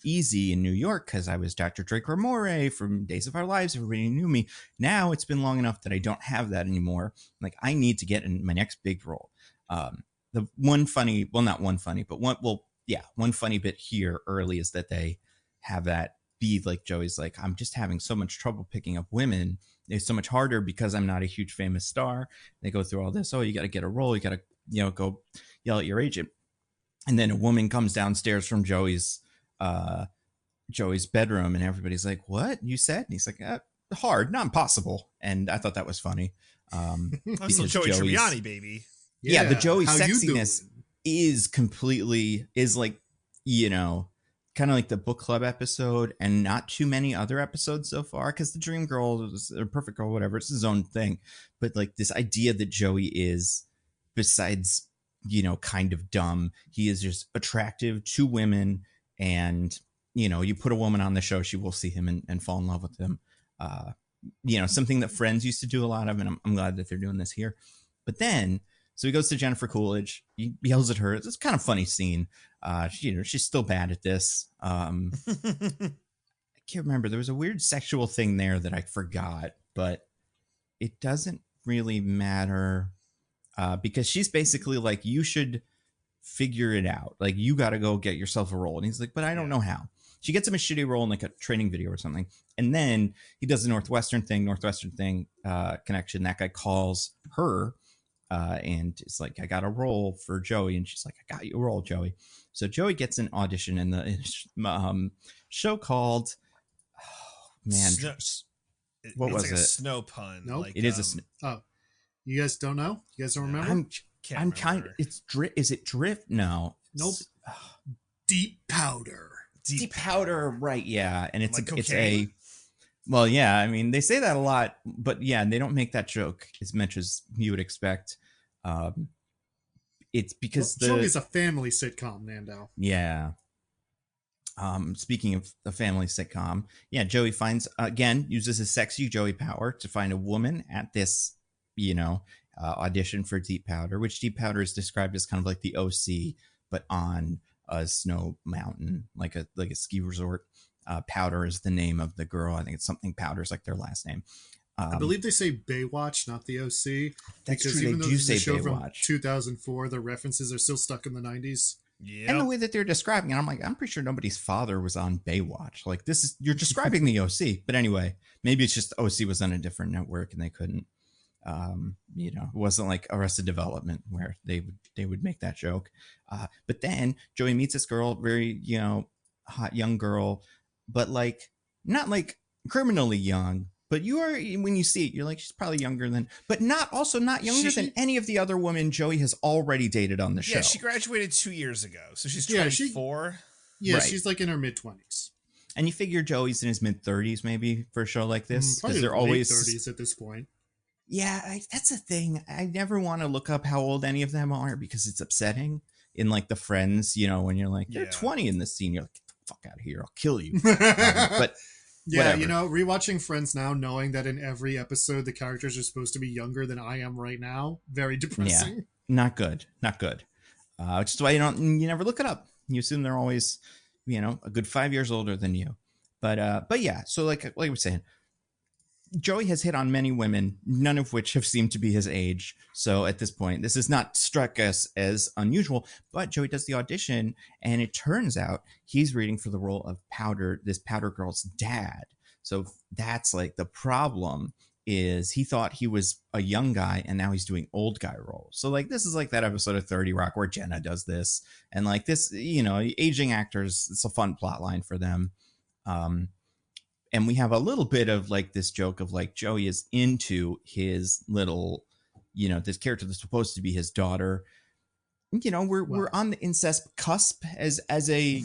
easy in New York because I was Dr. Draco Moray from Days of Our Lives. Everybody knew me. Now it's been long enough that I don't have that anymore. Like, I need to get in my next big role. The one funny, well, not one funny, but one funny bit here early is that they have that be like, Joey's like, I'm just having so much trouble picking up women. It's so much harder because I'm not a huge famous star. They go through all this. Oh, you got to get a role. You got to, go yell at your agent. And then a woman comes downstairs from Joey's bedroom, and everybody's like, what you said? And he's like, hard, not impossible. And I thought that was funny. That's some Joey Tribbiani, baby. Yeah, the Joey sexiness is like, kind of like the book club episode, and not too many other episodes so far, because the Dream Girl or Perfect Girl, whatever, it's his own thing. But like this idea that Joey is, besides, kind of dumb, he is just attractive to women, and you put a woman on the show, she will see him and fall in love with him. Something that Friends used to do a lot of, and I'm glad that they're doing this here. But then, so he goes to Jennifer Coolidge. He yells at her. It's kind of funny scene. She's still bad at this. I can't remember. There was a weird sexual thing there that I forgot, but it doesn't really matter because she's basically like, you should figure it out. Like, you got to go get yourself a role. And he's like, but I don't know how. She gets him a shitty role in like a training video or something. And then he does the Northwestern thing connection. That guy calls her. And it's like, I got a role for Joey. And she's like, I got you a role, Joey. So Joey gets an audition in the show called, what was like it? A snow pun. Nope. Like, it is a snow. Oh, you guys don't know? You guys don't remember? I'm kind of, it's Drift. Is it Drift? No. Nope. Deep Powder. Deep Powder. Right. Yeah. And it's cocaine? well, yeah, I mean, they say that a lot, but yeah, they don't make that joke as much as you would expect. It's because Joey's a family sitcom, Nando. Yeah. Speaking of the family sitcom, yeah, Joey uses his sexy Joey power to find a woman at this, audition for Deep Powder, which Deep Powder is described as kind of like the OC, but on a snow mountain, like a ski resort. Powder is the name of the girl. I think it's something Powder's like their last name. I believe they say Baywatch, not the OC. That's because true. Even They though do this is a say show Baywatch. from 2004, the references are still stuck in the 90s. Yeah. And the way that they're describing it, I'm like, I'm pretty sure nobody's father was on Baywatch. Like, you're describing the OC. But anyway, maybe it's just OC was on a different network and they couldn't. It wasn't like Arrested Development where they would make that joke. But then Joey meets this girl, very, hot young girl, but like, not like criminally young, but when you see it, you're like, she's probably younger than, but not younger than any of the other women Joey has already dated on the show. Yeah, she graduated 2 years ago, so she's 24. Yeah, right. She's like in her mid-20s. And you figure Joey's in his mid-30s maybe for a show like this, Probably they're late always 30s at this point. Yeah, that's the thing. I never want to look up how old any of them are because it's upsetting. In like the Friends, when you're like, they're 20 in this scene, you're like, get the fuck out of here, I'll kill you. But yeah, whatever. Rewatching Friends now, knowing that in every episode the characters are supposed to be younger than I am right now, very depressing. Yeah, not good. Which is why you never look it up. You assume they're always, a good 5 years older than you. But yeah, so like I was saying, Joey has hit on many women, none of which have seemed to be his age. So at this point, this has not struck us as unusual, but Joey does the audition and it turns out he's reading for the role of this Powder girl's dad. So that's like the problem is he thought he was a young guy and now he's doing old guy roles. So like, this is like that episode of 30 Rock where Jenna does this and like this, aging actors, it's a fun plot line for them. And we have a little bit of like this joke of like Joey is into his little, this character that's supposed to be his daughter. We're on the incest cusp as a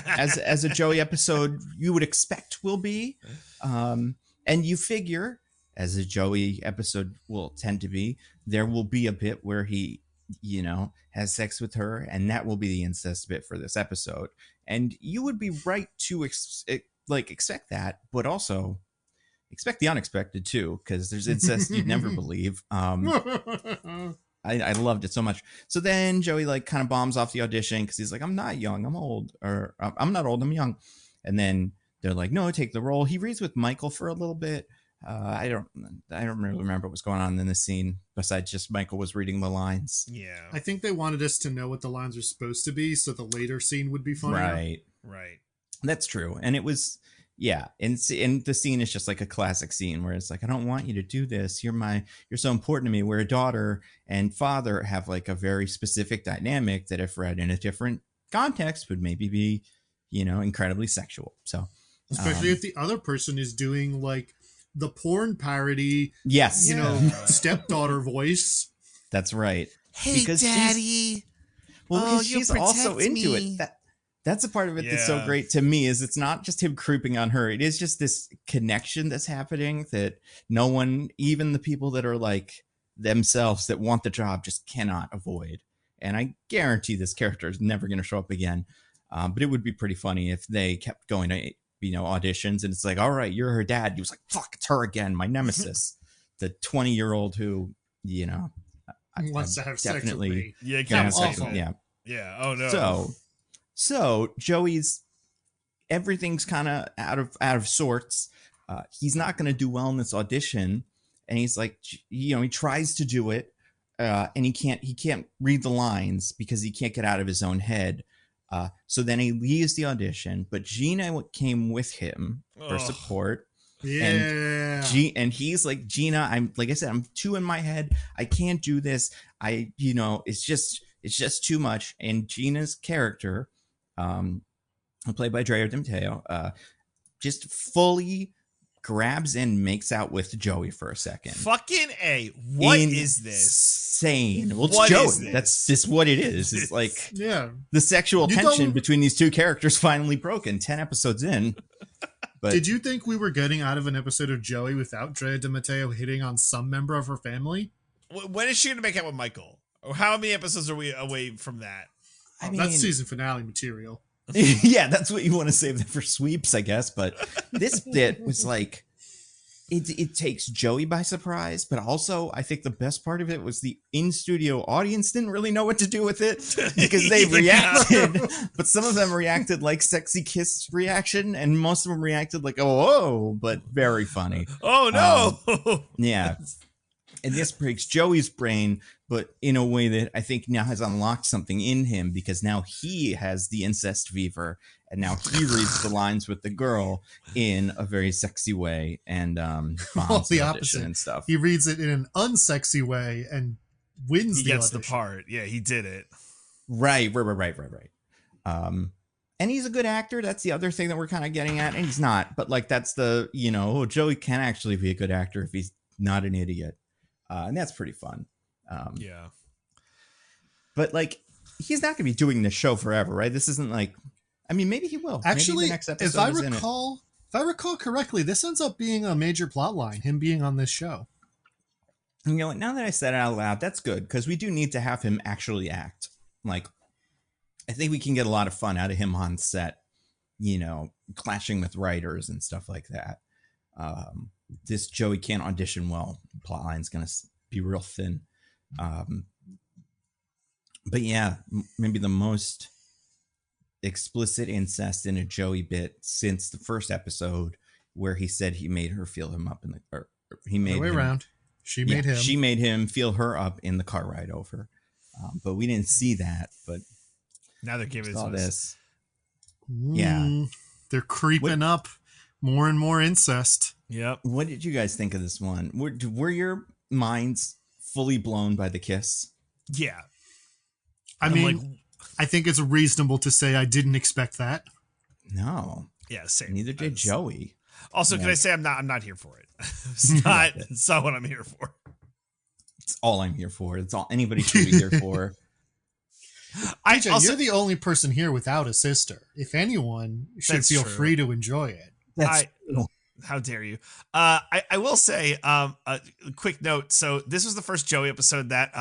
as a Joey episode you would expect will be. And you figure as a Joey episode will tend to be, there will be a bit where he, has sex with her, and that will be the incest bit for this episode. And you would be right to expect that, but also expect the unexpected too, because there's incest you'd never believe. I loved it so much. So then Joey like kind of bombs off the audition because he's like, I'm not young, I'm old, or I'm not old, I'm young. And then they're like, no, take the role. He reads with Michael for a little bit. I don't really remember what's going on in this scene besides just Michael was reading the lines. Yeah, I think they wanted us to know what the lines are supposed to be, so the later scene would be funnier. Right. That's true, and it was. Yeah, and the scene is just like a classic scene where it's like, I don't want you to do this. You're so important to me. Where a daughter and father have like a very specific dynamic that if read in a different context would maybe be, incredibly sexual. So, especially if the other person is doing like the porn parody, yes, stepdaughter voice. That's right. Hey, because Daddy. Because she's also into it. That's a part of it that's so great to me is it's not just him creeping on her. It is just this connection that's happening that no one, even the people that are like themselves that want the job, just cannot avoid. And I guarantee this character is never going to show up again. But it would be pretty funny if they kept going to, auditions and it's like, all right, you're her dad. He was like, fuck, it's her again. My nemesis, the 20-year-old who, wants to have sex with me. Yeah. Yeah. Oh no. So Joey's everything's kind of out of sorts. He's not going to do well in this audition, and he's like, he tries to do it, and he can't read the lines because he can't get out of his own head. So then he leaves the audition, but Gina came with him for support. Yeah. And he's like, Gina, I'm like I said, I'm too in my head. I can't do this. It's just too much. And Gina's character, played by Drea de Matteo, just fully grabs and makes out with Joey for a second. Fucking A. What is this? Insane. Well, it's Joey. That's just what it is. It's like the sexual tension between these two characters finally broken 10 episodes in. But did you think we were getting out of an episode of Joey without Drea de Matteo hitting on some member of her family? When is she going to make out with Michael? Or how many episodes are we away from that? I mean, that's season finale material. Yeah, that's what you want to save for sweeps, I guess. But this bit was like, it takes Joey by surprise. But also, I think the best part of it was the in-studio audience didn't really know what to do with it because they reacted. But some of them reacted like sexy kiss reaction, and most of them reacted like, oh, but very funny. Oh, no. Yeah. And this breaks Joey's brain, but in a way that I think now has unlocked something in him because now he has the incest fever and now he reads the lines with the girl in a very sexy way and bombs the opposite and stuff. He reads it in an unsexy way and wins the audition. He gets the part. Yeah, he did it. Right. And he's a good actor. That's the other thing that we're kind of getting at. And he's not, but like that's the, Joey can actually be a good actor if he's not an idiot. And that's pretty fun. Yeah. But like, he's not going to be doing this show forever, right? This isn't like, I mean, maybe he will. Actually, maybe the next episode if I recall correctly, this ends up being a major plot line, him being on this show. And now that I said it out loud, that's good because we do need to have him actually act. Like, I think we can get a lot of fun out of him on set, clashing with writers and stuff like that. This Joey can't audition well. Plotline's gonna be real thin. But yeah, maybe the most explicit incest in a Joey bit since the first episode, where he said he made her feel him up he made way around. She made him feel her up in the car ride over. But we didn't see that. But now they're giving us this. Yeah, they're creeping up more and more incest. Yep. What did you guys think of this one? Were your minds fully blown by the kiss? Yeah. I mean, I think it's reasonable to say I didn't expect that. No. Yeah, same. Neither did Joey. Also, can I say I'm not here for it? It's not what I'm here for. It's all I'm here for. It's all anybody should be here for. You're the only person here without a sister. If anyone should feel free to enjoy it. How dare you? I will say a quick note. So this was the first Joey episode that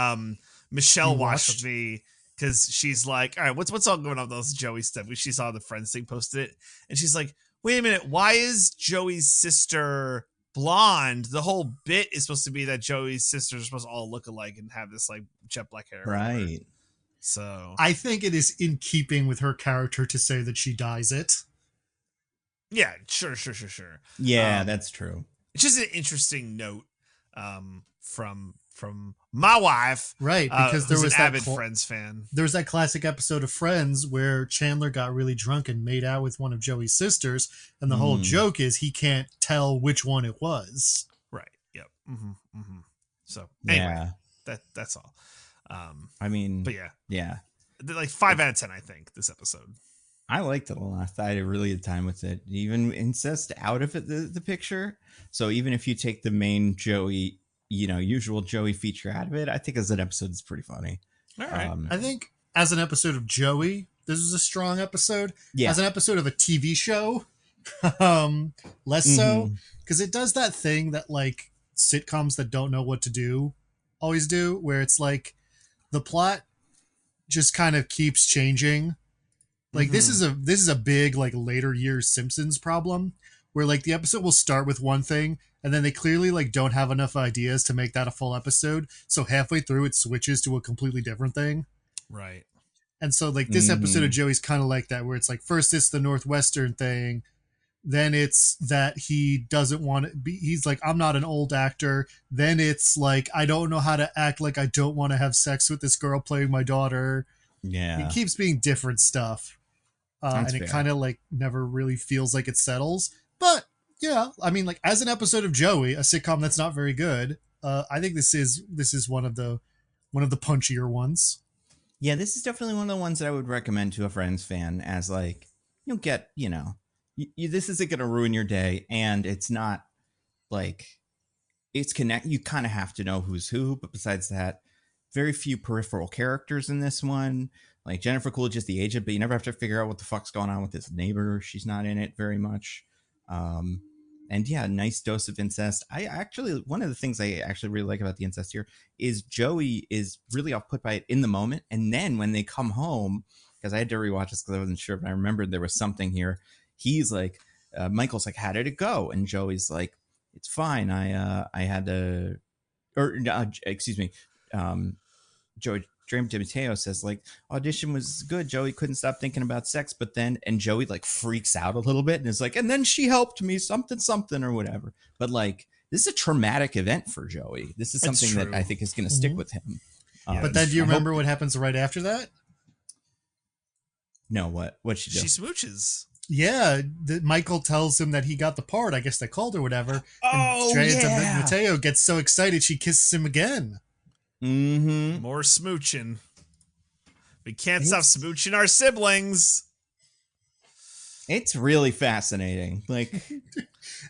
Michelle watched with me because she's like, all right, what's all going on with those Joey stuff? She saw the Friends thing, posted it, and she's like, wait a minute, why is Joey's sister blonde. The whole bit is supposed to be that Joey's sisters are supposed to all look alike and have this like jet black hair. Right. So I think it is in keeping with her character to say that she dyes it. yeah, sure. Yeah, that's true. It's just an interesting note from my wife, Right? Because there was an that avid Friends fan. There was that classic episode of Friends where Chandler got really drunk and made out with one of Joey's sisters, and the whole joke is he can't tell which one it was. Right. Yep. So anyway, that's all. I mean, but yeah, like 5 out of 10, I think this episode. I liked it a lot. I had a really good time with it. Even incest out of it, the picture. So even if you take the main Joey, usual Joey feature out of it, I think as an episode, it's pretty funny. All right. I think as an episode of Joey, this is a strong episode. Yeah. As an episode of a TV show, less so, because it does that thing that like sitcoms that don't know what to do always do, where it's like the plot just kind of keeps changing. Like this is a big like later years Simpsons problem where like the episode will start with one thing and then they clearly like don't have enough ideas to make that a full episode. So halfway through it switches to a completely different thing. Right. And so like this episode of Joey's kind of like that, where it's like first it's the Northwestern thing. Then it's that he doesn't want to be, he's like, I'm not an old actor. Then it's like, I don't know how to act like I don't want to have sex with this girl playing my daughter. Yeah. It keeps being different stuff. And it kind of like never really feels like it settles. But yeah, I mean, like as an episode of Joey, a sitcom that's not very good, I think this is one of the punchier ones. Yeah, this is definitely one of the ones that I would recommend to a Friends fan as like, you'll get, this isn't going to ruin your day. And it's not like it's you kind of have to know who's who. But besides that, very few peripheral characters in this one. Like Jennifer Coolidge is the agent, but you never have to figure out what the fuck's going on with his neighbor. She's not in it very much. And yeah, nice dose of incest. One of the things I actually really like about the incest here is Joey is really off-put by it in the moment. And then when they come home, because I had to rewatch this because I wasn't sure, but I remembered there was something here. He's like, Michael's like, how did it go? And Joey's like, it's fine. I had to, excuse me. Joey DiMatteo says like audition was good. Joey couldn't stop thinking about sex, but then, and Joey like freaks out a little bit and is like, and then she helped me something or whatever. But like, this is a traumatic event for Joey. This is something that I think is going to stick with him. But then do you remember what happens right after that? No, what she do? She smooches. Yeah, Michael tells him that he got the part. I guess they called or whatever. Oh, and yeah. Mateo gets so excited she kisses him again. More smooching. We can't stop smooching our siblings. It's really fascinating. Like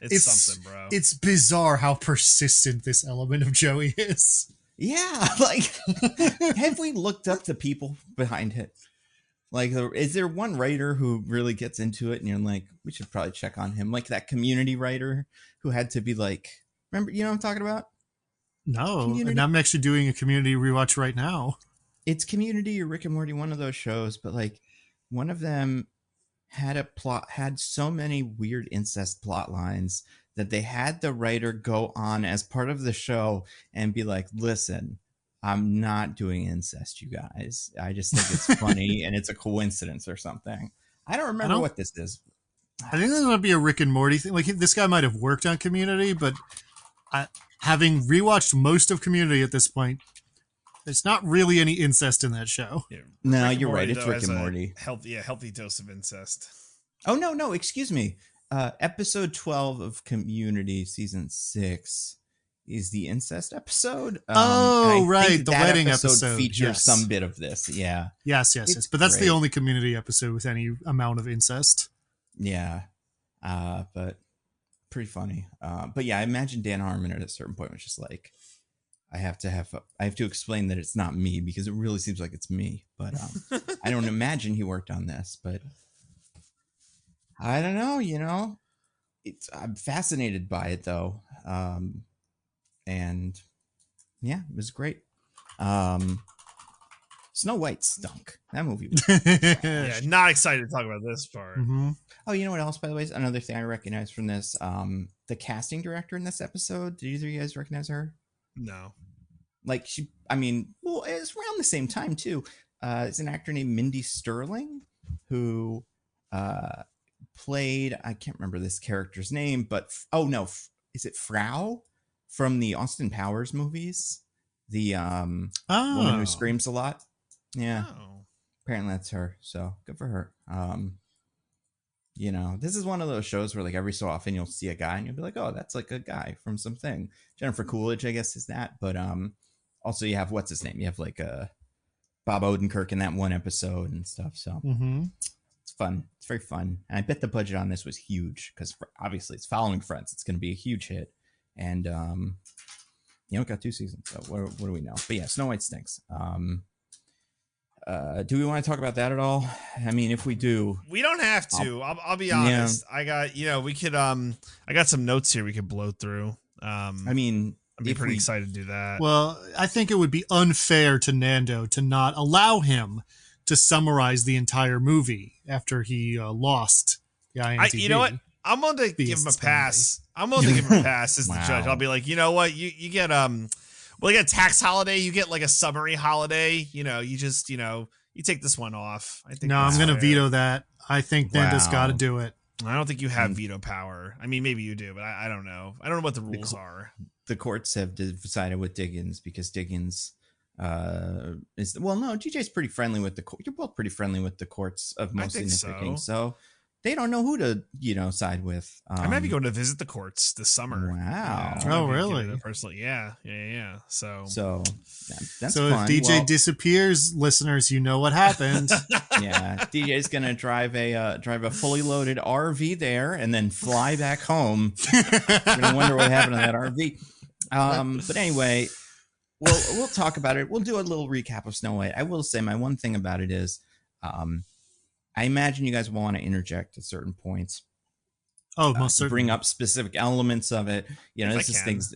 it's something, bro. It's bizarre how persistent this element of Joey is. Yeah, like have we looked up the people behind it? Like, is there one writer who really gets into it and you're like, we should probably check on him? Like that Community writer who had to be like, remember, you know what I'm talking about? No, Community. and I'm actually doing a Community rewatch right now. It's Community or Rick and Morty, one of those shows, but like one of them had so many weird incest plot lines that they had the writer go on as part of the show and be like, listen, I'm not doing incest, you guys. I just think it's funny and it's a coincidence or something. I don't remember what this is. I think this might be a Rick and Morty thing. Like this guy might have worked on Community, but having rewatched most of Community at this point, there's not really any incest in that show. Yeah, no, you're right. It's Rick and Morty. Healthy dose of incest. Oh, no. Excuse me. Episode 12 of Community, season 6 is the incest episode. Right. The wedding episode features some bit of this. Yeah. Yes. But that's the only Community episode with any amount of incest. Yeah. But pretty funny. But yeah, I imagine Dan Harmon at a certain point was just like, I have to explain that it's not me because it really seems like it's me. But I don't imagine he worked on this, but I don't know, I'm fascinated by it though. And yeah, it was great. Snow White stunk. That movie was yeah, not excited to talk about this part. Mm-hmm. Oh, you know what else, by the way? Another thing I recognize from this, the casting director in this episode. Did either of you guys recognize her? No. Like well, it's around the same time too. It's an actor named Mindy Sterling who played, I can't remember this character's name, but is it Frau from the Austin Powers movies? The woman who screams a lot. Yeah. Oh. Apparently that's her. So good for her. This is one of those shows where like every so often you'll see a guy and you'll be like, oh, that's like a guy from something. Jennifer Coolidge, I guess, is that. But also you have, what's his name? You have like Bob Odenkirk in that one episode and stuff. So it's fun. It's very fun. And I bet the budget on this was huge because obviously it's following Friends. It's going to be a huge hit. And, it got 2 seasons. So what do we know? But yeah, Snow White stinks. Do we want to talk about that at all? I mean, if we do, we don't have to. I'll be honest. Yeah. I got, we could. I got some notes here we could blow through. I mean, I'd be pretty excited to do that. Well, I think it would be unfair to Nando to not allow him to summarize the entire movie after he lost the IMDb. You know what? I'm going to give him a pass. I'm going to give him a pass as the judge. I'll be like, you know what? You get well, you get a tax holiday. You get like a summary holiday. You just, you take this one off. I think. No, I'm going to veto that. I think Nando's got to do it. I don't think you have veto power. I mean, maybe you do, but I don't know. I don't know what the rules are. The courts have decided with Diggins because Diggins DJ's pretty friendly with the court. You're both pretty friendly with the courts of mostly nitpicking. So they don't know who to, side with. I might be going to visit the courts this summer. Wow. Oh, really? Personally, yeah. So that's so fun. If DJ disappears, listeners, you know what happened. Yeah, DJ's gonna drive a fully loaded RV there and then fly back home. You're gonna wonder what happened to that RV. But anyway, we'll talk about it. We'll do a little recap of Snow White. I will say my one thing about it is, I imagine you guys will want to interject at certain points. Oh, most certainly. Bring up specific elements of it. This is things.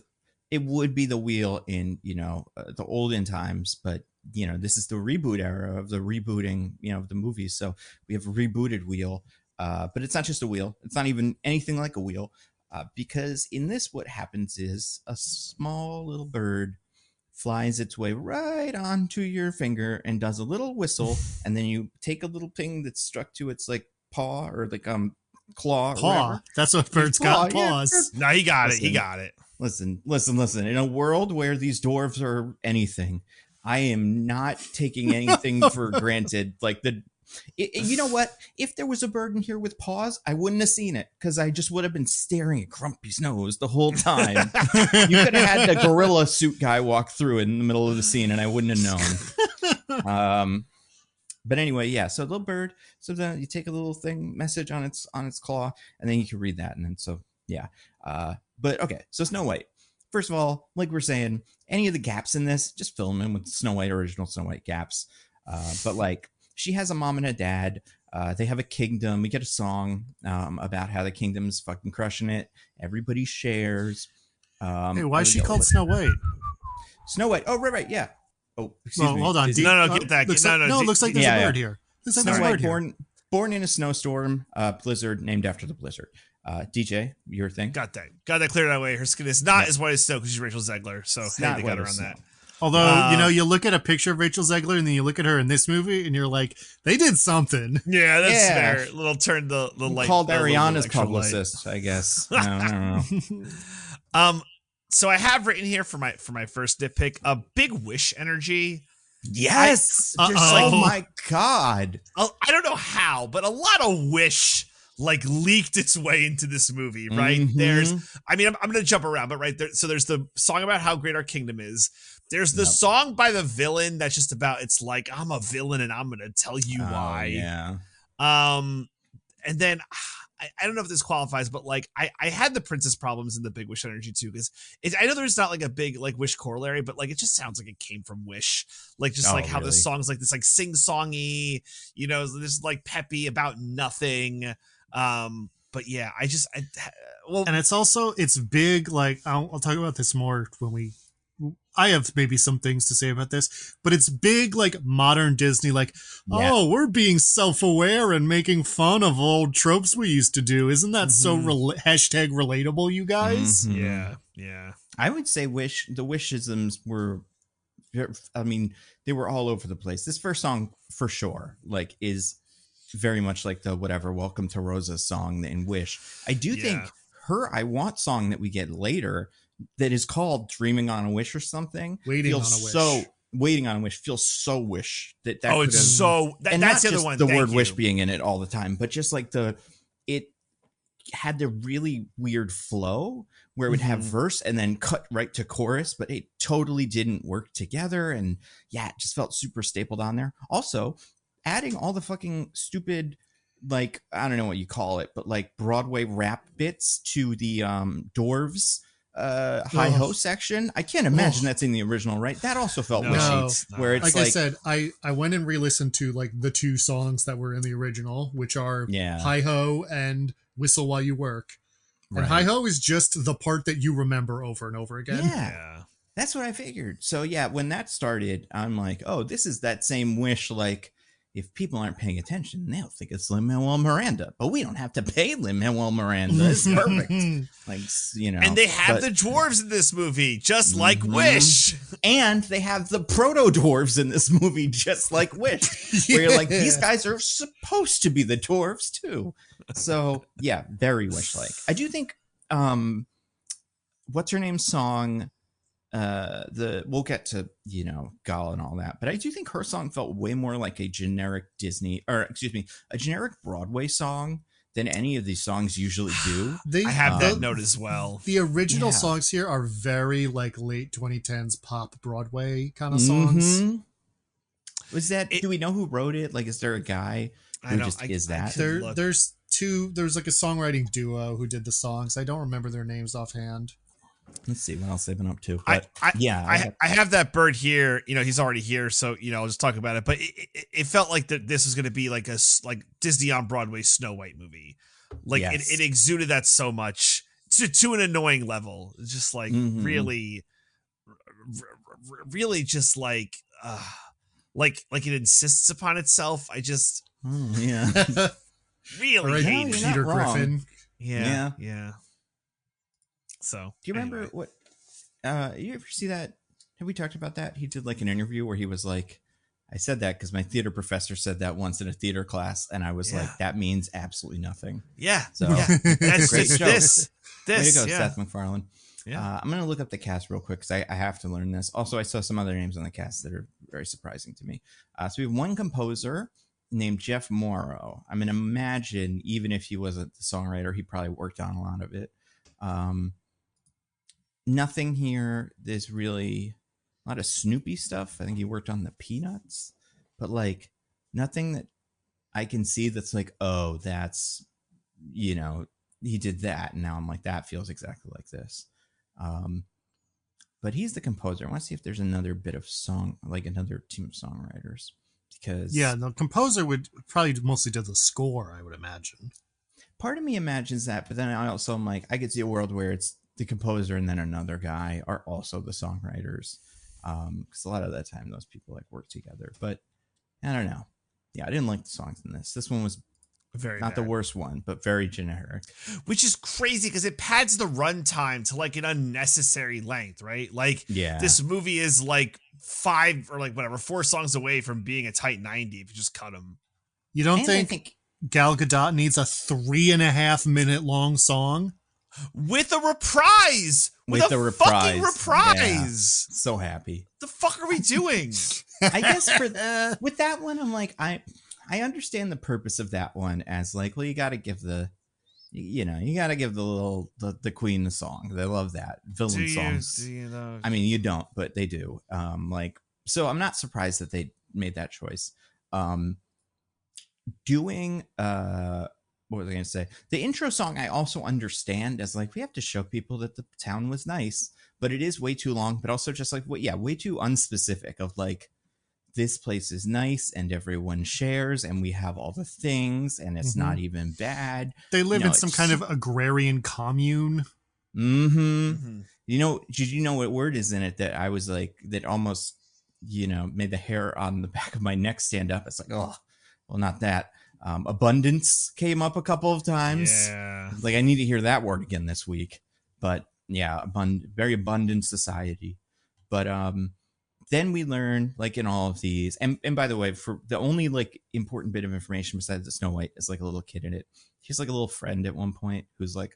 It would be the wheel in, the olden times, but, this is the reboot era of the rebooting, of the movies. So we have a rebooted wheel, but it's not just a wheel. It's not even anything like a wheel, because in this, what happens is a small little bird flies its way right onto your finger and does a little whistle, and then you take a little thing that's stuck to its like paw or like claw. Paw. That's what birds got. Paws. No, he got it. He got it. Listen. In a world where these dwarves are anything, I am not taking anything for granted. Like you know what? If there was a bird in here with paws, I wouldn't have seen it because I just would have been staring at Grumpy's nose the whole time. You could have had the gorilla suit guy walk through in the middle of the scene and I wouldn't have known. But anyway, yeah. So little bird. So then you take a little message on its claw, and then you can read that, and then yeah. But okay. So Snow White. First of all, like we're saying, any of the gaps in this, just fill them in with original Snow White gaps. But like, she has a mom and a dad. They have a kingdom. We get a song about how the kingdom's fucking crushing it. Everybody shares. Hey, why is she called Snow White? Snow White. Oh, right, yeah. Oh, excuse me. Hold on. No, get that. It looks like there's a bird here. Snow White, born in a snowstorm, blizzard, named after the blizzard. DJ, your thing? Got that cleared that way. Her skin is not as white as snow because she's Rachel Zegler. So hey, they got her on that. Although, you look at a picture of Rachel Zegler and then you look at her in this movie and you're like, they did something. Yeah, that's fair. Little turn the light. Called Ariana's publicist, I guess. I don't know. So I have written here for my first nitpick, a big Wish energy. Yes. Oh my God. I don't know how, but a lot of Wish like leaked its way into this movie, right? Mm-hmm. I'm going to jump around, but right there. So there's the song about how great our kingdom is. There's the song by the villain that's just about, it's like, I'm a villain and I'm going to tell you why. Yeah. And then I don't know if this qualifies, but like I had the princess problems in the Big Wish energy too, because I know there's not like a big like Wish corollary, but like it just sounds like it came from Wish, like just like how the song's like this like sing songy, this like peppy about nothing. But yeah, and it's big. Like I'll talk about this more when we I have maybe some things to say about this, but it's big, like modern Disney, like, oh, we're being self-aware and making fun of old tropes we used to do. Isn't that so hashtag relatable, you guys? Yeah. I would say the wishisms were, I mean, they were all over the place. This first song for sure, like, is very much like the whatever Welcome to Rosa song in Wish. I do think her I Want song that we get later that is called Dreaming on a Wish or something Waiting on a Wish. Waiting on a Wish feels so wish that it's so and that's not the other just one. the Thank word you. wish being in it all the time, but just like it had the really weird flow where it would have verse and then cut right to chorus, but it totally didn't work together. And yeah, it just felt super stapled on there. Also, adding all the fucking stupid, like, I don't know what you call it, but like Broadway rap bits to the dwarves hi-ho section. I can't imagine that's in the original, right? That also felt wishy, where it's like I said, I went and re-listened to like the 2 songs that were in the original, which are Hi-Ho and Whistle While You Work. And Hi-Ho is just the part that you remember over and over again. Yeah. That's what I figured. So yeah, when that started, I'm like, oh, this is that same wish, like, if people aren't paying attention, they'll think it's Lin-Manuel Miranda. But we don't have to pay Lin-Manuel Miranda. It's perfect. Like, you know. And they have the dwarves in this movie, just like Wish. And they have the proto-dwarves in this movie, just like Wish. Where you're like, these guys are supposed to be the dwarves, too. So, yeah, very Wish-like. I do think, what's her name's song... we'll get to, you know, Gal and all that, but I do think her song felt way more like a generic a generic Broadway song than any of these songs usually do. I have that note as well. The original songs here are very like late 2010s pop Broadway kind of songs. Was that, do we know who wrote it? Like, is there a guy who is that? There's like a songwriting duo who did the songs. I don't remember their names offhand. Let's see what else they've been up to. But I have that bird here. You know, he's already here, so you know, I'll just talk about it. But it felt like this was going to be like Disney on Broadway Snow White movie. Like it exuded that so much to an annoying level. Just like really just like it insists upon itself. I just really hate Peter Griffin. Yeah. So, do you remember what? You ever see that? Have we talked about that? He did like an interview where he was like, "I said that because my theater professor said that once in a theater class," and I was like, "That means absolutely nothing." Yeah. So that's great just show. this. Way to go, Seth MacFarlane. Yeah. I'm gonna look up the cast real quick because I have to learn this. Also, I saw some other names on the cast that are very surprising to me. So we have one composer named Jeff Morrow. I mean, imagine even if he wasn't the songwriter, he probably worked on a lot of it. Nothing here. There's really a lot of Snoopy stuff. I think he worked on the Peanuts, but like nothing that I can see that's like, oh, that's, you know, he did that. And now I'm like, that feels exactly like this. But he's the composer. I want to see if there's another bit of song, like another team of songwriters, because the composer would probably mostly do the score, I would imagine. Part of me imagines that, but then I also am like, I could see a world where it's the composer and then another guy are also the songwriters. Because a lot of that time those people like work together. But I don't know. Yeah, I didn't like the songs in this. This one was very not bad. The worst one, but very generic. Which is crazy because it pads the runtime to like an unnecessary length, right? Like this movie is like 5 or like whatever 4 songs away from being a tight 90 if you just cut them. You don't think Gal Gadot needs a 3.5 minute long song with a reprise? With a fucking reprise. Yeah. So happy. The fuck are we doing? I guess with that one, I'm like, I understand the purpose of that one as like, well, you got to give the little the queen the song. They love that villain songs. Do you know? I mean, you don't, but they do. So I'm not surprised that they made that choice. Doing what was I going to say? The intro song I also understand as like we have to show people that the town was nice, but it is way too long. But also just like way too unspecific of like this place is nice and everyone shares and we have all the things and it's not even bad. They live in some kind of agrarian commune. Mm-hmm. Did you know what word is in it that I was like, that almost, made the hair on the back of my neck stand up? It's like, oh, well, not that. Abundance came up a couple of times. Yeah. Like, I need to hear that word again this week. But yeah, very abundant society. But then we learn, like, in all of these, and by the way, for the only like important bit of information besides the Snow White is like a little kid in it. She's like a little friend at one point who's like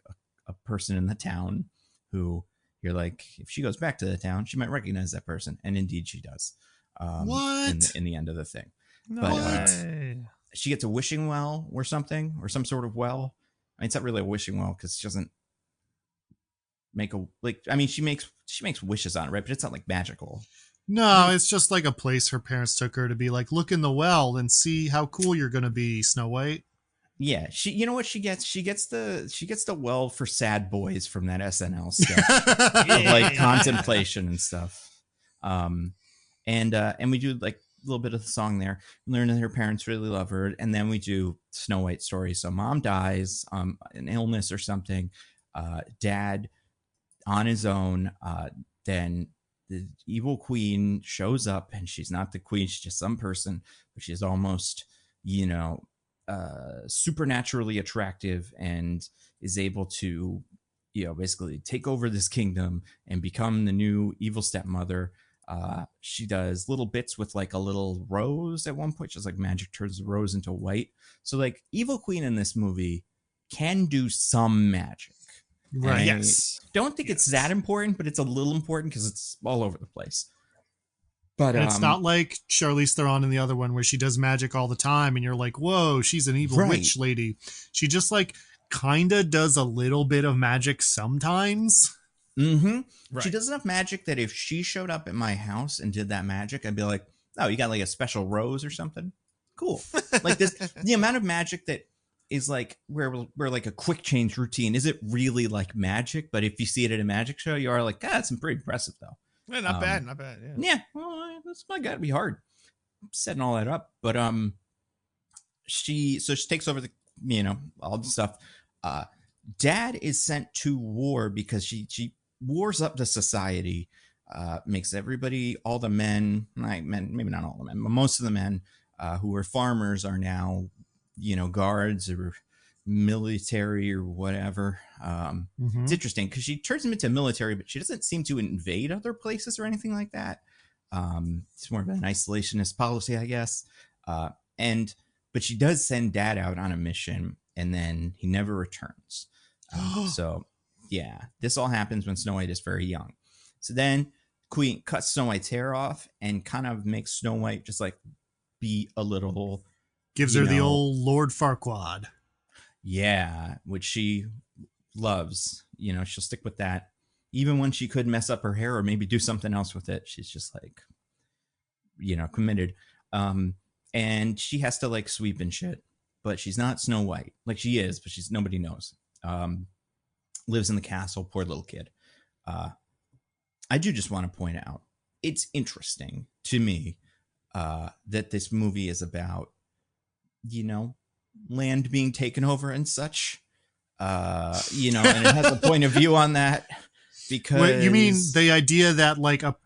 a person in the town who you're like, if she goes back to the town, she might recognize that person, and indeed she does. What? In the end of the thing? No But way. she gets a wishing well or something, or some sort of well. I mean, it's not really a wishing well because she doesn't make a like. I mean, she makes wishes on it, right? But it's not like magical. No, it's just like a place her parents took her to be like, look in the well and see how cool you're gonna be, Snow White. Yeah, you know what she gets? She gets the well for sad boys from that SNL sketch of like contemplation and stuff. And we do like a little bit of the song there. Learn that her parents really love her, and then we do Snow White story. So mom dies, an illness or something. Dad on his own. Then the evil queen shows up, and she's not the queen; she's just some person, but she's almost, supernaturally attractive and is able to, basically take over this kingdom and become the new evil stepmother. She does little bits with like a little rose at one point. She's like magic turns the rose into white. So like evil queen in this movie can do some magic. Right. Yes. Don't think it's that important, but it's a little important because it's all over the place. But And it's not like Charlize Theron in the other one where she does magic all the time and you're like, whoa, she's an evil Right. witch lady. She just like kind of does a little bit of magic sometimes. Mm-hmm. Right. She does enough magic that if she showed up at my house and did that magic, I'd be like, oh, you got like a special rose or something? Cool. Like this, the amount of magic that is like where like a quick change routine, is it really like magic? But if you see it at a magic show, you are like, that's pretty impressive though. Yeah, not bad. Yeah. Yeah, well, that's my gotta be hard setting all that up. But she takes over the all the stuff. Dad is sent to war because she wars up the society, makes everybody, all the men, maybe not all the men, but most of the men who were farmers are now guards or military or whatever. It's interesting because she turns them into military, but she doesn't seem to invade other places or anything like that. It's more of an isolationist policy, I guess. But she does send Dad out on a mission, and then he never returns. So yeah, this all happens when Snow White is very young. So then Queen cuts Snow White's hair off and kind of makes Snow White just like be a little, gives her the old Lord Farquaad. Yeah, which she loves. She'll stick with that. Even when she could mess up her hair or maybe do something else with it, she's just like, committed. And she has to like sweep and shit, but she's not Snow White. Like she is, but nobody knows. Lives in the castle, poor little kid. I do just want to point out, it's interesting to me that this movie is about, land being taken over and such, and it has a point of view on that because Wait, you mean the idea that like a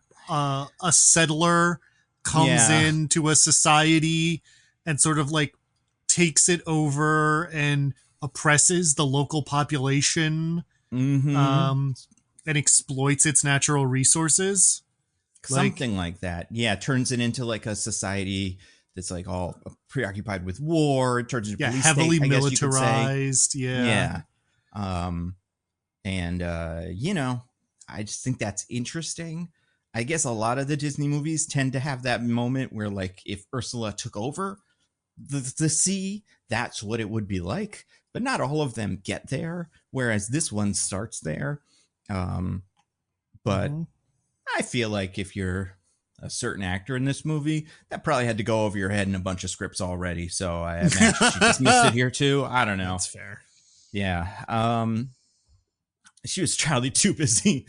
settler comes into a society and sort of like takes it over and oppresses the local population, and exploits its natural resources, something like that. Yeah, turns it into like a society that's like all preoccupied with war. It turns into police heavily state, militarized. Yeah. I just think that's interesting. I guess a lot of the Disney movies tend to have that moment where like if Ursula took over the sea, that's what it would be like. But not all of them get there, whereas this one starts there. But I feel like if you're a certain actor in this movie, that probably had to go over your head in a bunch of scripts already. So I imagine she just missed it here too. I don't know. That's fair. Yeah. She was probably too busy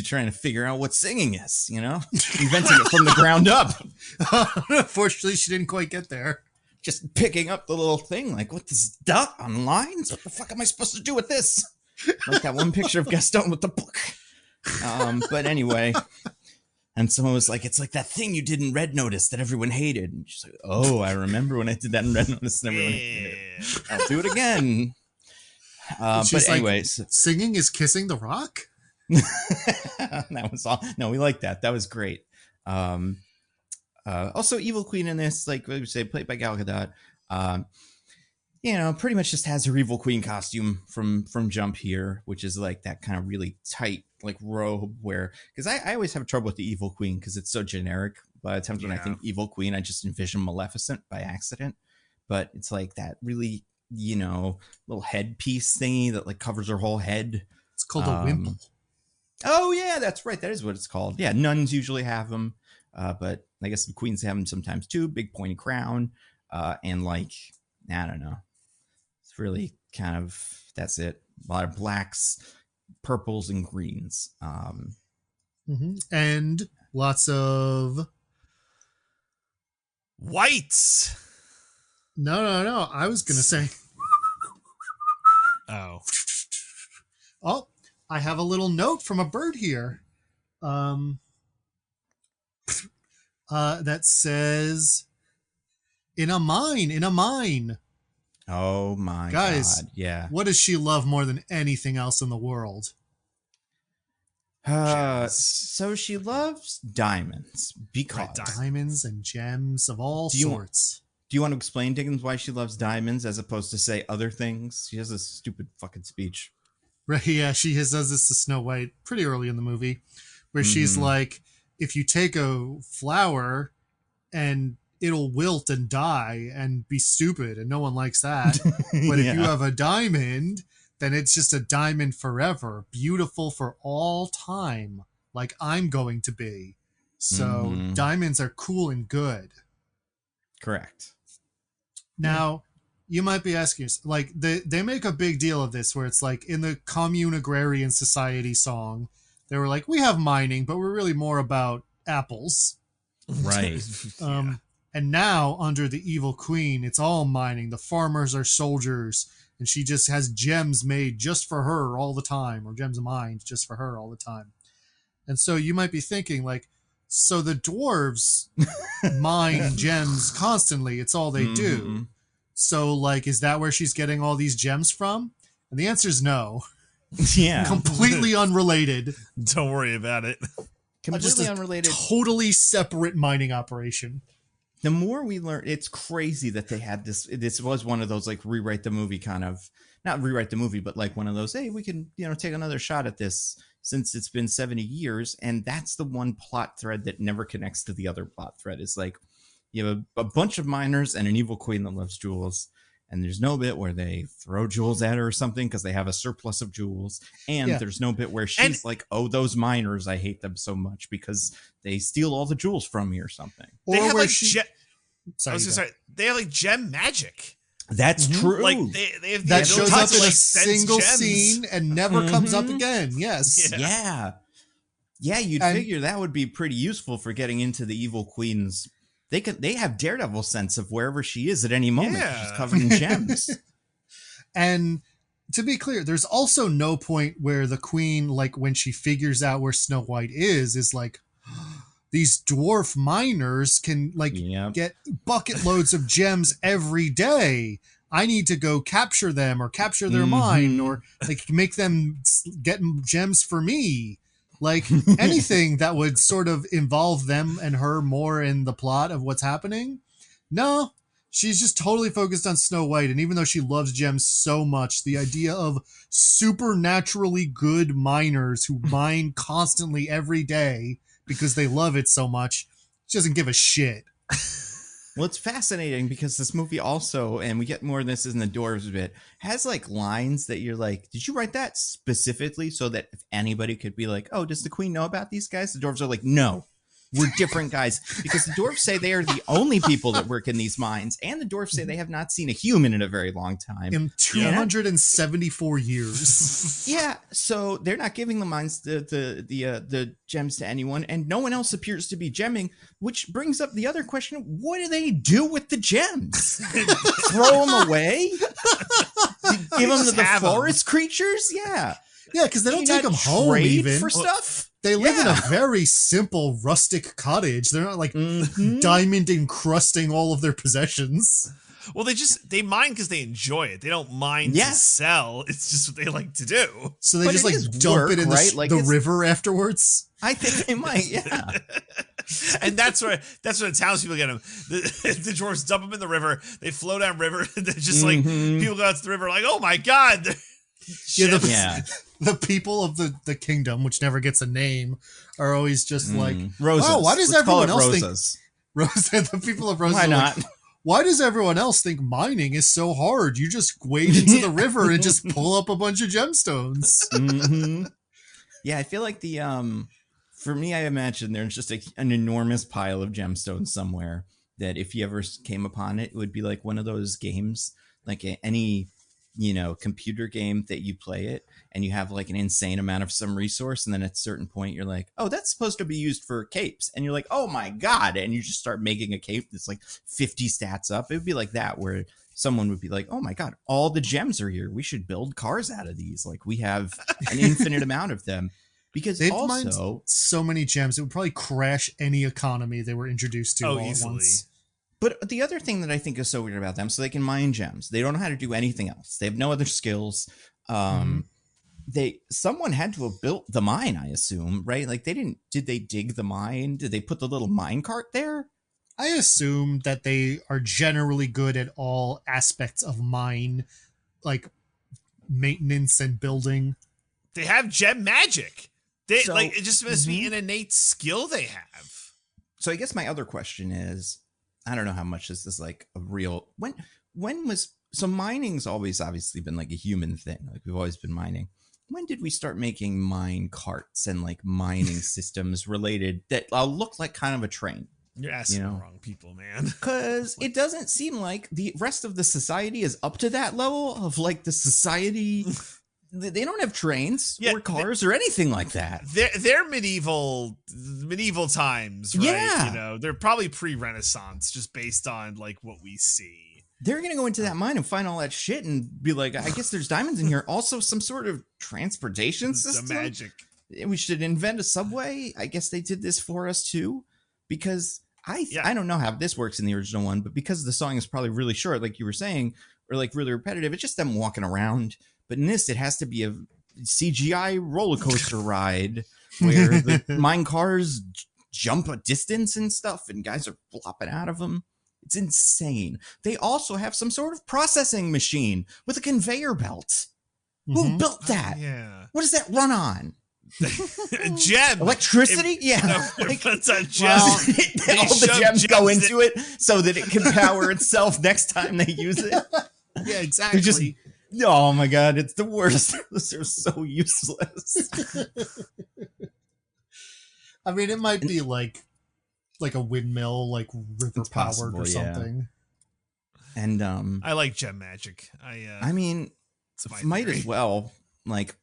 trying to figure out what singing is, inventing it from the ground up. Unfortunately, she didn't quite get there. Just picking up the little thing, like, what, this dot on lines? What the fuck am I supposed to do with this? Like that one picture of Gaston with the book. But anyway, and someone was like, it's like that thing you did in Red Notice that everyone hated. And she's like, oh, I remember when I did that in Red Notice and everyone hated it. I'll do it again. But anyways, like, singing is kissing the rock. That was all. No, we like that. That was great. Also, Evil Queen in this, like we say, played by Gal Gadot. Pretty much just has her Evil Queen costume from Jump here, which is like that kind of really tight like robe where, because I always have trouble with the Evil Queen because it's so generic. But at times when I think Evil Queen, I just envision Maleficent by accident. But it's like that really, little headpiece thingy that like covers her whole head. It's called a wimple. Oh yeah, that's right. That is what it's called. Yeah, nuns usually have them, but I guess the queens have them sometimes too. Big pointy crown, and like I don't know. It's really kind of that's it. A lot of blacks, purples, and greens, and lots of whites. No. I was gonna say. Oh. I have a little note from a bird here. That says, in a mine. Oh my Guys, God. Yeah. What does she love more than anything else in the world? So she loves diamonds because diamonds and gems of all sorts. Do you want to explain, Diggins, why she loves diamonds as opposed to say other things? She has this stupid fucking speech. Right, yeah, she does this to Snow White pretty early in the movie, where she's like, if you take a flower and it'll wilt and die and be stupid, and no one likes that. But if you have a diamond, then it's just a diamond forever, beautiful for all time, like I'm going to be. So diamonds are cool and good. Correct. Now, you might be asking yourself, like, they make a big deal of this, where it's like in the Commune Agrarian Society song, they were like, we have mining, but we're really more about apples. Right. And now, under the Evil Queen, it's all mining. The farmers are soldiers, and she just has gems made just for her all the time, or gems mined just for her all the time. And so you might be thinking, like, so the dwarves mine gems constantly. It's all they do. So, like, is that where she's getting all these gems from? And the answer is no. Yeah. Completely unrelated. Don't worry about it. Completely unrelated. Totally separate mining operation. The more we learn, it's crazy that they had this. This was one of those, like, rewrite the movie kind of, not rewrite the movie, but like one of those, hey, we can, take another shot at this since it's been 70 years. And that's the one plot thread that never connects to the other plot thread. It's like, you have a bunch of miners and an evil queen that loves jewels, and there's no bit where they throw jewels at her or something because they have a surplus of jewels, and there's no bit where she's like, oh, those miners, I hate them so much because they steal all the jewels from me or something. They have like they have like gem magic. That's true. Like they have that shows up in like a single scene and never comes up again. Yes. Yeah, you'd figure that would be pretty useful for getting into the evil queen's. They have Daredevil sense of wherever she is at any moment. Yeah. She's covered in gems. And to be clear, there's also no point where the queen, like when she figures out where Snow White is like, these dwarf miners can get bucket loads of gems every day. I need to go capture them or capture their mine or like make them get gems for me. Like anything that would sort of involve them and her more in the plot of what's happening. No, she's just totally focused on Snow White. And even though she loves gems so much, the idea of supernaturally good miners who mine constantly every day because they love it so much, she doesn't give a shit. Well, it's fascinating because this movie also, and we get more of this in the dwarves bit, has like lines that you're like, did you write that specifically so that if anybody could be like, oh, does the queen know about these guys? The dwarves are like, no, we're different guys, because the dwarves say they are the only people that work in these mines, and the dwarves say they have not seen a human in a very long time. In 274 years. Yeah, so they're not giving the mines the gems to anyone, and no one else appears to be gemming, which brings up the other question: what do they do with the gems? Throw them away? Give them to just the have 'em. forest creatures. Yeah. Yeah, because they don't Can you take them not home trade even. for stuff. They live in Yeah. a very simple rustic cottage. They're not like Mhm. diamond encrusting all of their possessions. Well, they mine because they enjoy it. They don't mind to Yes. sell. It's just what they like to do. So they But just it like is dump work, it in right? Like, the it's- river afterwards. I think they might. Yeah. And that's where the townspeople get them. The dwarves dump them in the river. They flow down river. And they're just like people go out to the river like, oh my god. Yeah, Yeah. the people of the kingdom, which never gets a name, are always just like, Roses. wow, why does Let's call everyone it else think Roses. the people of Roses? Why are like, not? why does everyone else think mining is so hard? You just wade into the river and just pull up a bunch of gemstones. Mhm. Yeah, I feel like for me, I imagine there's just an enormous pile of gemstones somewhere that if you ever came upon it, it would be like one of those games, like any, computer game that you play it and you have like an insane amount of some resource. And then at a certain point, you're like, oh, that's supposed to be used for capes. And you're like, oh my God. And you just start making a cape that's like 50 stats up. It would be like that where someone would be like, oh my God, all the gems are here. We should build cars out of these. Like we have an infinite amount of them. Because They've also mined so many gems, it would probably crash any economy they were introduced to all easily. at once. But the other thing that I think is so weird about them, so they can mine gems. They don't know how to do anything else. They have no other skills. Someone had to have built the mine, I assume, right? Like did they dig the mine? Did they put the little mine cart there? I assume that they are generally good at all aspects of mine, like maintenance and building. They have gem magic. So- It just must be an innate skill they have. So I guess my other question is, I don't know how much this is like a real so mining's always obviously been like a human thing. Like we've always been mining. When did we start making mine carts and like mining systems related that look like kind of a train? You're asking the wrong people, man. Because it doesn't seem like the rest of the society is up to that level of like the society. They don't have trains or cars or anything like that. They're medieval times, right? Yeah. They're probably pre-Renaissance, just based on like what we see. They're gonna go into that mine and find all that shit and be like, I guess there's diamonds in here. Also, some sort of transportation system. The magic. We should invent a subway. I guess they did this for us too, because I don't know how this works in the original one, but because the song is probably really short, like you were saying, or like really repetitive, it's just them walking around. But in this, it has to be a CGI roller coaster ride where the mine cars jump a distance and stuff, and guys are flopping out of them. It's insane. They also have some sort of processing machine with a conveyor belt. Who built that? Yeah. What does that run on? Gem. Electricity? It runs on gems. Well, They all the shove gems go gems into it so that it can power itself next time they use it. Yeah, exactly. They're just, oh my God, it's the worst. They're so useless. I mean, it might be like a windmill, like river It's powered possible, or something. And I like gem magic. I mean, it's my might theory. as well, like,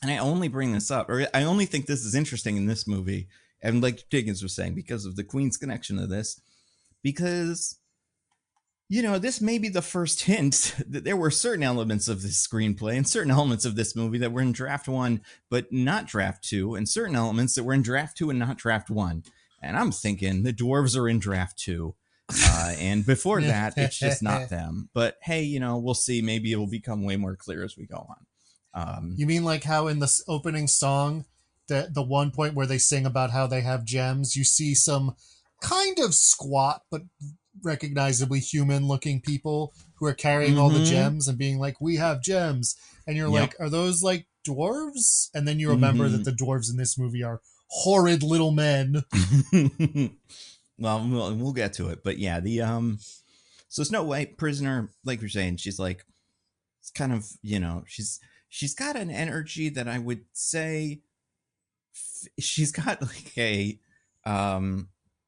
and I only bring this up, or I only think this is interesting in this movie, and like Diggins was saying, because of the Queen's connection to this, because, this may be the first hint that there were certain elements of this screenplay and certain elements of this movie that were in draft 1, but not draft 2, and certain elements that were in draft 2 and not draft 1. And I'm thinking the dwarves are in draft 2. And before that, it's just not them. But hey, we'll see. Maybe it will become way more clear as we go on. You mean like how in the opening song, the one point where they sing about how they have gems, you see some kind of squat but recognizably human-looking people who are carrying all the gems and being like, "We have gems," and you're like, "Are those like dwarves?" And then you remember that the dwarves in this movie are horrid little men. Well, we'll get to it, but yeah, so Snow White prisoner, like you're saying, she's like, it's kind of, she's got an energy that I would say she's got like an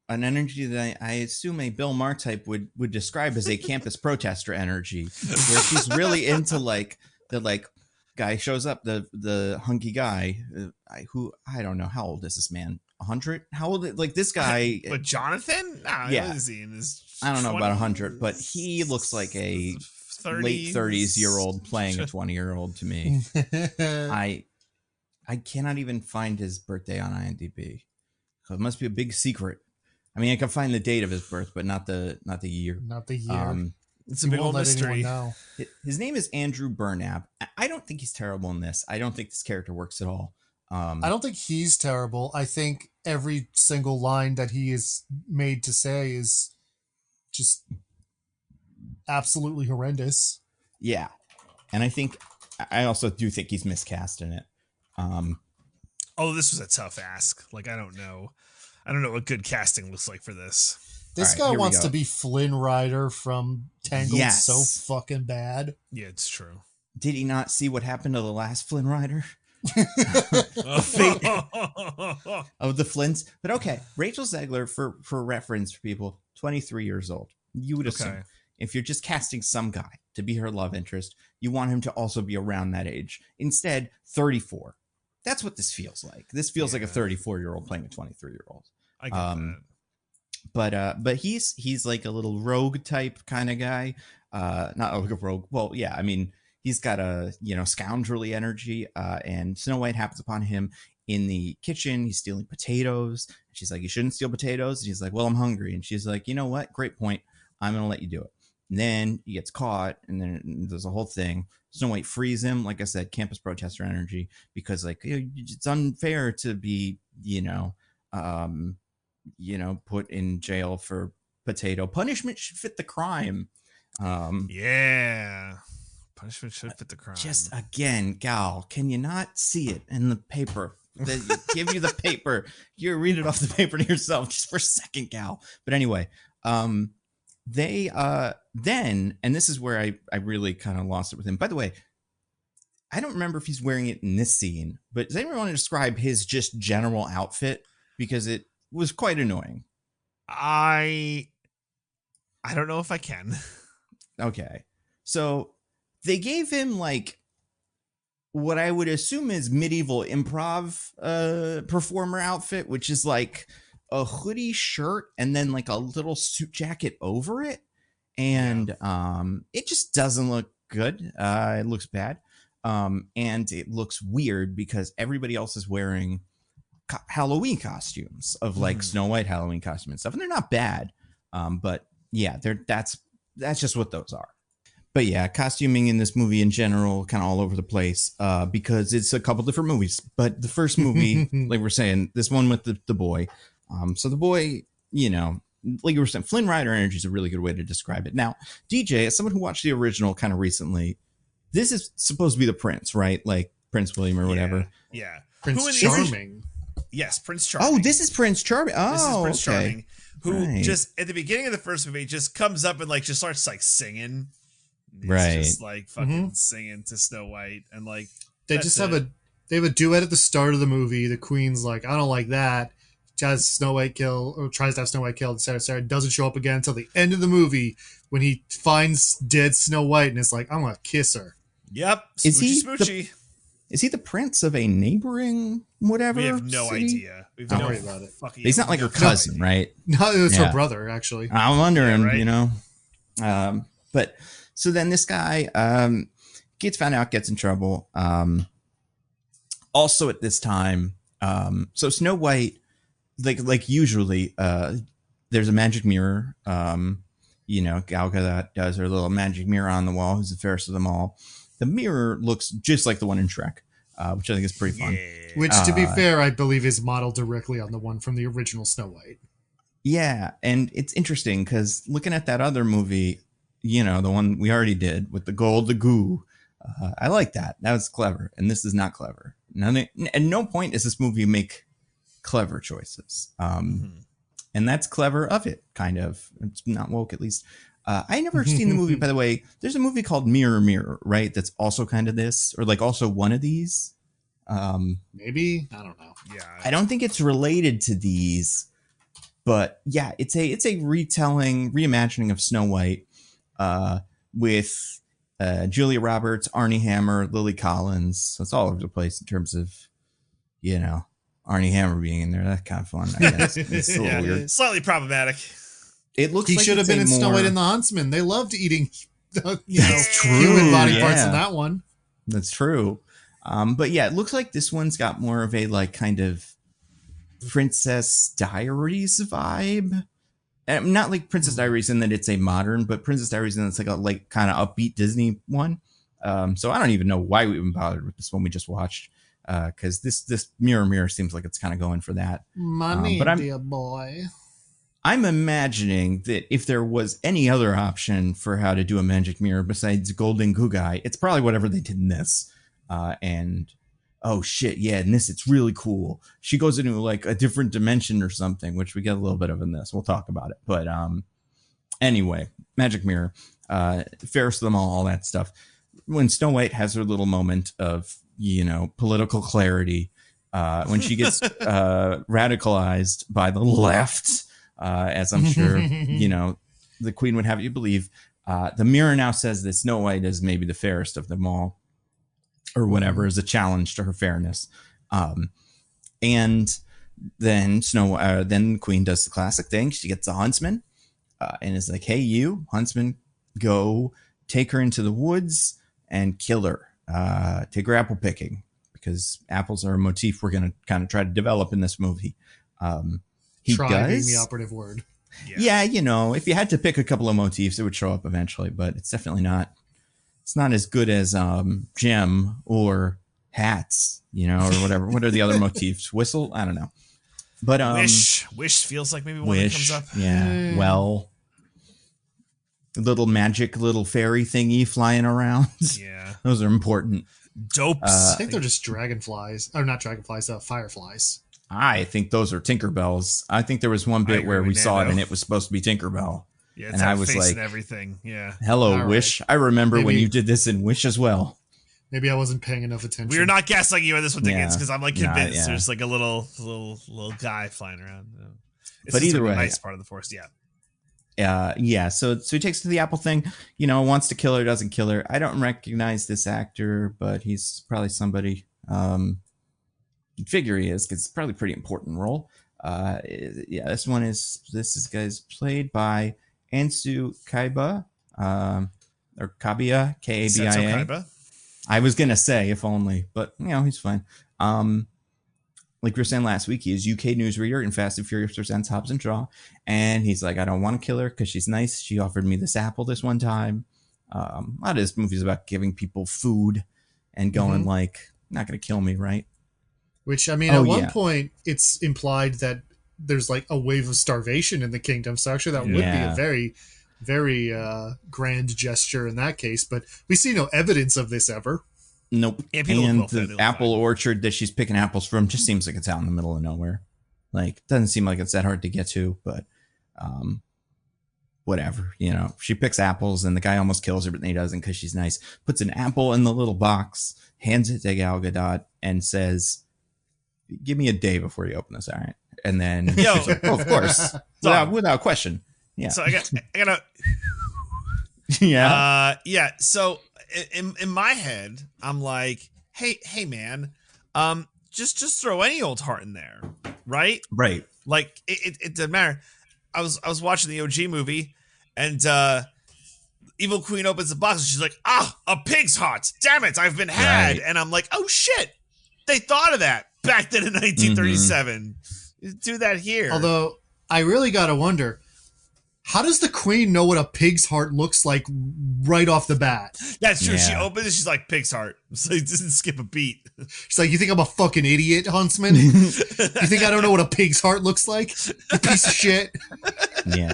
energy that I assume a Bill Maher type would describe as a campus protester energy, where she's really into like the guy shows up, the hunky guy, who I don't know, how old is this man? 100? How old? Like this guy? But Jonathan? Nah, Yeah. what is he in his? I don't know 20s? about 100, but he looks like a late 30s-year-old playing a 20-year-old to me. I cannot even find his birthday on IMDb. So it must be a big secret. I mean, I can find the date of his birth, but not the year. Not the year. It's a big old mystery. His name is Andrew Burnap. I don't think he's terrible in this. I don't think this character works at all. I don't think he's terrible. I think every single line that he is made to say is just absolutely horrendous. Yeah. And I also do think he's miscast in it. This was a tough ask. Like, I don't know what good casting looks like for this. This guy wants to be Flynn Rider from Tangled so fucking bad. Yeah, it's true. Did he not see what happened to the last Flynn Rider? Of the Flints. But okay, Rachel Zegler, for reference for people, 23 years old. You would assume if you're just casting some guy to be her love interest, you want him to also be around that age. Instead, 34. That's what this feels like. This feels like a 34-year-old playing a 23-year-old. I get that. But he's like a little rogue type kind of guy. Not like a rogue. Well, yeah, I mean, he's got a, scoundrelly energy, and Snow White happens upon him in the kitchen. He's stealing potatoes. She's like, you shouldn't steal potatoes. And he's like, well, I'm hungry. And she's like, you know what? Great point. I'm going to let you do it. And then he gets caught, and then there's a whole thing. Snow White frees him. Like I said, campus protester energy, because it's unfair to be, put in jail for potato. Punishment should fit the crime. Punishment should fit the crime. Just again, Gal, can you not see it in the paper? They give you the paper. You read it off the paper to yourself just for a second, Gal. But anyway, they then, and this is where I really kind of lost it with him. By the way, I don't remember if he's wearing it in this scene, but does anyone want to describe his just general outfit? Because it was quite annoying. I don't know if I can. Okay. So they gave him like what I would assume is medieval improv performer outfit, which is like a hoodie shirt and then like a little suit jacket over it. And it just doesn't look good. It looks bad. And it looks weird because everybody else is wearing Halloween costumes of like Snow White Halloween costume and stuff. And they're not bad. But yeah, that's just what those are. But yeah, costuming in this movie in general, kind of all over the place, because it's a couple different movies. But the first movie, like we're saying, this one with the boy. So the boy, like you were saying, Flynn Rider energy is a really good way to describe it. Now, DJ, as someone who watched the original kind of recently, this is supposed to be the prince, right? Like Prince William or whatever. Yeah. Prince Charming. Yes, Prince Charming. Oh, this is Prince Charming. Oh, this is Prince okay. Charming, who just at the beginning of the first movie just comes up and like just starts like singing. He's just like fucking singing to Snow White, and like they just have a duet at the start of the movie. The Queen's like, I don't like that. Tries Snow White kill, or tries to have Snow White killed. Sarah doesn't show up again until the end of the movie when he finds dead Snow White, and it's like, I'm gonna kiss her. Yep. Is Smoochy. Is he the prince of a neighboring whatever? We have no city? idea. We have Don't no worry about it. He's not like her cousin, right? No, it's her brother, actually. I'm wondering, right? But so then this guy gets found out, gets in trouble. Also at this time, so Snow White, like usually, there's a magic mirror. Gal Gadot does her little magic mirror on the wall, who's the fairest of them all. The mirror looks just like the one in Shrek, which I think is pretty fun. Yeah. Which, to be fair, I believe is modeled directly on the one from the original Snow White. Yeah, and it's interesting because looking at that other movie, the one we already did with the gold, the goo, I like that. That was clever, and this is not clever. At no point does this movie make clever choices. And that's clever of it, kind of. It's not woke, at least. I never seen the movie, by the way. There's a movie called Mirror, Mirror, right? That's also kind of this, or like also one of these. Maybe, I don't know. Yeah, I don't think it's related to these, but yeah, it's a reimagining of Snow White, with Julia Roberts, Arnie Hammer, Lily Collins. So it's all over the place in terms of, Arnie Hammer being in there. That's kind of fun, I guess. It's a little weird. Slightly problematic. It looks He like should have it's been a in Snow more- White and the Huntsman. They loved eating human body parts in that one. That's true. But yeah, it looks like this one's got more of a like kind of Princess Diaries vibe. And not like Princess Diaries in that it's a modern, but Princess Diaries in that it's like a like kind of upbeat Disney one. So I don't even know why we even bothered with this one we just watched. Because this mirror seems like it's kind of going for that. Money, dear boy. I'm imagining that if there was any other option for how to do a magic mirror besides Golden Gugai, it's probably whatever they did in this. And oh shit, yeah, in this it's really cool. She goes into like a different dimension or something, which we get a little bit of in this. We'll talk about it. But anyway, magic mirror, fairest of them all that stuff. When Snow White has her little moment of, political clarity, when she gets radicalized by the left, as I'm sure, the queen would have you believe. The mirror now says that Snow White is maybe the fairest of them all, or whatever, as a challenge to her fairness. And then then the queen does the classic thing. She gets a huntsman and is like, hey, you, huntsman, go take her into the woods and kill her. Take her apple picking, because apples are a motif we're going to kind of try to develop in this movie. He try does. being the operative word. Yeah, if you had to pick a couple of motifs, it would show up eventually, but it's definitely not. It's not as good as gem or hats, or whatever. What are the other motifs? Whistle? I don't know. But wish feels like maybe one that comes up. Yeah. Well, little magic, little fairy thingy flying around. Yeah, those are important. Dopes. I think they're just dragonflies, or not dragonflies, fireflies. I think those are Tinkerbells. I think there was one bit where we saw it and it was supposed to be Tinkerbell. Yeah, it's and I was like, and everything. Yeah. Hello, All Wish. right. I remember when you did this in Wish as well. Maybe I wasn't paying enough attention. We're not gaslighting you on this one, Diggins, because I'm like convinced yeah. there's like a little guy flying around. It's but either way, a nice part of the forest. Yeah. So he takes to the apple thing, wants to kill her, doesn't kill her. I don't recognize this actor, but he's probably somebody. You'd figure he is, because it's probably a pretty important role. This guy's played by Ansu Kaiba, or Kabia, Kabia. I was gonna say if only, but he's fine. Like we were saying last week, he is UK newsreader in Fast and Furious presents Hobbs and Shaw, and he's like, I don't want to kill her because she's nice. She offered me this apple this one time. A lot of this movie is about giving people food and going like, not gonna kill me, right? Which, I mean, at one point, it's implied that there's like a wave of starvation in the kingdom. So actually, that would be a very, very grand gesture in that case. But we see no evidence of this ever. Nope. Yeah, and the apple orchard that she's picking apples from just seems like it's out in the middle of nowhere. Like, doesn't seem like it's that hard to get to, but whatever. She picks apples and the guy almost kills her, but then he doesn't because she's nice. Puts an apple in the little box, hands it to Gal Gadot, and says, give me a day before you open this, all right? And then, like, of course, without question. Yeah. So I gotta. Yeah. So in my head, I'm like, hey, man, just throw any old heart in there, right? Right. Like it doesn't matter. I was watching the OG movie, and Evil Queen opens the box, and she's like, a pig's heart. Damn it, I've been had. Right. And I'm like, oh shit, they thought of that back then in 1937. Do that here. Although I really gotta wonder, how does the queen know what a pig's heart looks like right off the bat? That's true. Yeah. She opens it, she's like, pig's heart. So it doesn't skip a beat. She's like, you think I'm a fucking idiot, huntsman? You think I don't know what a pig's heart looks like? You piece of shit. Yeah.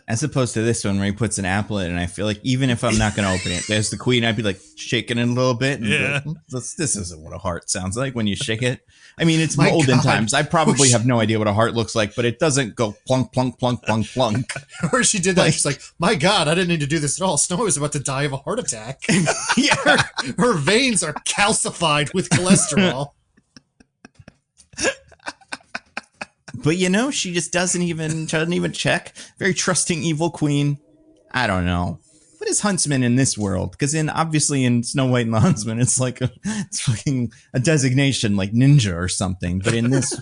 As opposed to this one where he puts an apple in it, and I feel like even if I'm not going to open it, there's the queen, I'd be like shaking it a little bit. And like, this isn't what a heart sounds like when you shake it. I mean, it's olden times. I probably have no idea what a heart looks like, but it doesn't go plunk, plunk, plunk, plunk, plunk. Or she did that. She's like, my God, I didn't need to do this at all. Snow is about to die of a heart attack. Her veins are calcified with cholesterol. But she just doesn't even check. Very trusting evil queen. I don't know. What is huntsman in this world? Because obviously in Snow White and the Huntsman, it's like it's fucking a designation like ninja or something. But in this,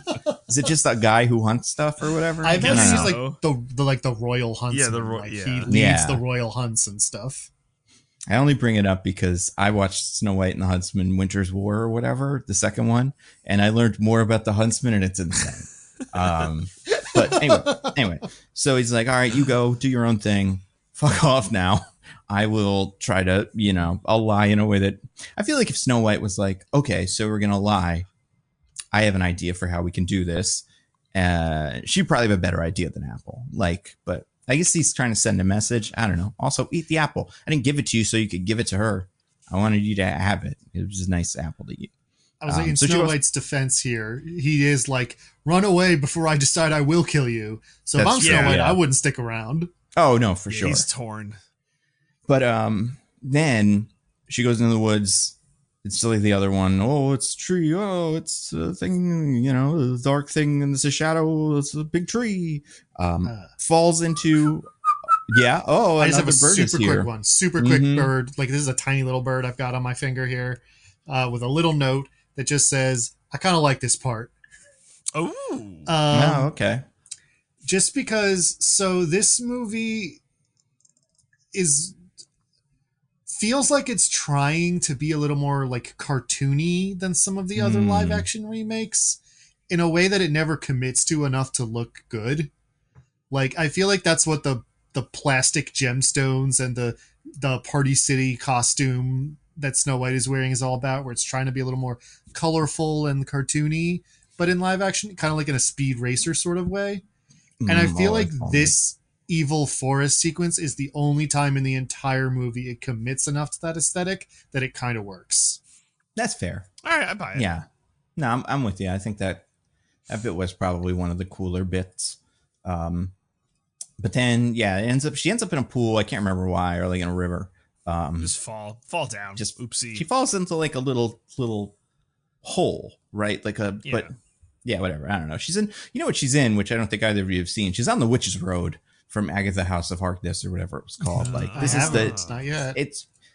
is it just a guy who hunts stuff or whatever? I guess he's like the royal huntsman. Yeah, he leads the royal hunts and stuff. I only bring it up because I watched Snow White and the Huntsman Winter's War or whatever, the second one, and I learned more about the Huntsman, and it's insane. But anyway, so he's like, all right, you go do your own thing. Fuck off now. I will try to, I'll lie in a way that I feel like if Snow White was like, okay, so we're going to lie. I have an idea for how we can do this. She'd probably have a better idea than Apple. But I guess he's trying to send a message. I don't know. Also, eat the apple. I didn't give it to you so you could give it to her. I wanted you to have it. It was a nice apple to eat. I was like, in Snow White's defense here, he is like, run away before I decide I will kill you. So if I'm Snow White, I wouldn't stick around. Oh, no, for sure. He's torn. But then she goes into the woods. It's silly the other one. Oh, it's a tree. Oh, it's a thing, a dark thing, and it's a shadow. It's a big tree. Falls into... Yeah. Oh, I just have a super quick one. Super quick bird. Like, this is a tiny little bird I've got on my finger here with a little note that just says, I kind of like this part. Oh. Okay. Just because, so this movie feels like it's trying to be a little more like cartoony than some of the other live action remakes in a way that it never commits to enough to look good. Like, I feel like that's what the plastic gemstones and the Party City costume that Snow White is wearing is all about, where it's trying to be a little more colorful and cartoony, but in live action, kind of like in a Speed Racer sort of way. And I feel like this evil forest sequence is the only time in the entire movie it commits enough to that aesthetic that it kind of works. That's fair. All right, I buy it. Yeah. No, I'm with you. I think that bit was probably one of the cooler bits. But then, she ends up in a pool. I can't remember why, or like in a river. Just fall down. Just oopsie. She falls into like a little hole, right? But yeah, whatever. I don't know. She's in, what she's in, which I don't think either of you have seen. She's on the Witch's Road from Agatha House of Harkness or whatever it was called. It's not yet.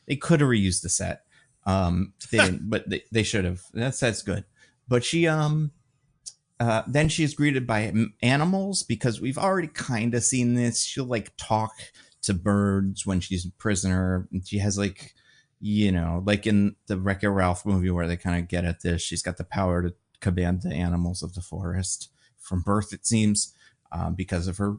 They could have reused the set. They didn't, but they should have. That's good. But she then she's greeted by animals, because we've already kind of seen this. She'll like talk to birds when she's a prisoner. And she has like in the Wreck-It Ralph movie where they kind of get at this. She's got the power to command the animals of the forest from birth, it seems, because of her,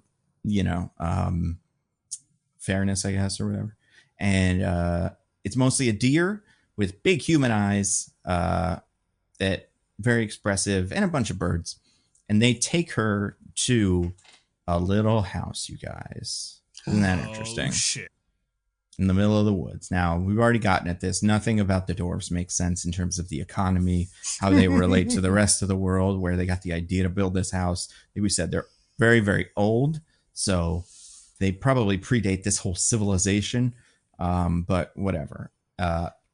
fairness, I guess, or whatever. And it's mostly a deer with big human eyes, that very expressive, and a bunch of birds. And they take her to a little house, you guys. Isn't that interesting? Shit. In the middle of the woods. Now, we've already gotten at this. Nothing about the dwarves makes sense in terms of the economy, how they relate to the rest of the world, where they got the idea to build this house. Like we said, they're very, very old, so they probably predate this whole civilization, but whatever.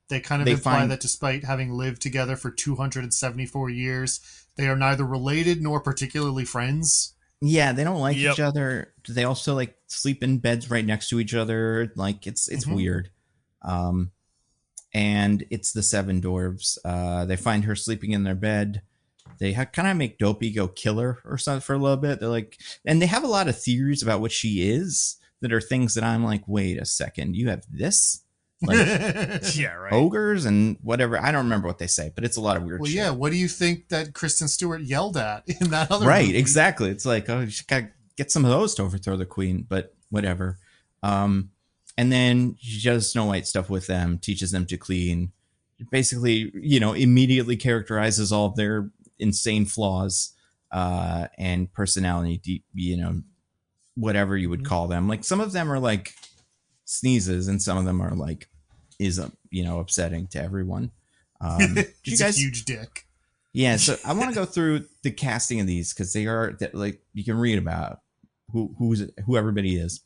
They kind of imply that despite having lived together for 274 years, they are neither related nor particularly friends. Yeah, they don't like each other. They also like sleep in beds right next to each other. Like it's weird. And it's the seven dwarves. They find her sleeping in their bed. They kind of make Dopey go kill her or something for a little bit. They're like, and they have a lot of theories about what she is that are things that I'm like, wait a second, you have this? Like yeah, right. Ogres and whatever. I don't remember what they say, but it's a lot of weird shit. Yeah, what do you think that Kristen Stewart yelled at in that other Right, movie? Exactly. It's like, oh, you should gotta get some of those to overthrow the queen, but whatever. And then she does Snow White stuff with them, teaches them to clean. Basically, immediately characterizes all of their insane flaws and personality, whatever you would call them. Like some of them are like sneezes and some of them are like upsetting to everyone. It's a huge dick. Yeah, so I want to go through the casting of these because they are like you can read about who everybody is.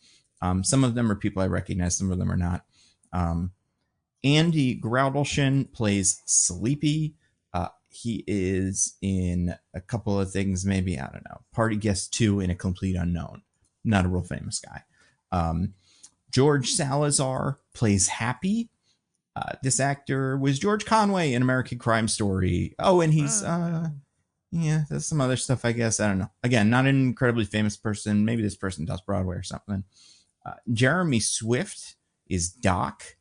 Some of them are people I recognize, some of them are not. Andy Groudelshin plays Sleepy. He is in a couple of things, maybe, I don't know, Party Guest 2 in A Complete Unknown. Not a real famous guy. George Salazar plays Happy. This actor was George Conway in American Crime Story. Oh, and he's, there's some other stuff, I guess. I don't know. Again, not an incredibly famous person. Maybe this person does Broadway or something. Jeremy Swift is Doc.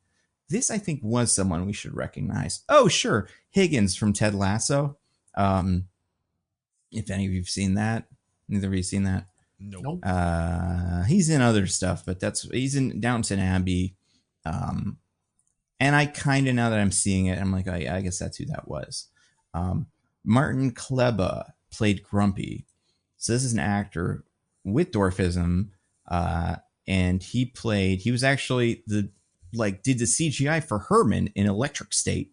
this I think was someone we should recognize. Oh, sure. Higgins from Ted Lasso. If any of you've seen that. Neither of you seen that? Nope. He's in other stuff, but he's in Downton Abbey. And I kind of, now that I'm seeing it, I'm like, oh, yeah, I guess that's who that was. Martin Kleba played Grumpy. So this is an actor with dwarfism. And he was actually did the CGI for Herman in Electric State.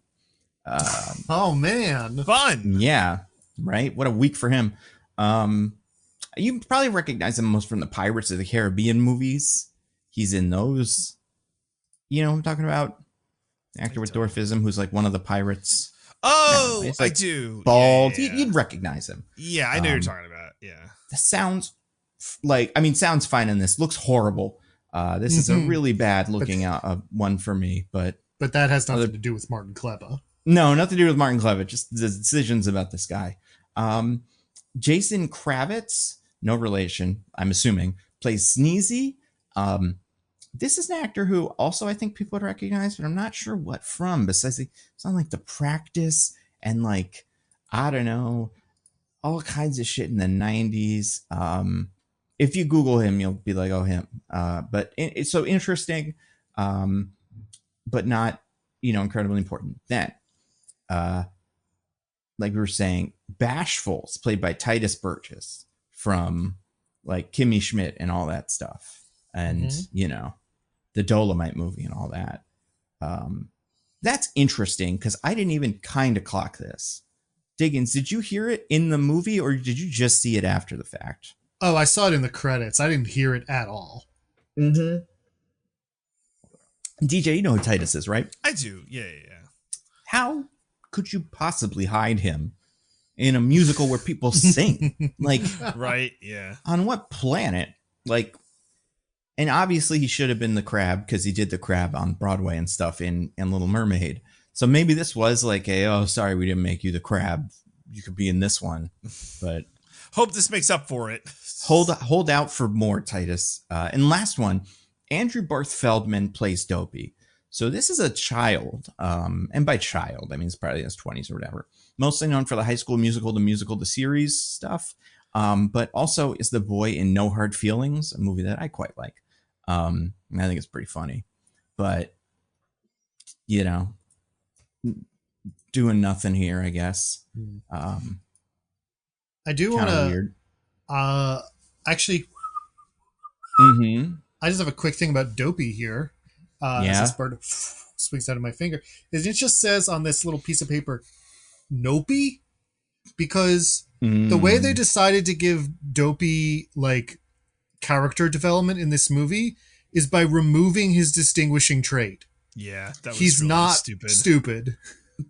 Oh man. Fun. Yeah. Right. What a week for him. You probably recognize him most from the Pirates of the Caribbean movies. He's in those. You know what I'm talking about? Actor with dwarfism who's like one of the pirates. Oh, no, like I do. Bald. Yeah. You'd recognize him. Yeah, I know you're talking about. Yeah. That sounds sounds fine in this. Looks horrible. This is a really bad looking one for me, but that has nothing to do with Martin Kleba. No, nothing to do with Martin Kleba. Just the decisions about this guy. Jason Kravitz, no relation, I'm assuming, plays Sneezy. This is an actor who also I think people would recognize, but I'm not sure what from. Besides, it's on like The Practice and like, I don't know, all kinds of shit in the 90s. If you Google him, you'll be like, oh, him. But it's so interesting, but not, incredibly important. Then, like we were saying, Bashful's played by Titus Burgess from like Kimmy Schmidt and all that stuff. And, the Dolomite movie and all that. That's interesting because I didn't even kind of clock this. Diggins, did you hear it in the movie or did you just see it after the fact? Oh, I saw it in the credits. I didn't hear it at all. DJ, you know who Titus is, right? I do. Yeah. How could you possibly hide him in a musical where people sing? Like, right. Yeah. On what planet? Like, and obviously he should have been the crab because he did the crab on Broadway and stuff in Little Mermaid. So maybe this was like sorry, we didn't make you the crab. You could be in this one, but hope this makes up for it. Hold out for more, Titus. And last one, Andrew Barth Feldman plays Dopey. So this is a child, and by child, I mean it's probably in his 20s or whatever. Mostly known for the High School Musical, the series stuff, but also is the boy in No Hard Feelings, a movie that I quite like. I think it's pretty funny, but doing nothing here, I guess. I do want to actually. I just have a quick thing about Dopey here. As this bird swings out of my finger, is it just says on this little piece of paper, Nopey, because the way they decided to give Dopey like character development in this movie is by removing his distinguishing trait. Yeah, that was he's really not stupid.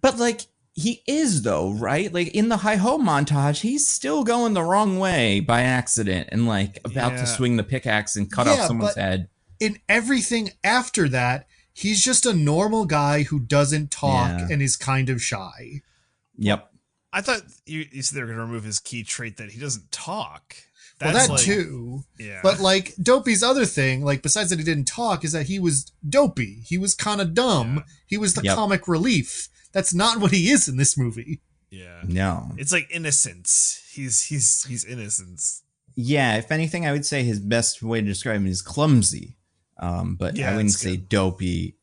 But like he is though, right? Like in the hi-ho montage, he's still going the wrong way by accident and like about to swing the pickaxe and cut off someone's head. In everything after that, he's just a normal guy who doesn't talk and is kind of shy. Yep. I thought you said they were going to remove his key trait that he doesn't talk. Well, that too. Yeah. But like Dopey's other thing, like besides that he didn't talk, is that he was dopey. He was kind of dumb. Yeah. He was the comic relief. That's not what he is in this movie. Yeah. No. It's like innocence. He's innocence. Yeah. If anything, I would say his best way to describe him is clumsy. But I wouldn't say dopey.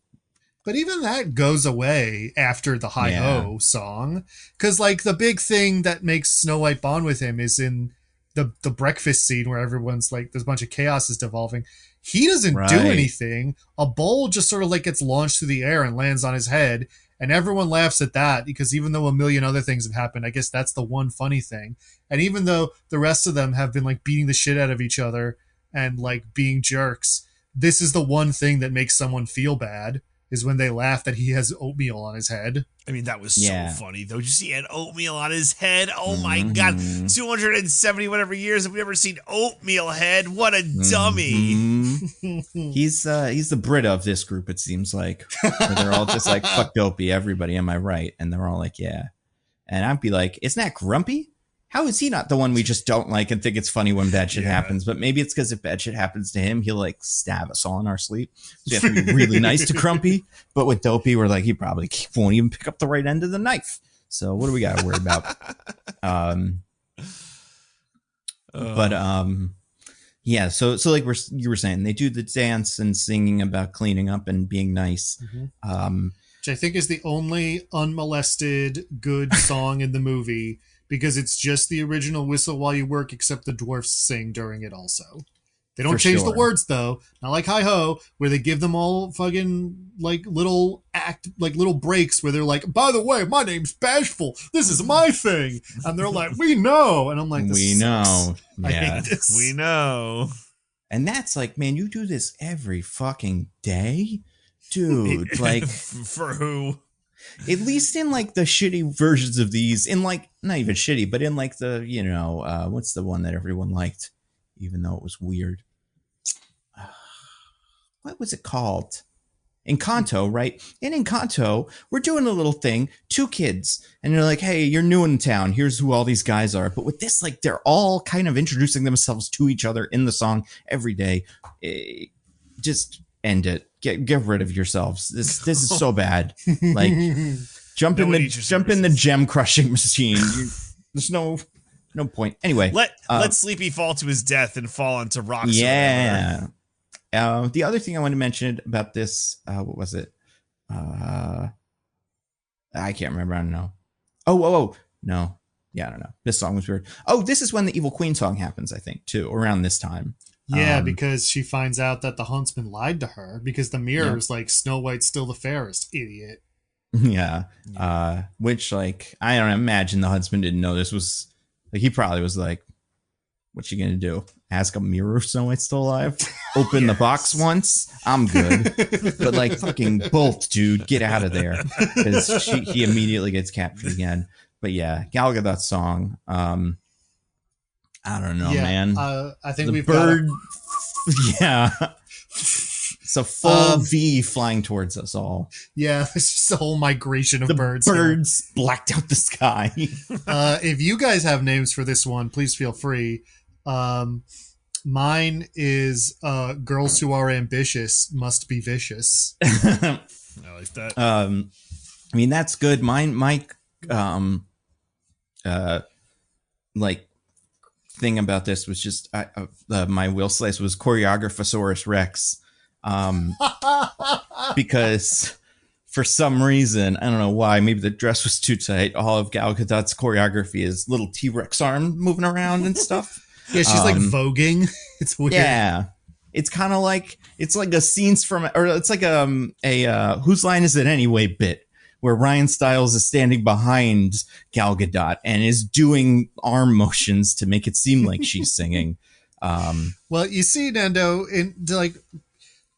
But even that goes away after the Hi-Ho song. Because like the big thing that makes Snow White bond with him is in the breakfast scene where everyone's like, there's a bunch of chaos is devolving. He doesn't do anything. A bowl just sort of like gets launched through the air and lands on his head. And everyone laughs at that because even though a million other things have happened, I guess that's the one funny thing. And even though the rest of them have been like beating the shit out of each other and like being jerks, this is the one thing that makes someone feel bad is when they laugh that he has oatmeal on his head. I mean, that was so funny, though. Did you see he had oatmeal on his head? Oh, my God. 270 whatever years have we ever seen oatmeal head? What a dummy. He's the Brit of this group, it seems like. They're all just like, fuck Dopey, everybody, am I right? And they're all like, yeah. And I'd be like, isn't that Grumpy? how is he not the one we just don't like and think it's funny when bad shit happens? But maybe it's because if bad shit happens to him, he'll like stab us all in our sleep. So you have to be really nice to Grumpy. But with Dopey, we're like, he probably won't even pick up the right end of the knife. So what do we got to worry about? Yeah. So like you were saying, they do the dance and singing about cleaning up and being nice. Which I think is the only unmolested good song in the movie, because it's just the original Whistle While You Work, except the dwarfs sing during it also. They don't change the words though, not like Hi Ho, where they give them all fucking like little breaks where they're like, by the way, my name's Bashful, this is my thing, and they're like, we know, and I'm like, we know, yeah, we know, and that's like, man, you do this every fucking day, dude. Like, for who? At least in like the shitty versions of these, in like not even shitty, but in like the what's the one that everyone liked, even though it was weird. What was it called? Encanto, right? In Encanto, we're doing a little thing, 2 kids, and they're like, hey, you're new in town, here's who all these guys are. But with this, like, they're all kind of introducing themselves to each other in the song every day. Just end it. Get rid of yourselves. This is so bad. Like, jump in the gem crushing machine. There's no point. Anyway, let Sleepy fall to his death and fall onto rocks. Yeah. The other thing I want to mention about this, what was it? I can't remember. I don't know. Oh, no. Yeah, I don't know. This song was weird. Oh, this is when the Evil Queen song happens, I think, too, around this time. Yeah, because she finds out that the huntsman lied to her because the mirror is like, Snow White's still the fairest, idiot. Yeah. Which, like, I don't imagine the huntsman didn't know this was, like, he probably was like, what's she gonna do? Ask a mirror if Snow White's still alive? Open the box once? I'm good. But, like, fucking Bolt, dude, get out of there. Because he immediately gets captured again. But yeah, Gal Gadot's song. I don't know, man. I think the bird. Yeah. It's a full V flying towards us all. Yeah, it's just a whole migration of birds. Birds blacked out the sky. If you guys have names for this one, please feel free. Mine is girls who are ambitious must be vicious. I like that. I mean, that's good. My like thing about this was just my Will Slice was Choreographosaurus Rex, because for some reason, I don't know why, maybe the dress was too tight, all of Gal Gadot's choreography is little T-Rex arm moving around and stuff. Yeah, she's like voguing. It's weird. Yeah, it's kind of like, it's like a scenes from, or it's like a Whose Line Is It Anyway bit, where Ryan Stiles is standing behind Gal Gadot and is doing arm motions to make it seem like she's singing. Well, you see, Nando,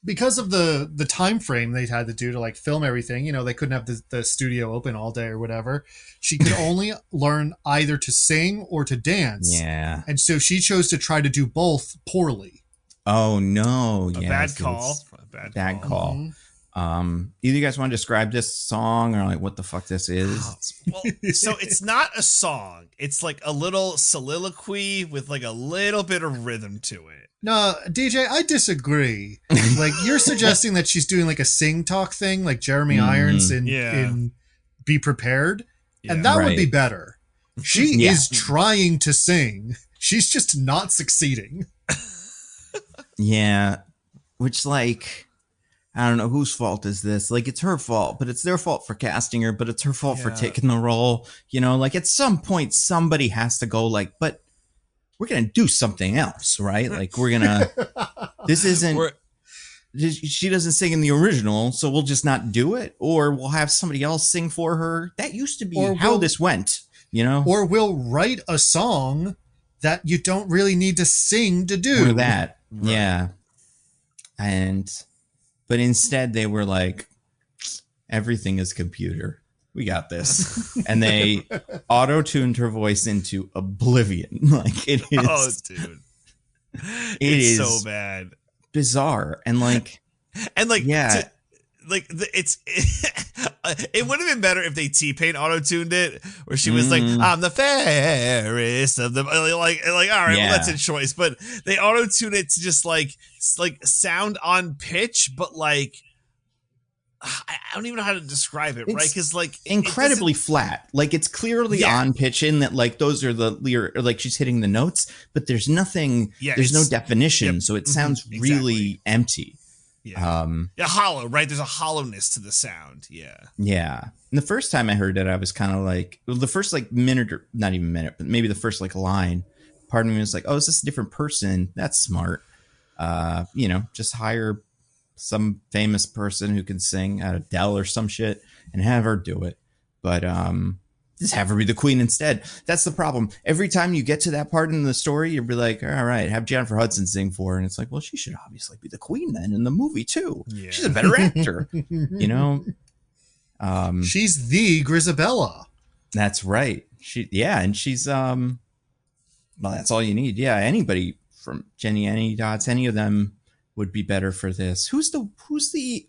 because of the time frame they had to do to like film everything, they couldn't have the studio open all day or whatever. She could only learn either to sing or to dance. Yeah. And so she chose to try to do both poorly. Oh, no. Bad call. Bad call. Mm-hmm. Either you guys want to describe this song or like what the fuck this is? Well, so it's not a song. It's like a little soliloquy with like a little bit of rhythm to it. No, DJ, I disagree. Like, you're suggesting that she's doing like a sing talk thing, like Jeremy Irons in Be Prepared, and that would be better. She is trying to sing. She's just not succeeding. Yeah, which, like, I don't know, whose fault is this? Like, it's her fault, but it's their fault for casting her, but it's her fault for taking the role. Like, at some point, somebody has to go, like, but we're going to do something else, right? Like, we're going to, this isn't, she doesn't sing in the original, so we'll just not do it, or we'll have somebody else sing for her. That used to be how this went, Or we'll write a song that you don't really need to sing to do. Or that, yeah. But instead they were like, everything is computer. We got this. And they auto-tuned her voice into oblivion. Like, it is. Oh, dude. It is so bad. Bizarre. And like, yeah. it's it would have been better if they T-Pain auto-tuned it, where she was like, I'm the fairest of the like all right, well that's a choice, but they auto-tune it to just like sound on pitch, but like I don't even know how to describe it, right? Because like incredibly flat, like it's clearly on pitch in that like those are the like she's hitting the notes, but there's nothing, there's no definition, so it sounds really empty. Hollow, right? There's a hollowness to the sound. And the first time I heard it, I was kind of like, well, the first like minute, or not even minute, but maybe the first like line, part of me was like, oh, is this a different person? That's smart. Just hire some famous person who can sing, Adele or some shit, and have her do it. But just have her be the queen instead. That's the problem. Every time you get to that part in the story, you'll be like, all right, have Jennifer Hudson sing for her. And it's like, well, she should obviously be the queen then in the movie too. She's a better actor. She's the Grisabella. That's right. And she's well, that's all you need. Anybody from Jenny Dots, any of them would be better for this. Who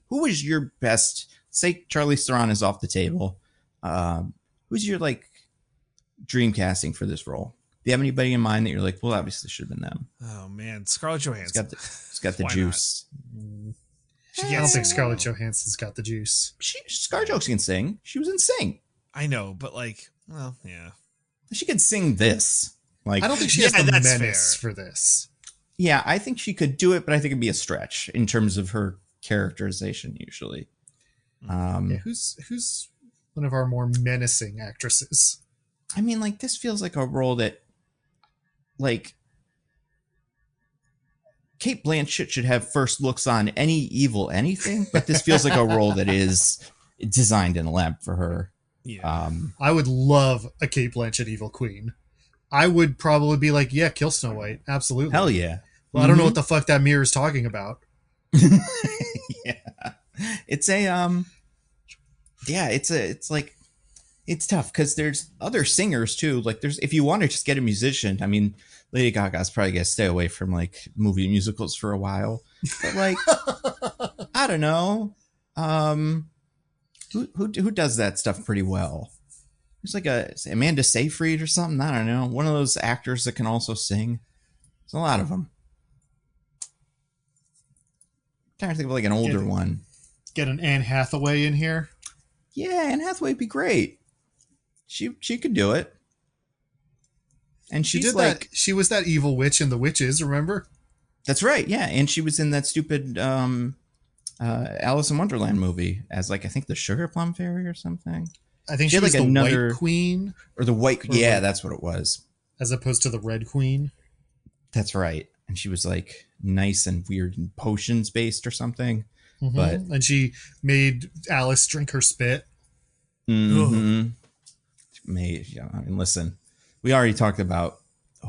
was your best? Say Charlize Theron is off the table. Who's your like dream casting for this role? Do you have anybody in mind that you're like, well, obviously should have been them? Oh man, Scarlett Johansson. It's got the juice. I don't think Scarlett Johansson's got the juice. Scarlett Johansson can sing. She was in Sing. I know, but like, well, yeah. She could sing this. Like, I don't think she has the menace for this. Yeah, I think she could do it, but I think it'd be a stretch in terms of her characterization usually. Who's one of our more menacing actresses? I mean, like, this feels like a role that, like, Cate Blanchett should have first looks on any evil anything, but this feels like a role that is designed in a lab for her. I would love a Cate Blanchett evil queen. I would probably be like, yeah, kill Snow White. Absolutely. Hell yeah. Well, I don't know what the fuck that mirror is talking about. It's it's tough because there's other singers too. Like if you want to just get a musician, I mean, Lady Gaga's probably gonna stay away from like movie musicals for a while. But like, I don't know. Who does that stuff pretty well? There's like Amanda Seyfried or something. I don't know. One of those actors that can also sing. There's a lot of them. I'm trying to think of like an older one. Get an Anne Hathaway in here. Yeah, Anne Hathaway would be great. She could do it. And she did like that. She was that evil witch in The Witches, remember? That's right. Yeah, and she was in that stupid Alice in Wonderland movie as like I think the Sugar Plum Fairy or something. I think she was like the White Queen. Or the White... Yeah, that's what it was. As opposed to the Red Queen. That's right. And she was like nice and weird and potions based or something. Mm-hmm. But and she made Alice drink her spit. Mm-hmm. I mean, listen, we already talked about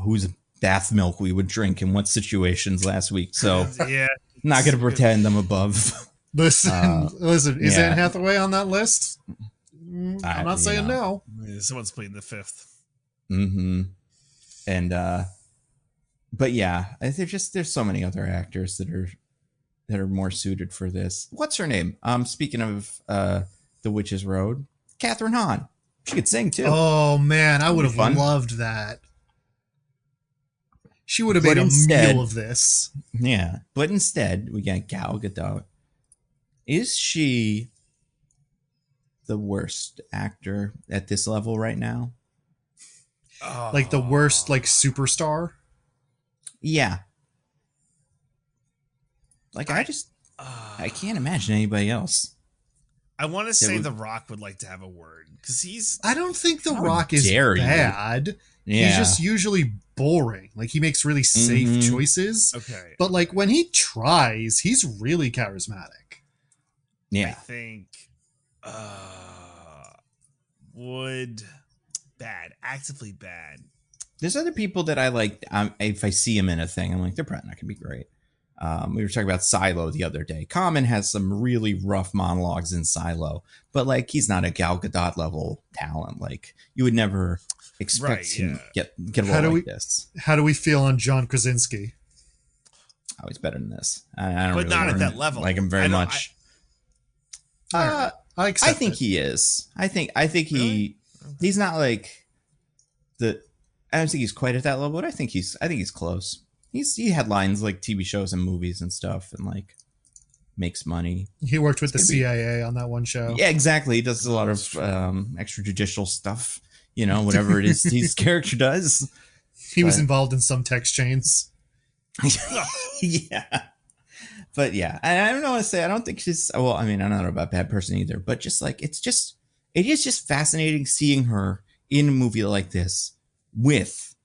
whose bath milk we would drink in what situations last week. So yeah, I'm not going to pretend I'm above. Listen, is Anne Hathaway on that list? I'm not saying no. Someone's pleading the fifth. Mm-hmm. And but yeah, there's so many other actors that are more suited for this. What's her name? Speaking of The Witch's Road, Catherine Hahn. She could sing too. Oh man, I would have loved that. She would have made a meal of this. Yeah, but instead we got Gal Gadot. Is she the worst actor at this level right now? Like the worst, like superstar? Yeah. Like I can't imagine anybody else. I want to say The Rock would like to have a word because I don't think The Rock is bad. Yeah. He's just usually boring. Like he makes really safe choices. Okay. But like when he tries, he's really charismatic. Yeah. I think actively bad. There's other people that I like. If I see him in a thing, I'm like, they're probably not gonna be great. We were talking about Silo the other day. Common has some really rough monologues in Silo, but like he's not a Gal Gadot level talent. Like you would never expect him to get a role like this. How do we feel on John Krasinski? Oh, he's better than this. I don't but really not at that level. Like him very much. Uh, I I accept think it. he is. I think Really? he's not like the. I don't think he's quite at that level, but I think he's close. He headlines like TV shows and movies and stuff, and like makes money. He worked with It's the gonna be CIA on that one show. yeah, exactly. He does a lot of extrajudicial stuff. You know, whatever it is his character does. He was But- involved in some text chains. Yeah. But yeah, I don't know what to say. I don't think she's well, I mean, I don't know about bad person either, but just like it is just fascinating seeing her in a movie like this with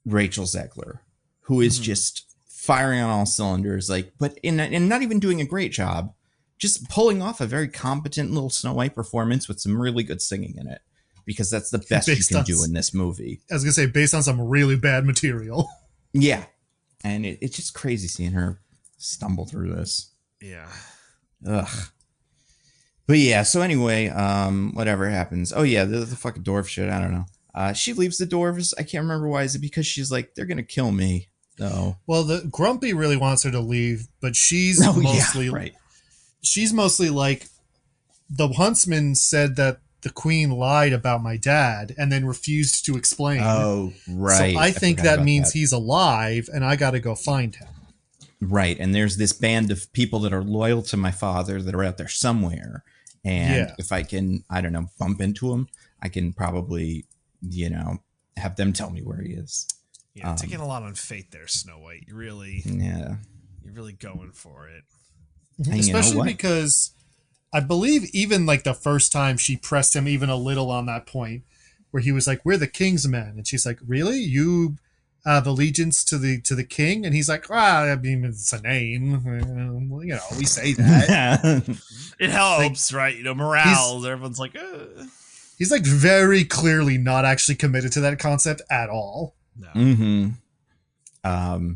Rachel Zegler, who is just firing on all cylinders, like, but in not even doing a great job, just pulling off a very competent little Snow White performance with some really good singing in it, because that's the best you Based can on- do in this movie. I was gonna say based on some really bad material. Yeah, and it's just crazy seeing her stumble through this. Yeah. Ugh. But yeah, so anyway, whatever happens. Oh yeah, the fucking dwarf shit. I don't know. She leaves the dwarves. I can't remember why. Is it because she's like, they're gonna kill me? No. Well, the Grumpy really wants her to leave, but she's Oh mostly yeah, right. she's mostly like, the huntsman said that the queen lied about my dad and then refused to explain. Oh right. So I think forgot that about means he's alive and I got to go find him. right. And there's this band of people that are loyal to my father that are out there somewhere. And Yeah. if I can, I don't know, bump into him, I can probably, have them tell me where he is. Yeah, taking a lot on fate there, Snow White. You're really going for it. And you know Especially what? because I believe even like the first time she pressed him even a little on that point where he was like, "We're the king's men," and she's like, "Really? You have allegiance to the king?" And he's like, I mean, it's a name. We say that. It helps, right? Morale. Everyone's like, He's like very clearly not actually committed to that concept at all. no. Mm-hmm.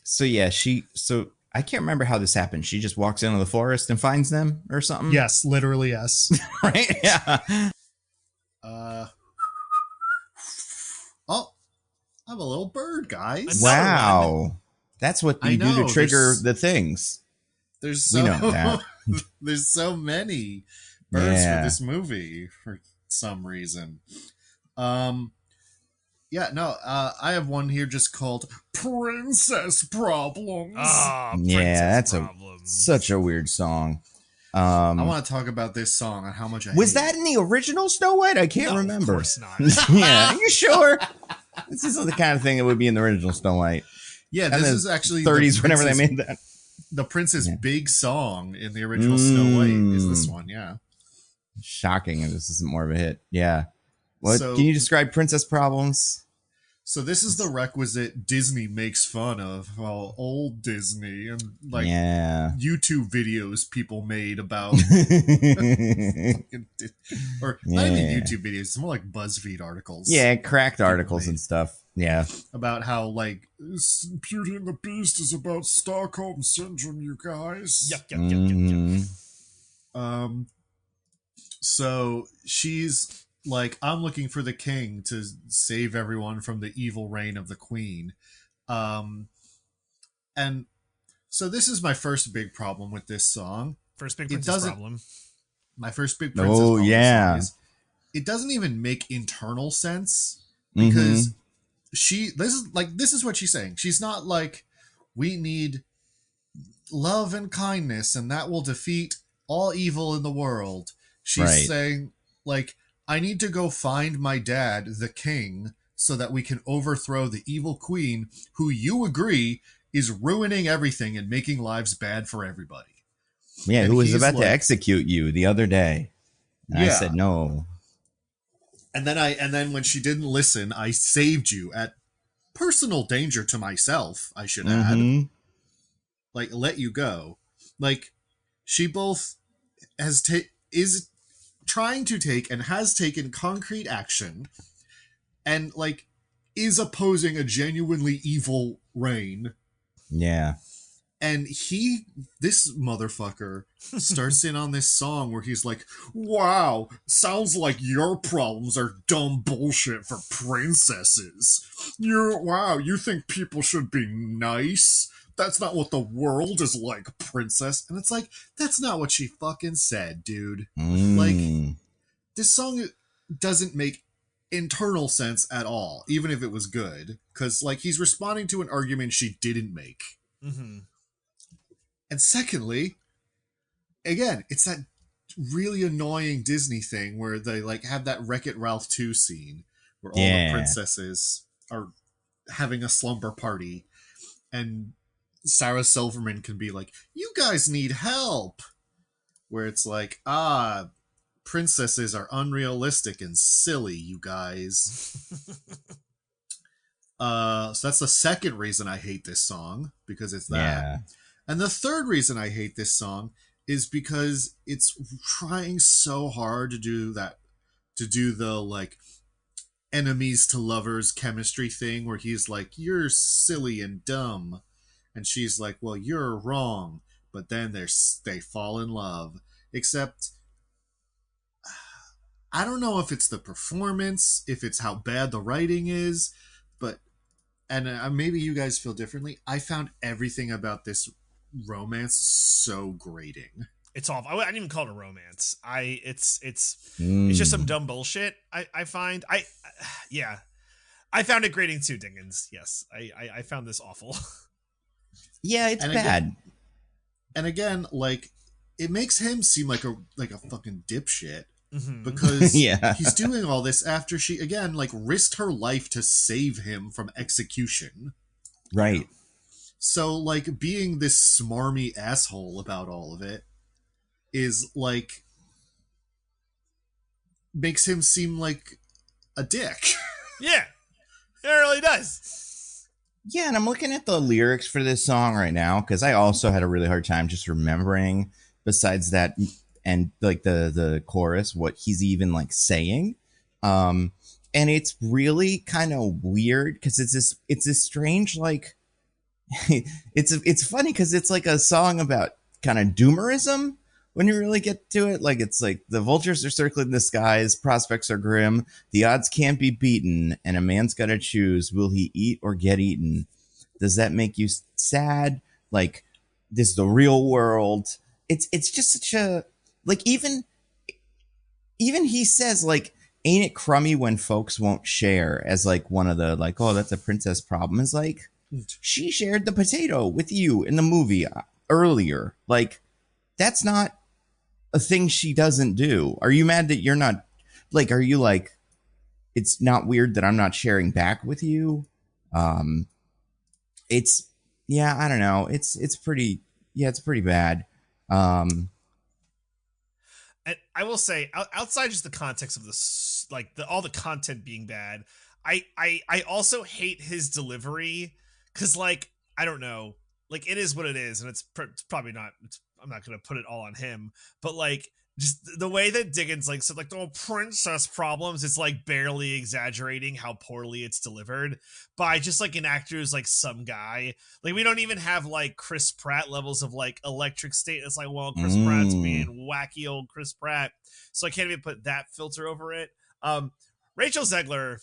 So yeah, so I can't remember how this happened. She just walks into the forest and finds them or something. Yes, literally yes. Right? Yeah. Oh, I'm a little bird, guys. Another Wow. That's what I you do know, to trigger there's- the things. There's We so know that. there's so many birds Yeah. for this movie for some reason. I have one here just called Princess Problems. Ah, Yeah, that's problems. such a weird song. I want to talk about this song and how much I Was hate that it. in the original Snow White? I can't No, remember. Of course not. Yeah, are you sure? This is the kind of thing that would be in the original Snow White. Yeah, And this the is actually 30s, the whenever they Prince's- made that. the Prince's Yeah. big song in the original Snow White is this one. Yeah. Shocking if this isn't more of a hit. Yeah. What So- can you describe Princess Problems? So this is the requisite Disney makes fun of old Disney and like Yeah. YouTube videos people made about or not even Yeah. YouTube videos, it's more like BuzzFeed articles. Yeah, cracked articles and stuff. Yeah. About how like Beauty and the Beast is about Stockholm syndrome, you guys. Yup. Mhm. So she's like, I'm looking for the king to save everyone from the evil reign of the queen. And so this is my first big problem with this song. First big It princess doesn't- problem. My first big princess Oh, problem yeah. is it doesn't even make internal sense Mhm. because this is what she's saying. She's not like, we need love and kindness and that will defeat all evil in the world. She's Right. saying like, I need to go find my dad, the king, so that we can overthrow the evil queen who you agree is ruining everything and making lives bad for everybody. Yeah, And who was he's about like- to execute you the other day. And I Yeah. said no. And then when she didn't listen, I saved you at personal danger to myself, I should add. Mhm. Like, let you go. Like, she both is trying to take and has taken concrete action and like is opposing a genuinely evil reign. Yeah. And this motherfucker starts in on this song where he's like, wow, sounds like your problems are dumb bullshit for princesses. You think people should be nice? that's not what the world is like, princess. And it's like, that's not what she fucking said, dude. Like, this song doesn't make internal sense at all, even if it was good. Because, like, he's responding to an argument she didn't make. Mm-hmm. And secondly, again, it's that really annoying Disney thing where they, like, have that Wreck-It Ralph 2 scene where all the princesses are having a slumber party, and Sarah Silverman can be like, you guys need help, where it's like, princesses are unrealistic and silly, you guys. So that's the second reason I hate this song, because it's that. And the third reason I hate this song is because it's trying so hard to do the like enemies to lovers chemistry thing, where he's like, you're silly and dumb, and she's like, well, you're wrong, but then they fall in love. Except, I don't know if it's the performance, if it's how bad the writing is, but, and maybe you guys feel differently, I found everything about this romance so grating. It's awful. I didn't even call it a romance. It's just some dumb bullshit. I find I found it grating too, Diggins. Yes, I found this awful. Yeah, it's bad. And again, like, it makes him seem like a fucking dipshit, because he's doing all this after she, again, like, risked her life to save him from execution. Right. So, like, being this smarmy asshole about all of it is, like, makes him seem like a dick. Yeah, it really does. Yeah, and I'm looking at the lyrics for this song right now, because I also had a really hard time just remembering, besides that, and like the chorus, what he's even like saying. And it's really kind of weird, because it's this strange, like, it's funny because it's like a song about kind of doomerism when you really get to it. Like, it's like the vultures are circling the skies, prospects are grim, the odds can't be beaten, and a man's got to choose, will he eat or get eaten? Does that make you sad? Like, this is the real world. It's just such a, like, even he says, like, ain't it crummy when folks won't share, as like one of the, like, oh, that's a princess problem, is like, she shared the potato with you in the movie earlier. Like, that's not a thing she doesn't do. Are you mad that you're not, like, are you like, it's not weird that I'm not sharing back with you? It's, yeah, I don't know. It's pretty bad. And I will say, outside just the context of this, like all the content being bad, I also hate his delivery, because, like, I don't know, like, it is what it is, and it's probably not. I'm not gonna put it all on him, but like, just the way that Diggins like said, like, oh, princess problems, it's like barely exaggerating how poorly it's delivered by just like an actor who's like some guy. Like, we don't even have like Chris Pratt levels of like electric state. It's like, well, Chris Pratt's being wacky old Chris Pratt, so I can't even put that filter over it. Rachel Zegler,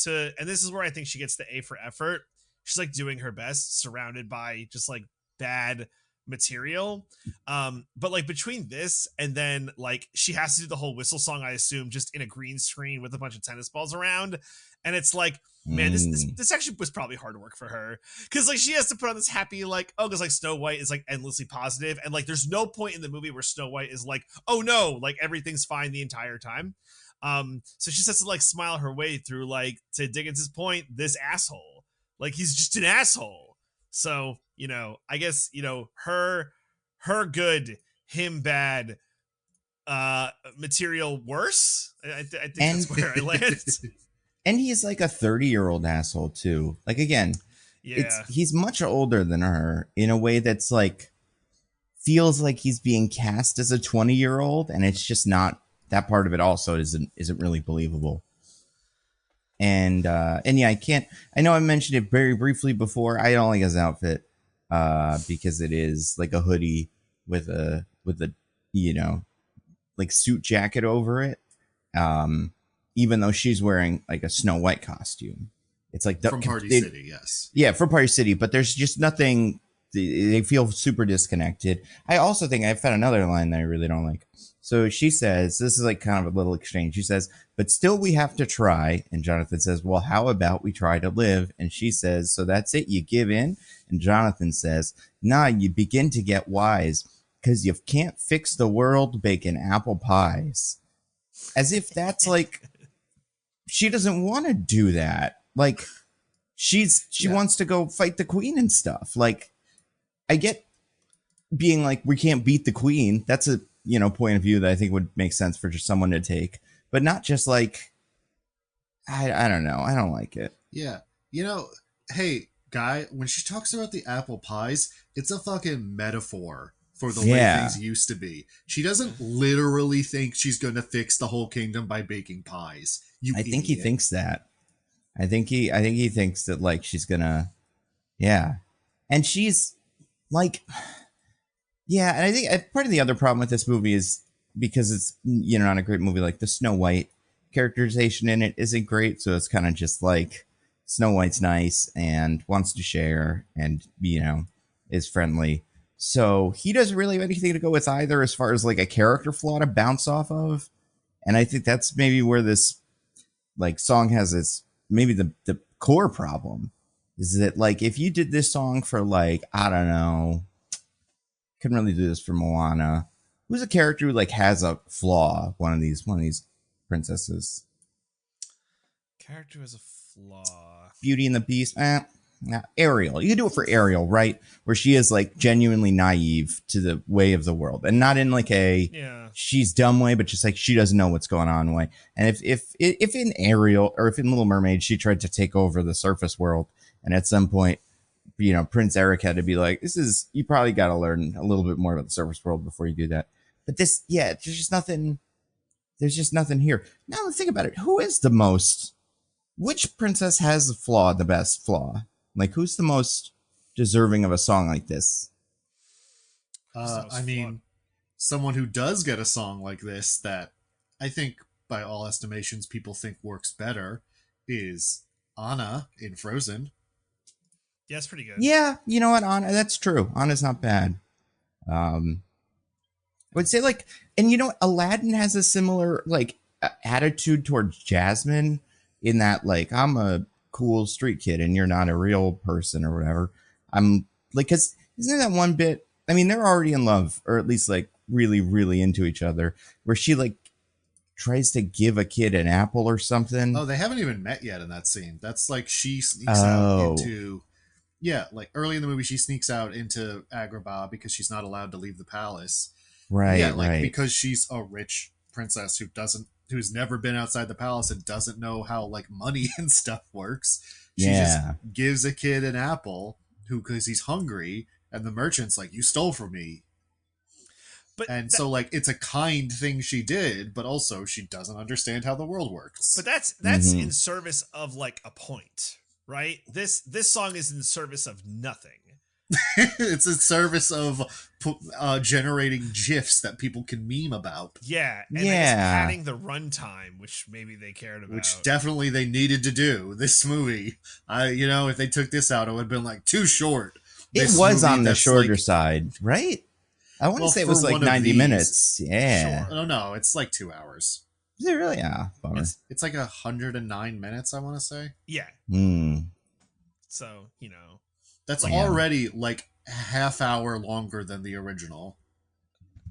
and this is where I think she gets the A for effort. She's like doing her best, surrounded by just like bad material. But like between this and then like she has to do the whole whistle song, I assume, just in a green screen with a bunch of tennis balls around. And it's like, man, this actually was probably hard work for her. Cause like she has to put on this happy, like, oh, cause like Snow White is like endlessly positive, and like there's no point in the movie where Snow White is like, oh no, like everything's fine the entire time. So she has to like smile her way through, like, to Diggins' point, this asshole. Like, he's just an asshole. So, you know, I guess, you know, her good, him bad, material worse. I think that's where I land. And he's like a 30-year-old asshole too. Like, again, he's much older than her in a way that's like, feels like he's being cast as a 20-year-old, and it's just not, that part of it also isn't really believable. And yeah, I know I mentioned it very briefly before. I don't like his outfit because it is like a hoodie with a you know, like suit jacket over it. Even though she's wearing like a Snow White costume, it's like from Party City, yes, yeah, from Party City. But there's just nothing they feel super disconnected. I also think I found another line that I really don't like. So she says, this is like kind of a little exchange. She says, but still we have to try. And Jonathan says, well, how about we try to live? And she says, so that's it, you give in? And Jonathan says, nah, you begin to get wise because you can't fix the world baking apple pies. As if that's like, she doesn't want to do that. Like, she wants to go fight the queen and stuff. Like, I get being like, we can't beat the queen. That's a, point of view that I think would make sense for just someone to take, but not just like, I don't know. I don't like it. Yeah. Hey, guy, when she talks about the apple pies, it's a fucking metaphor for the way things used to be. She doesn't literally think she's going to fix the whole kingdom by baking pies. I think he thinks that. I think he thinks that like she's gonna, and she's like, and I think part of the other problem with this movie is because it's not a great movie. Like the Snow White characterization in it isn't great, so it's kind of just like Snow White's nice and wants to share and is friendly. So he doesn't really have anything to go with either as far as like a character flaw to bounce off of. And I think that's maybe where this like song has its maybe the core problem is that like if you did this song for like, I don't know, couldn't really do this for Moana. Who's a character who like has a flaw? One of these princesses. Character has a flaw. Beauty and the Beast. Ariel. You can do it for Ariel, right? Where she is like genuinely naive to the way of the world, and not in like she's dumb way, but just like she doesn't know what's going on way. And if in Ariel or if in Little Mermaid she tried to take over the surface world, and at some point, Prince Eric had to be like, you probably got to learn a little bit more about the surface world before you do that. But this, there's just nothing. There's just nothing here. Now let's think about it. Which princess has the best flaw? Like, who's the most deserving of a song like this? I mean, someone who does get a song like this that I think, by all estimations, people think works better is Anna in Frozen. Yeah, it's pretty good. Yeah, you know what, Anna? That's true. Anna's not bad. I would say like, and Aladdin has a similar like attitude towards Jasmine in that like I'm a cool street kid and you're not a real person or whatever. I'm like, cause isn't that one bit? I mean, they're already in love, or at least like really, really into each other, where she like tries to give a kid an apple or something. Oh, they haven't even met yet in that scene. That's like she sneaks out into, like early in the movie, she sneaks out into Agrabah because she's not allowed to leave the palace. Right. Yeah, like right. because she's a rich princess who's never been outside the palace and doesn't know how like money and stuff works. She just gives a kid an apple because he's hungry, and the merchant's like, you stole from me. So like it's a kind thing she did, but also she doesn't understand how the world works. But that's in service of like a point, right? This song is in service of nothing. It's in service of generating GIFs that people can meme about. Yeah, and it's padding the runtime, which maybe they cared about. Which definitely they needed to do. This movie, if they took this out, it would have been like too short. It was on the shorter side, right? I want to say it was like 90 minutes. Yeah. Sure. No, it's like 2 hours. Is it really? Yeah. Bummer. It's like 109 minutes, I want to say. Yeah. So, that's already like a half hour longer than the original.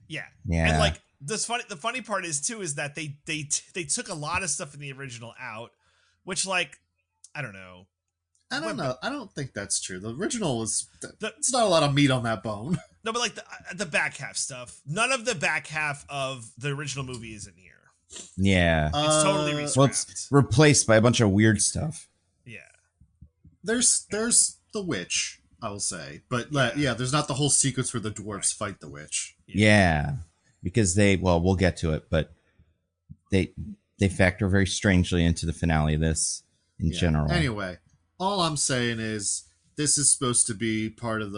Yeah. And like the funny part is that they took a lot of stuff in the original out, which like I don't know. I don't think that's true. The original is it's not a lot of meat on that bone. No, but like the back half stuff. None of the back half of the original movie is in here. Yeah. It's totally re-scrapped. Well, it's replaced by a bunch of weird stuff. Yeah. There's the witch, I will say. But there's not the whole sequence where the dwarves fight the witch. Yeah. Because we'll get to it, but they factor very strangely into the finale of this in general. Anyway, all I'm saying is this is supposed to be part of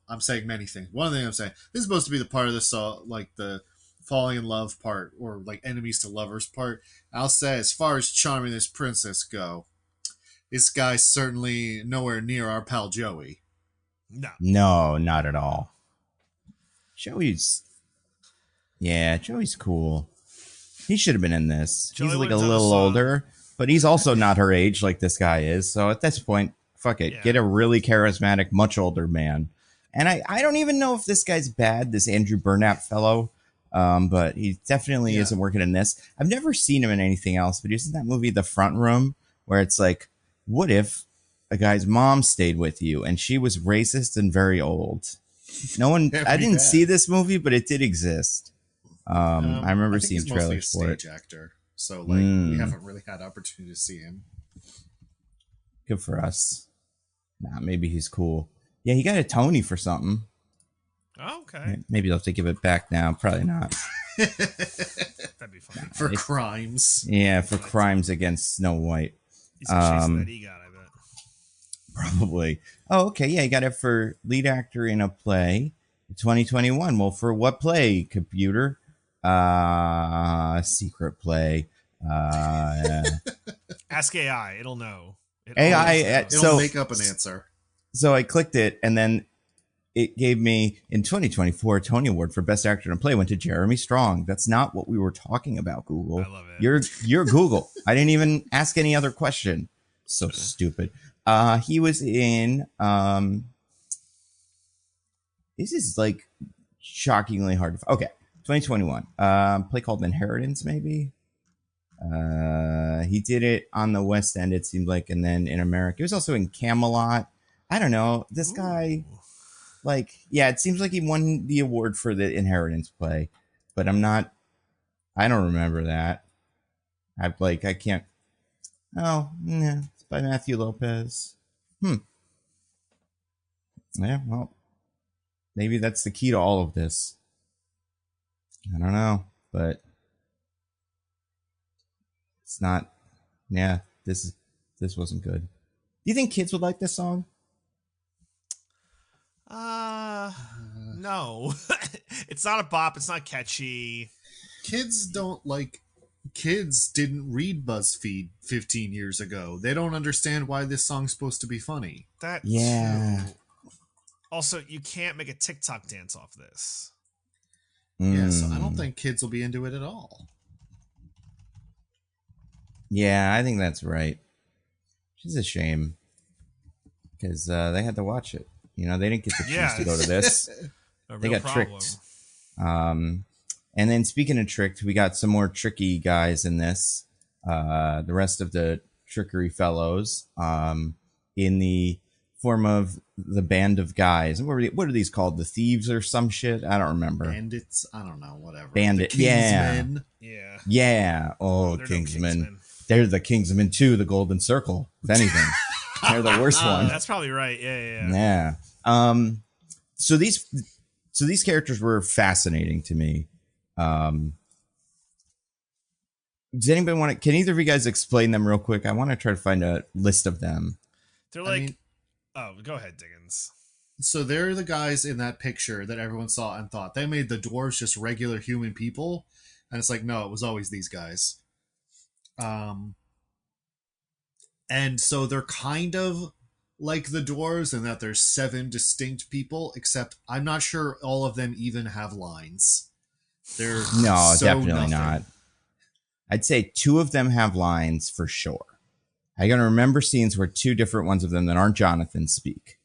I'm saying many things. One thing I'm saying, this is supposed to be the part of the song, like the falling in love part, or like enemies to lovers part. I'll say, as far as charming this princess go, this guy's certainly nowhere near our pal Joey. No. No, not at all. Joey's cool. He should have been in this. Joey He's like a would've done a little song. older, but he's also not her age like this guy is. So at this point, fuck it. Yeah. Get a really charismatic, much older man. And I don't even know if this guy's bad, this Andrew Burnap fellow. But he definitely isn't working in this. I've never seen him in anything else, but he's in that movie The Front Room, where it's like, what if a guy's mom stayed with you and she was racist and very old? No one, I didn't see this movie, but it did exist. I remember seeing trailers for it. Stage actor, so like we haven't really had opportunity to see him. Good for us. Nah, maybe he's cool. Yeah, he got a Tony for something. Oh, okay. Maybe they'll have to give it back now. Probably not. That'd be fun. For crimes. Yeah, for crimes against Snow White. He's chasing that EGOT, I bet. Probably. Oh, okay. Yeah, you got it for lead actor in a play. 2021. Well, for what play, computer? Secret play. Ask AI. It'll know. It'll make up an answer. So I clicked it, and then it gave me, in 2024, a Tony Award for Best Actor in a Play went to Jeremy Strong. That's not what we were talking about, Google. I love it. You're Google. I didn't even ask any other question. So stupid. He was in, this is like shockingly hard to, okay, 2021. Play called Inheritance, maybe? He did it on the West End, it seemed like, and then in America. He was also in Camelot. I don't know. This guy, like, yeah, it seems like he won the award for the Inheritance play, but I don't remember that. I can't. Oh, yeah, it's by Matthew Lopez. Yeah, well, maybe that's the key to all of this. I don't know, but it's not. Yeah, this wasn't good. Do you think kids would like this song? No. It's not a bop. It's not catchy. Kids didn't read BuzzFeed 15 years ago. They don't understand why this song's supposed to be funny. That Yeah. too. Also, you can't make a TikTok dance off this. Yeah, so I don't think kids will be into it at all. Yeah, I think that's right. It's a shame because they had to watch it. You know, they didn't get the chance to go to this. They got tricked. And then speaking of tricked, we got some more tricky guys in this. The rest of the trickery fellows in the form of the band of guys. What are these called? The Thieves or some shit? I don't remember. Bandits? I don't know, whatever. Bandit. The Kingsmen. Yeah. Yeah. Oh, They're no Kingsmen. They're the Kingsmen too, the Golden Circle, if anything. They're the worst one. That's probably right. Yeah. So these characters were fascinating to me. Does anybody want to? Can either of you guys explain them real quick? I want to try to find a list of them. They're like, oh, go ahead, Diggins. So they're the guys in that picture that everyone saw and thought they made the dwarves just regular human people, and it's like, no, it was always these guys. And so they're kind of like the dwarves in that there's 7 distinct people, except I'm not sure all of them even have lines. They're No, so definitely nothing. not. I'd say 2 of them have lines for sure. I gotta remember scenes where 2 different ones of them that aren't Jonathan speak.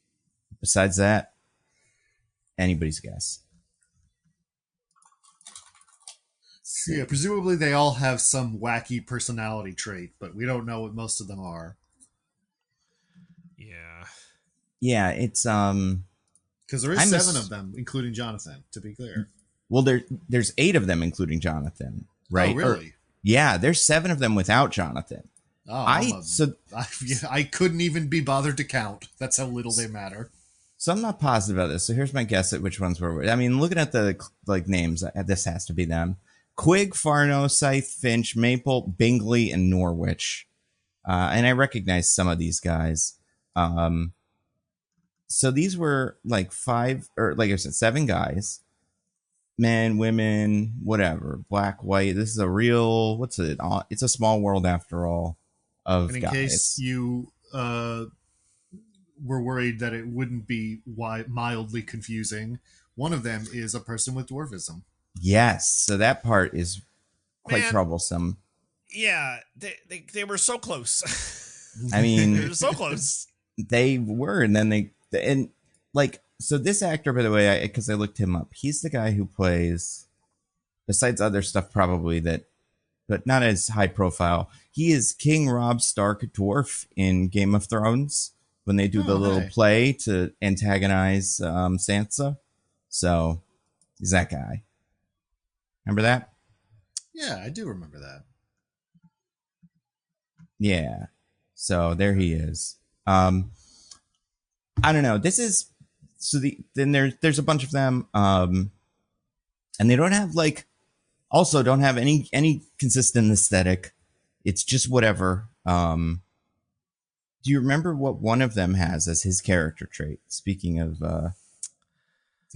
Besides that, anybody's guess. Yeah, presumably they all have some wacky personality trait, but we don't know what most of them are. Yeah. Yeah, it's because there is 7 of them, including Jonathan. To be clear, well, there's 8 of them, including Jonathan, right? Oh, really? Yeah, there's 7 of them without Jonathan. Oh, I couldn't even be bothered to count. That's how little they matter. So I'm not positive about this. So here's my guess at which ones were. I mean, looking at the names, this has to be them. Quig, Farno, Scythe, Finch, Maple, Bingley, and Norwich. And I recognize some of these guys. So these were like 5, or like I said, 7 guys. Men, women, whatever. Black, white. This is a real, what's it? It's a small world after all of and in guys. case you were worried that it wouldn't be mildly confusing. One of them is a person with dwarfism. Yes, so that part is quite Man. troublesome. Yeah, they were so close. I They mean, were so close. they were, and then so this actor, by the way, because I looked him up, he's the guy who plays, besides other stuff probably but not as high profile, he is King Robb Stark dwarf in Game of Thrones when they do the little play to antagonize Sansa. So he's that guy. Remember that? Yeah, I do remember that. Yeah. So there he is. I don't know. This is then there's a bunch of them, and they don't have don't have any consistent aesthetic. It's just whatever. Do you remember what one of them has as his character trait? Speaking of the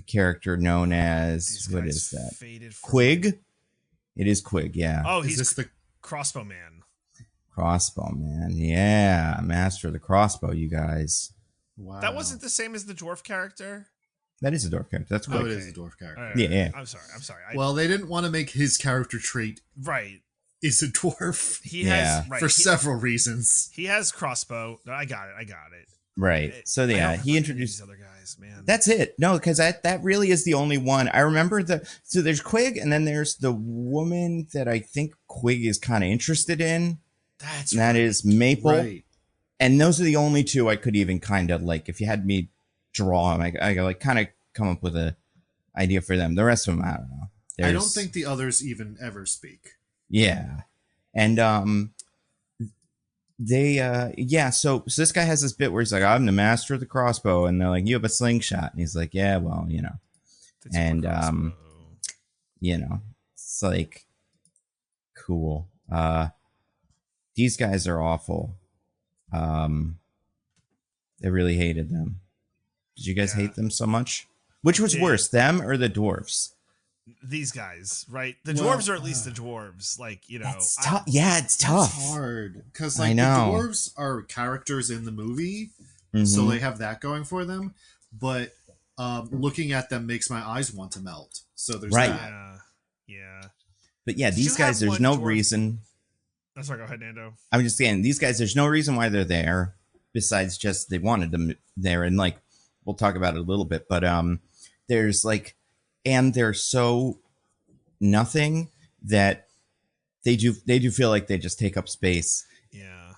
character known as, what is that? Quig? It is Quig, yeah. Oh, Is he's this the crossbow man. Crossbow man, yeah. Master of the crossbow, you guys. wow? That wasn't the same as the dwarf character. That is a dwarf character. That's Oh, Quig. it is a dwarf character. All right, Yeah. I'm sorry. Well, they didn't want to make his character trait Right. is a dwarf He Yeah. has right. for several reasons. He has crossbow. No, I got it. Right. So I don't yeah, remember he introduced these other guys, man. That's it. No, because that really is the only one. I remember so there's Quig, and then there's the woman that I think Quig is kind of interested in. That's And that is Maple. Right. And those are the only two I could even kind of if you had me draw them, I kind of come up with a idea for them. The rest of them, I don't know. I don't think the others even ever speak. Yeah. And so this guy has this bit where he's like, I'm the master of the crossbow, and they're like, you have a slingshot, and he's like, yeah, well, That's and more crossbow. it's like cool. These guys are awful. They really hated them. Did you guys hate them so much? Which was worse, them or the dwarves? These guys, right? The Well, dwarves are at least the dwarves. That's tough. Yeah, it's tough. It's hard because I the know. dwarves are characters in the movie, so Mhm. they have that going for them. But looking at them makes my eyes want to melt. So there's Right. that. Yeah. But yeah, Did these you guys, have there's one no dwarf- reason. That's right. Go ahead, Nando. I'm just saying, these guys, there's no reason why they're there besides just they wanted them there. And we'll talk about it a little bit, but there's and they're so nothing that they do feel like they just take up space. Yeah.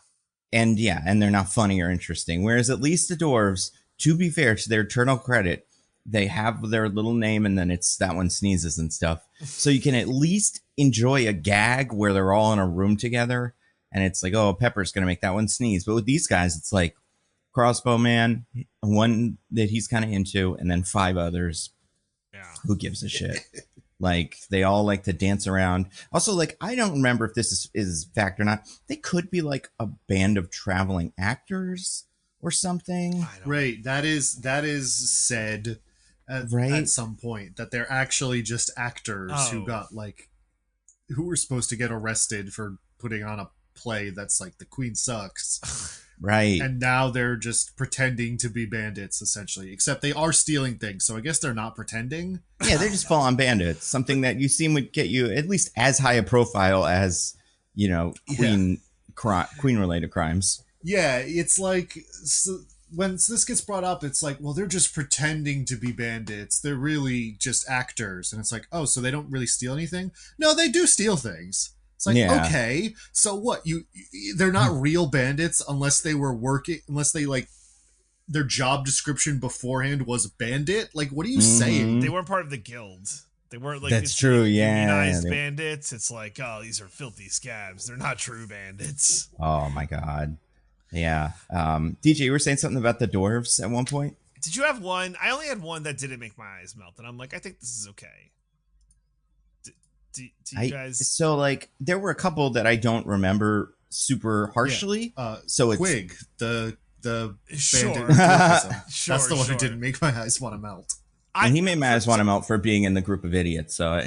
And they're not funny or interesting. Whereas at least the dwarves, to be fair, to their eternal credit, they have their little name, and then it's that one sneezes and stuff. So you can at least enjoy a gag where they're all in a room together, and it's like, oh, Pepper's gonna make that one sneeze. But with these guys, it's like crossbow man, one that he's kind of into, and then 5 others. Yeah. Who gives a shit? They all like to dance around. Also, I don't remember if this is fact or not. They could be like a band of traveling actors or something. Right. That is said at some point that they're actually just actors who got who were supposed to get arrested for putting on a play that's like The Queen Sucks. Right. And now they're just pretending to be bandits, essentially. Except they are stealing things, so I guess they're not pretending. Yeah, they're just full-on bandits. Something that you seem would get you at least as high a profile as, Queen-related crimes. Yeah, it's when this gets brought up, it's like, well, they're just pretending to be bandits. They're really just actors. And it's like, oh, so they don't really steal anything? No, they do steal things. It's like, okay, so what? They're not real bandits unless they were unless they their job description beforehand was bandit. What are you saying? They weren't part of the guild. They weren't That's true. Yeah, unionized bandits. It's like, oh, these are filthy scabs. They're not true bandits. Oh my god. Yeah. DJ, you were saying something about the dwarves at one point. Did you have one? I only had one that didn't make my eyes melt, and I'm like, I think this is okay. Do you guys? So there were a couple that I don't remember super harshly. So it's Quig, the Sure. bandit. Dwarfism. Sure, That's the one sure. who didn't make my eyes want to melt. And he made my eyes want him out for being in the group of idiots. So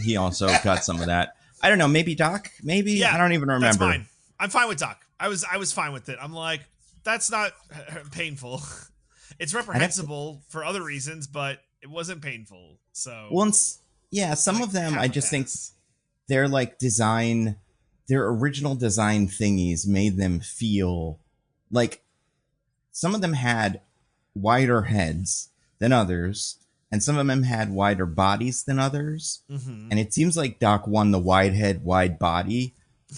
he also got some of that. I don't know. Maybe Doc. Maybe. Yeah, I don't even remember. That's fine. I'm fine with Doc. I was fine with it. I'm like, That's not painful. It's reprehensible for other reasons, but it wasn't painful. So once, yeah, some of them I just think their like design, their original design thingies made them feel like some of them had wider heads than others, and some of them had wider bodies than others. Mm-hmm. And it seems like Doc won the wide head, wide body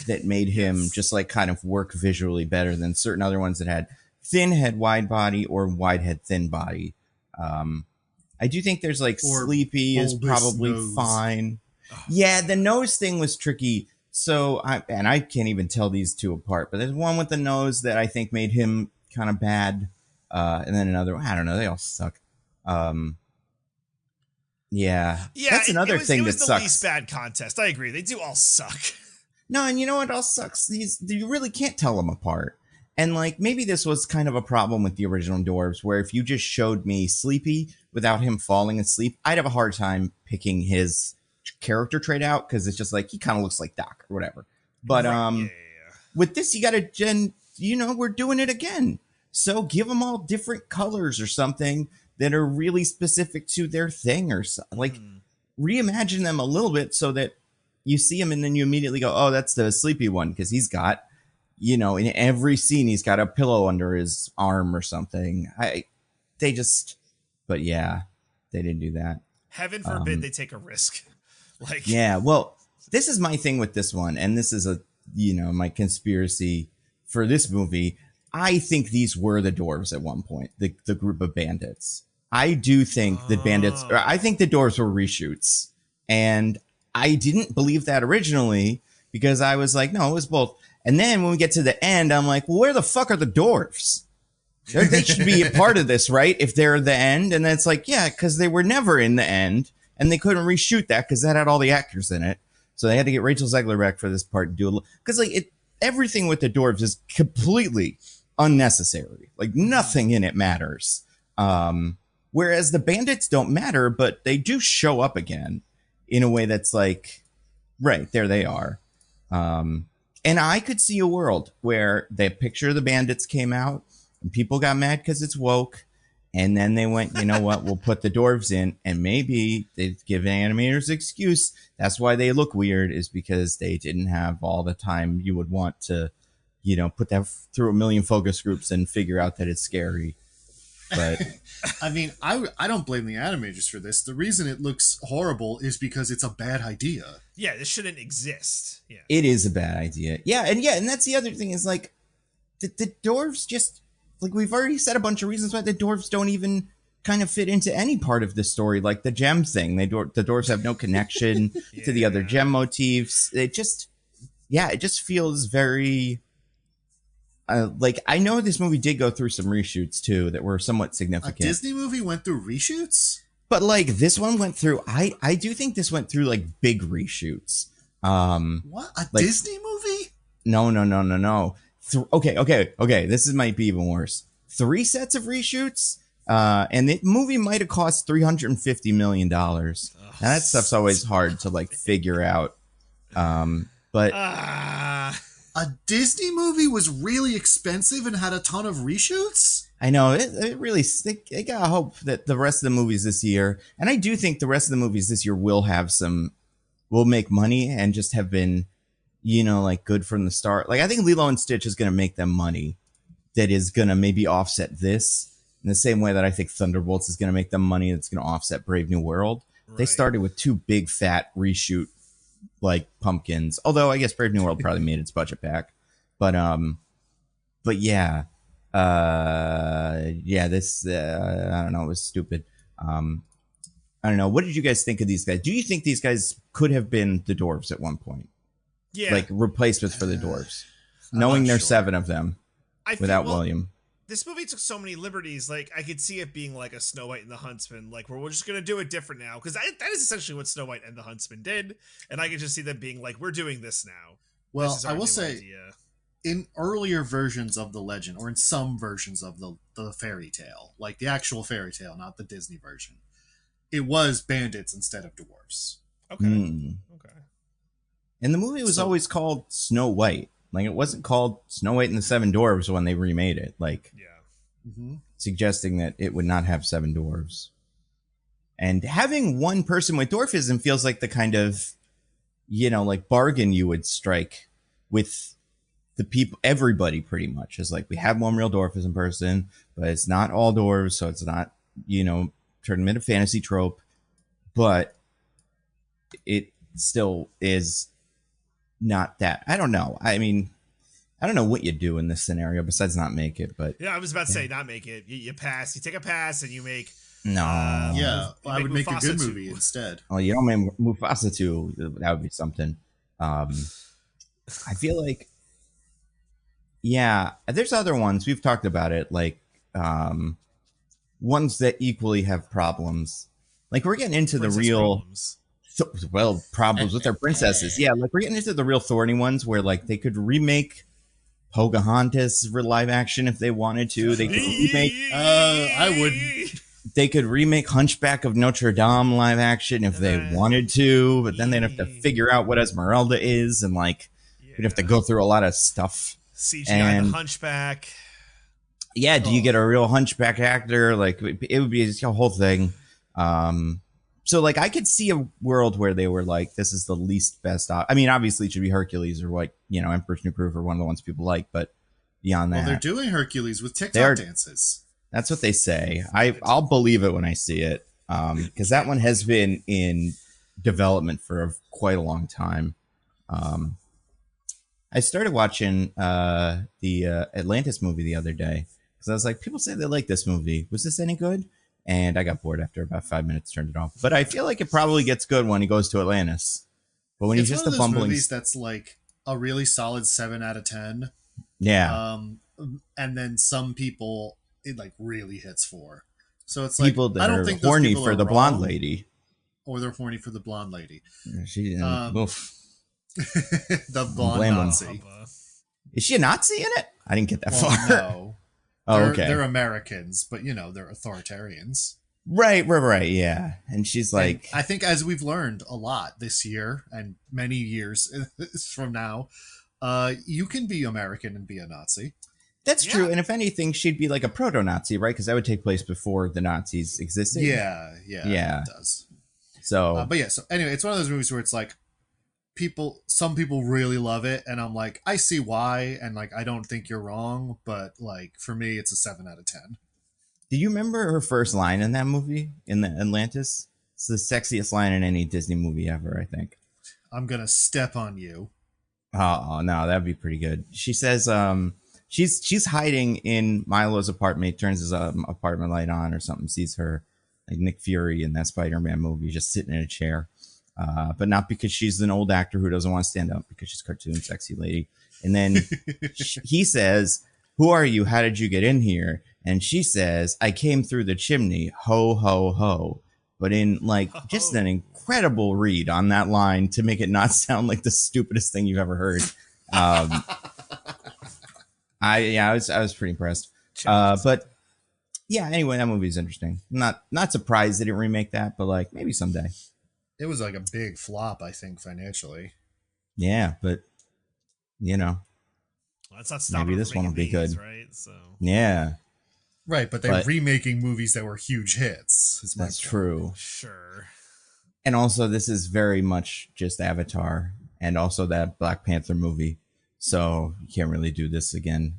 that made him just like kind of work visually better than certain other ones that had thin head, wide body, or wide head, thin body. I do think there's like Or Sleepy is probably nose. fine. Yeah, the nose thing was tricky. So I can't even tell these two apart, but there's one with the nose that I think made him kind of bad. And then another one, I don't know, they all suck. Yeah, that's another thing that sucks. It was the least bad contest. I agree. They do all suck. No, and you know what else sucks? You really can't tell them apart. And like maybe this was kind of a problem with the original Dwarves, where if you just showed me Sleepy without him falling asleep, I'd have a hard time picking his character trait out because it's just like he kind of looks like Doc or whatever. But with this, you got to we're doing it again. So give them all different colors or something that are really specific to their thing, or like reimagine them a little bit so that you see him and then you immediately go, oh, that's the Sleepy one, because he's got, in every scene he's got a pillow under his arm or something. But yeah, they didn't do that. Heaven forbid they take a risk. Yeah, well, this is my thing with this one, and this is my conspiracy for this movie. I think these were the dwarves at one point, the group of bandits. I do think the bandits, I think the dwarves were reshoots, and I didn't believe that originally because I was like, no, it was both. And then when we get to the end, I'm like, well, where the fuck are the dwarves? They should be a part of this, right? If they're the end. And then it's like, yeah, because they were never in the end. And they couldn't reshoot that because that had all the actors in it. So they had to get Rachel Zegler back for this part to do it. Because everything with the dwarves is completely unnecessary. Like nothing in it matters. Whereas the bandits don't matter, but they do show up again in a way that's like, right, there they are. And I could see a world where the picture of the bandits came out and people got mad because it's woke. And then they went, you know what, we'll put the dwarves in. And maybe they give animators excuse. That's why they look weird, is because they didn't have all the time you would want to, put that through a million focus groups and figure out that it's scary. But I mean, I don't blame the animators for this. The reason it looks horrible is because it's a bad idea. Yeah, this shouldn't exist. Yeah, it is a bad idea. Yeah, and that's the other thing is like the dwarves just like we've already said a bunch of reasons why the dwarves don't even kind of fit into any part of the story, like the gem thing. The dwarves have no connection to the other gem motifs. It just feels very. Like I know this movie did go through some reshoots too that were somewhat significant. A Disney movie went through reshoots, but like this one went through. I do think this went through like big reshoots. What, a Disney movie? No. Okay. This might be even worse. 3 sets of reshoots, and the movie might have cost $350 million. Now that stuff's always hard to like figure out. But. A Disney movie was really expensive and had a ton of reshoots? I know. It really... I gotta hope that the rest of the movies this year... And I do think the rest of the movies this year will make money and just have been, like good from the start. Like, I think Lilo and Stitch is going to make them money that is going to maybe offset this in the same way that I think Thunderbolts is going to make them money that's going to offset Brave New World. Right. They started with 2 big, fat reshoot like pumpkins, although I guess Brave New World probably made its budget back, but yeah, this I don't know, it was stupid. I don't know, what did you guys think of these guys? Do you think these guys could have been the dwarves at one point? Yeah, like replacements for the dwarves, knowing there's 7 of them without William. This movie took so many liberties. Like, I could see it being like a Snow White and the Huntsman, like where we're just gonna do it different now, because that is essentially what Snow White and the Huntsman did, and I could just see them being like, we're doing this now. Well, I will say, in earlier versions of the legend, or in some versions of the fairy tale, like the actual fairy tale, not the Disney version, it was bandits instead of dwarves. Okay. Okay. And the movie was always called Snow White. Like, it wasn't called Snow White and the Seven Dwarves when they remade it. Like, Yeah. suggesting that it would not have seven dwarves. And having one person with dwarfism feels like the kind of, like bargain you would strike with the people, everybody pretty much. Is like, we have one real dwarfism person, but it's not all dwarves, so it's not, turn them into fantasy trope, but it still is not that. I don't know. I mean, I don't know what you do in this scenario besides not make it, but Yeah, I was about to say not make it. You pass. You take a pass and you make. no. Yeah, I would make a Mufasa good 2. movie instead. Oh, you don't make Mufasa 2. That would be something. I feel like, yeah, there's other ones. We've talked about it, like ones that equally have problems. Like, we're getting into Princess the real problems. problems with their princesses. Yeah, like, we're getting into the real thorny ones where, like, they could remake Pocahontas for live action if they wanted to. They could remake. I wouldn't. They could remake Hunchback of Notre Dame live action if they wanted to, but then they'd have to figure out what Esmeralda is, and like we'd have to go through a lot of stuff. CGI the Hunchback. Yeah, do you get a real Hunchback actor? Like, it would be a whole thing. So like, I could see a world where they were like, this is the least best. I mean, obviously it should be Hercules or like, Emperor's New Groove or one of the ones people like, but beyond that, Well, they're doing Hercules with TikTok dances. That's what they say. I'll believe it when I see it, because that one has been in development for quite a long time. I started watching the Atlantis movie the other day because I was like, people say they like this movie. Was this any good? And I got bored after about 5 minutes, turned it off. But I feel like it probably gets good when he goes to Atlantis. But when he's just one a of those bumbling, movies that's like a really solid 7 out of 10. Yeah. And then some people it like really hits for. So it's like people that I don't are think those horny people for are the wrong, blonde lady. or they're horny for the blonde lady. She oof. The blonde blame 'em. Nazi. Is she a Nazi in it? I didn't get that Well, far. no. Oh, They're, okay. they're Americans, but they're authoritarians. Right. Yeah. And she's like, And I think as we've learned a lot this year and many years from now, you can be American and be a Nazi. that's true. And if anything, she'd be like a proto-Nazi, right? Because that would take place before the Nazis existed. Yeah. It does. So, But yeah, so anyway, it's one of those movies where it's like some people really love it, and I'm like, I see why, and like I don't think you're wrong, but like for me, it's a 7 out of 10. do you remember her first line in that movie, in the Atlantis? It's the sexiest line in any Disney movie ever, I think. I'm gonna step on you. Oh no, that'd be pretty good. She says, she's hiding in Milo's apartment. He turns his apartment light on or something, sees her, like Nick Fury in that Spider-Man movie, just sitting in a chair. But not because she's an old actor who doesn't want to stand up, because she's cartoon sexy lady. And then he says, "Who are you? How did you get in here?" And she says, "I came through the chimney. Ho, ho, ho." But in like just an incredible read on that line to make it not sound like the stupidest thing you've ever heard. I was pretty impressed. But yeah, anyway, that movie is interesting. Not surprised they didn't remake that, but like maybe someday. It was like a big flop, I think, financially. Yeah, but That's not stopping. maybe this one will be good, right? So yeah, Right, but they're remaking movies that were huge hits. that's true. Sure. And also, this is very much just Avatar, and also that Black Panther movie. So you can't really do this again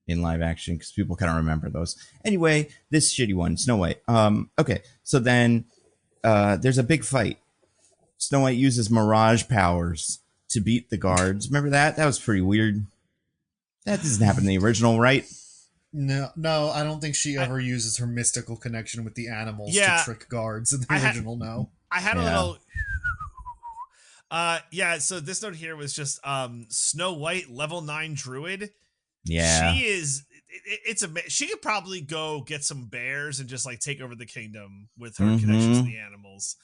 in live action because people kind of remember those. Anyway, this shitty one, Snow White. Okay, so then there's a big fight. Snow White uses mirage powers to beat the guards. Remember that? That was pretty weird. That doesn't happen in the original, right? No, I don't think she ever uses her mystical connection with the animals to trick guards in the original. No, I had a little. So this note here was just Snow White level 9 druid. Yeah, she is. She could probably go get some bears and just like take over the kingdom with her connections to the animals.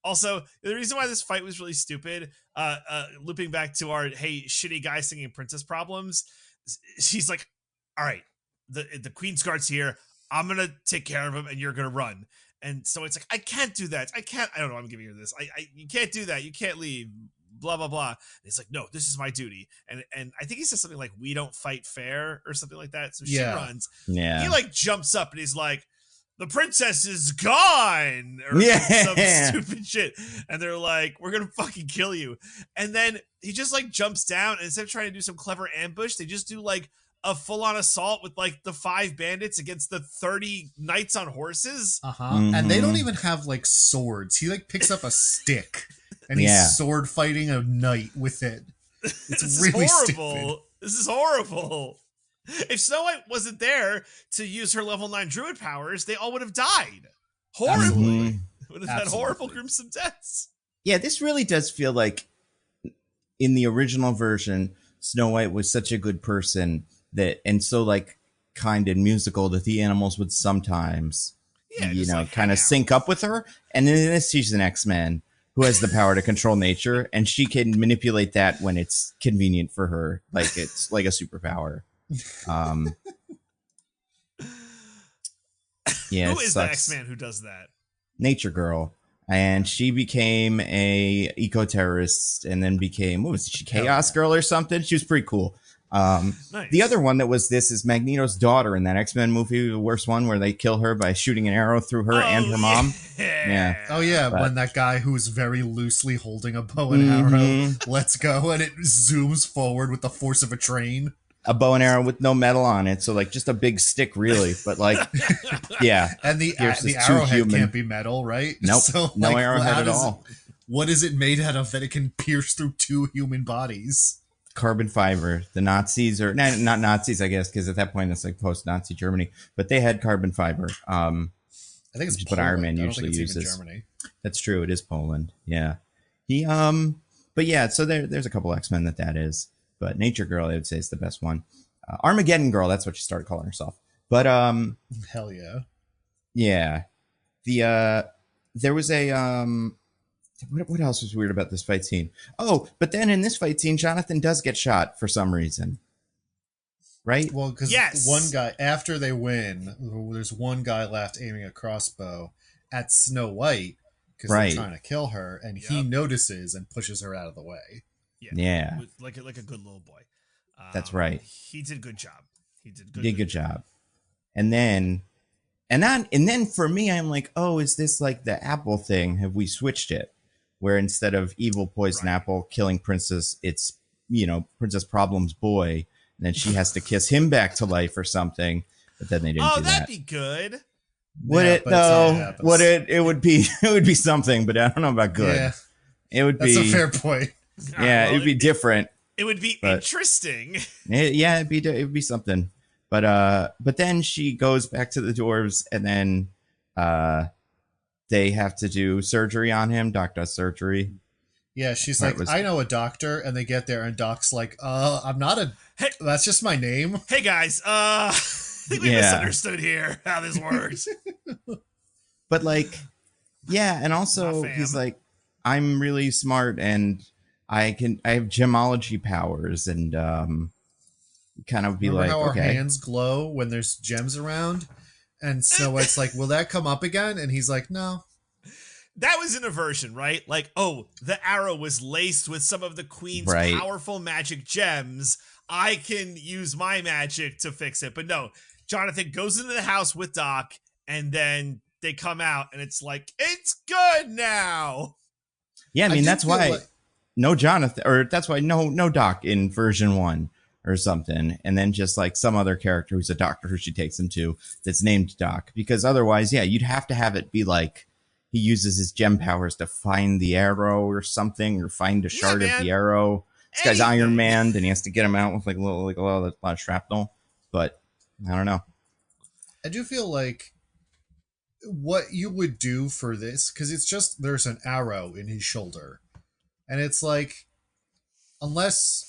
Also, the reason why this fight was really stupid, looping back to our hey shitty guy singing princess problems, she's like, all right, the queen's guard's here, I'm gonna take care of him and you're gonna run. And so it's like, I can't do that. I don't know. I'm giving her this. You can't do that. You can't leave. blah blah blah. And he's like, no, this is my duty. And I think he says something like, we don't fight fair or something like that. So she runs. Yeah. He like jumps up and he's like, the princess is gone, or some stupid shit. And they're like, we're gonna fucking kill you. And then he just like jumps down, and instead of trying to do some clever ambush, they just do like a full-on assault with like the 5 bandits against the 30 knights on horses. And they don't even have like swords. He like picks up a stick and he's sword fighting a knight with it. It's really horrible. Stupid. This is horrible. If Snow White wasn't there to use her level 9 druid powers, they all would have died horribly. Would have had horrible, gruesome deaths. Yeah, this really does feel like in the original version, Snow White was such a good person that, and so like kind and musical, that the animals would sometimes, like, kind of sync up with her. And in this, she's an X-Men who has the power to control nature, and she can manipulate that when it's convenient for her. Like it's like a superpower. Who is the X-Man who does that? Nature Girl. And she became a eco-terrorist and then became, what was she, Chaos Girl or something? She was pretty cool. Nice. The other one that was this is Magneto's daughter in that X-Men movie, the worst one, where they kill her by shooting an arrow through her and her mom. Yeah. Oh, yeah. When that guy who's very loosely holding a bow and arrow lets go and it zooms forward with the force of a train. A bow and arrow with no metal on it, so like just a big stick, really. But like, yeah, and the arrowhead can't be metal, right? Nope, so, no arrowhead at all. What is it made out of that it can pierce through 2 human bodies? Carbon fiber. The Nazis, or not Nazis, I guess, because at that point it's like post-Nazi Germany, but they had carbon fiber. I think it's what Iron Man usually uses. Germany. That's true. It is Poland. Yeah. But yeah. So there's a couple X-Men that is. But Nature Girl, I would say, is the best one. Armageddon Girl, that's what she started calling herself. But hell yeah, yeah. There was a what else was weird about this fight scene? Oh, but then in this fight scene, Jonathan does get shot for some reason, right? Well, because one guy, after they win, there's one guy left aiming a crossbow at Snow White because they're trying to kill her, and he notices and pushes her out of the way. Yeah. Like a good little boy. That's right. He did a good job. He did good job. And then for me, I'm like, oh, is this like the Apple thing? Have we switched it? Where instead of evil poison apple killing Princess, it's, Princess Problem's boy. And then she has to kiss him back to life or something. But then they didn't do that. Oh, that'd be good. Would it though? Would it? It would be something, but I don't know about good. Yeah. It would be. That's a fair point. Yeah, it'd be different. It would be interesting. It'd be something. But then she goes back to the dwarves, and then they have to do surgery on him. Doc does surgery. Yeah, she's like, I know a doctor, and they get there, and Doc's like, I'm not a. Hey, that's just my name. Hey guys, I think we misunderstood here how this works. But like, yeah, and also he's like, I'm really smart and I have gemology powers, and kind of be Remember like, how okay. Our hands glow when there's gems around, and so it's like, will that come up again? And he's like, no. That was in a version, right? Like, oh, the arrow was laced with some of the queen's powerful magic gems. I can use my magic to fix it. But no, Jonathan goes into the house with Doc, and then they come out, and it's like, it's good now. Yeah, I mean, that's why no Jonathan, or that's why no Doc in version 1 or something. And then just like some other character who's a doctor who she takes him to that's named Doc. Because otherwise, yeah, you'd have to have it be like he uses his gem powers to find the arrow or something, or find a shard of the arrow. This guy's Iron Man, and he has to get him out with a lot of shrapnel. But I don't know. I do feel like what you would do for this, because it's just there's an arrow in his shoulder, and it's like, unless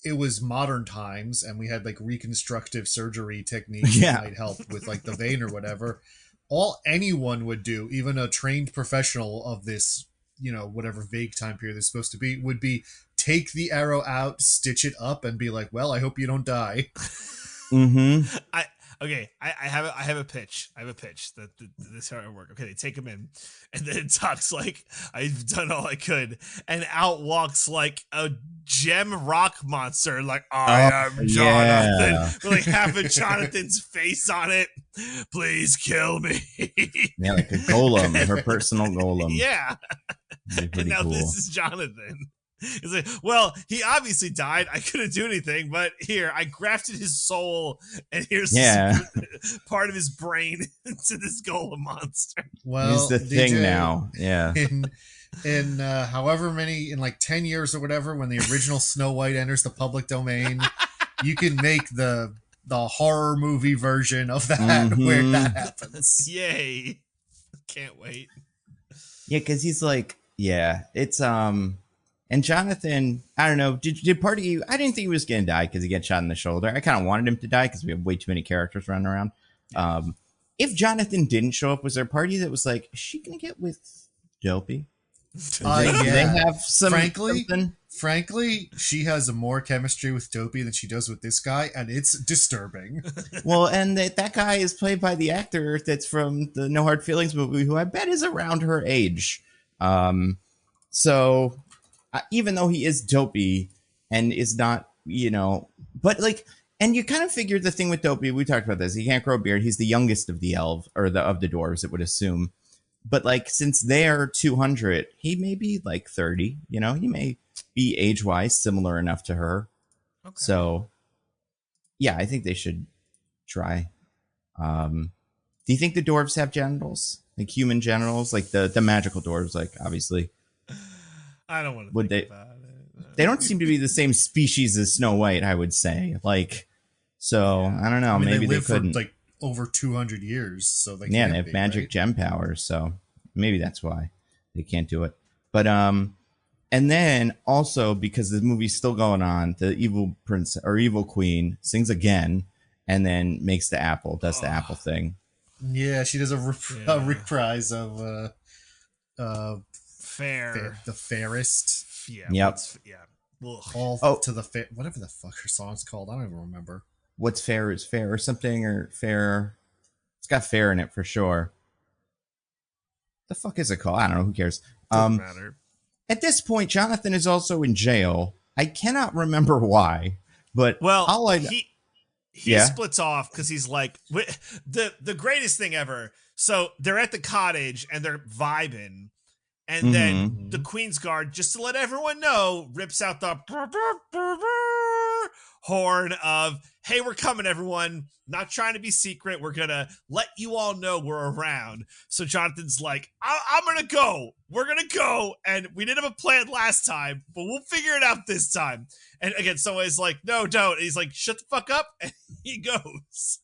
it was modern times and we had like reconstructive surgery techniques that might help with like the vein or whatever, all anyone would do, even a trained professional of this, whatever vague time period it's supposed to be, would be take the arrow out, stitch it up, and be like, well, I hope you don't die. Mm-hmm. Okay, I have a pitch. I have a pitch that this is how it work. Okay, they take him in, and then Tuck's like, "I've done all I could," and out walks like a gem rock monster, like I am Jonathan, with like half of Jonathan's face on it. Please kill me. Yeah, like a golem, her personal golem. Yeah, and now cool. this is Jonathan. He's like, well, he obviously died. I couldn't do anything, but here, I grafted his soul, and here's part of his brain into this golem monster. Well, he's the thing now. Yeah. In however many, in like 10 years or whatever, when the original Snow White enters the public domain, you can make the horror movie version of that where that happens. Yay. Can't wait. Yeah, because he's like, it's and Jonathan, I don't know, did part of you, I didn't think he was going to die because he gets shot in the shoulder. I kind of wanted him to die because we have way too many characters running around. If Jonathan didn't show up, was there a party that was like, is she going to get with Dopey? They have some, frankly, she has more chemistry with Dopey than she does with this guy, and it's disturbing. Well, and that guy is played by the actor that's from the No Hard Feelings movie, who I bet is around her age. So even though he is Dopey and is not, but like, and you kind of figure the thing with Dopey, we talked about this, he can't grow a beard. He's the youngest of the of the dwarves, it would assume. But like, since they're 200, he may be like 30, he may be age-wise similar enough to her. Okay. So yeah, I think they should try. Do you think the dwarves have genitals? Like human genitals? Like the magical dwarves, like obviously. I don't want to think about it. They don't seem to be the same species as Snow White, I would say. Like, so I don't know. Maybe they couldn't. For like over 200 years, so they they have magic gem powers, so maybe that's why they can't do it. But and then also because the movie's still going on, the evil prince or evil queen sings again, and then makes the apple, does the apple thing. Yeah, she does a reprise of the fairest. Yeah. Yep. To the fair, whatever the fuck her song's called. I don't even remember. What's fair is fair or something, or fair. It's got fair in it for sure. The fuck is it called? I don't know. Who cares? Doesn't matter. At this point, Jonathan is also in jail. I cannot remember why, but he splits off because he's like the greatest thing ever. So they're at the cottage and they're vibing. And then the Queen's Guard, just to let everyone know, rips out the horn of, hey, we're coming, everyone. Not trying to be secret. We're going to let you all know we're around. So Jonathan's like, I'm going to go. We're going to go. And we didn't have a plan last time, but we'll figure it out this time. And again, someone's like, no, don't. And he's like, shut the fuck up. And he goes.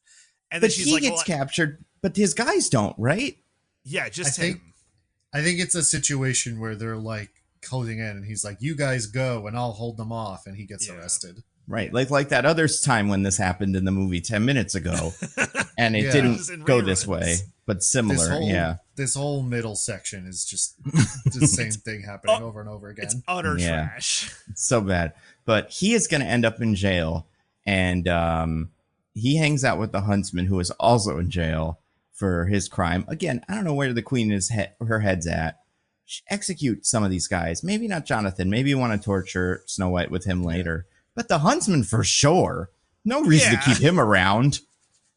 And then she's he like, gets captured, but his guys don't, right? Yeah, just him. I think it's a situation where they're like closing in and he's like, you guys go and I'll hold them off. And he gets arrested. Right. Like that other time when this happened in the movie 10 minutes ago and it didn't go this way, but similar. This whole middle section is just the same thing happening over and over again. It's utter trash. It's so bad. But he is going to end up in jail and he hangs out with the huntsman who is also in jail for his crime. Again, I don't know where the queen is her head's at. Execute some of these guys. Maybe not Jonathan. Maybe you want to torture Snow White with him later. But the huntsman for sure. No reason to keep him around.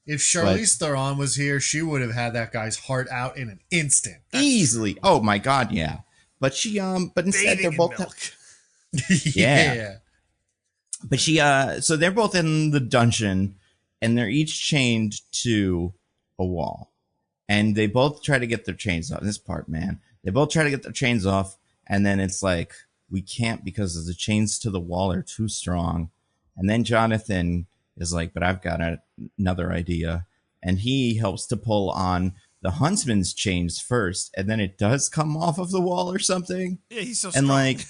If Charlize Theron was here, she would have had that guy's heart out in an instant. Easily. Oh my god, yeah. But she but instead they're both But she so they're both in the dungeon and they're each chained to a wall. And they both try to get their chains off. This part, man. They both try to get their chains off, and then it's like, we can't because the chains to the wall are too strong. And then Jonathan is like, but I've got another idea. And he helps to pull on the huntsman's chains first, and then it does come off of the wall or something. Yeah, he's so strong. And like,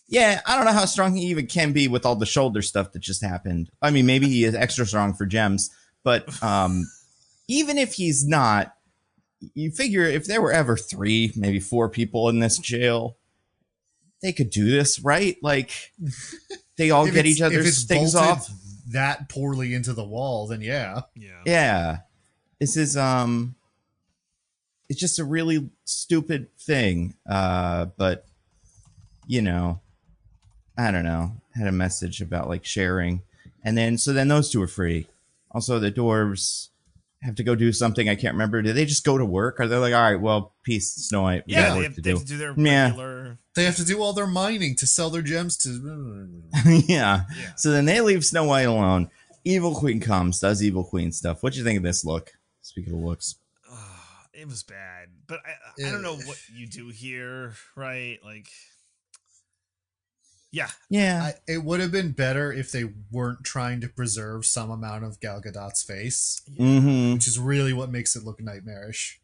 yeah, I don't know how strong he even can be with all the shoulder stuff that just happened. I mean, maybe he is extra strong for gems, but even if he's not, you figure if there were ever 3, maybe 4 people in this jail, they could do this, right? Like, they all get each other's things off. that poorly into the wall, then yeah. Yeah. This is it's just a really stupid thing. But you know, I don't know. Had a message about like sharing. And then those two are free. Also the dwarves have to go do something. I can't remember. Do they just go to work? Are they like, all right, well, peace, Snow White. We got work to they do. have to do their regular. They have to do all their mining to sell their gems to. Yeah. So then they leave Snow White alone. Evil Queen comes, does Evil Queen stuff. What do you think of this look? Speaking of looks. It was bad. But I don't know what you do here, right? Like, yeah. It would have been better if they weren't trying to preserve some amount of Gal Gadot's face, which is really what makes it look nightmarish.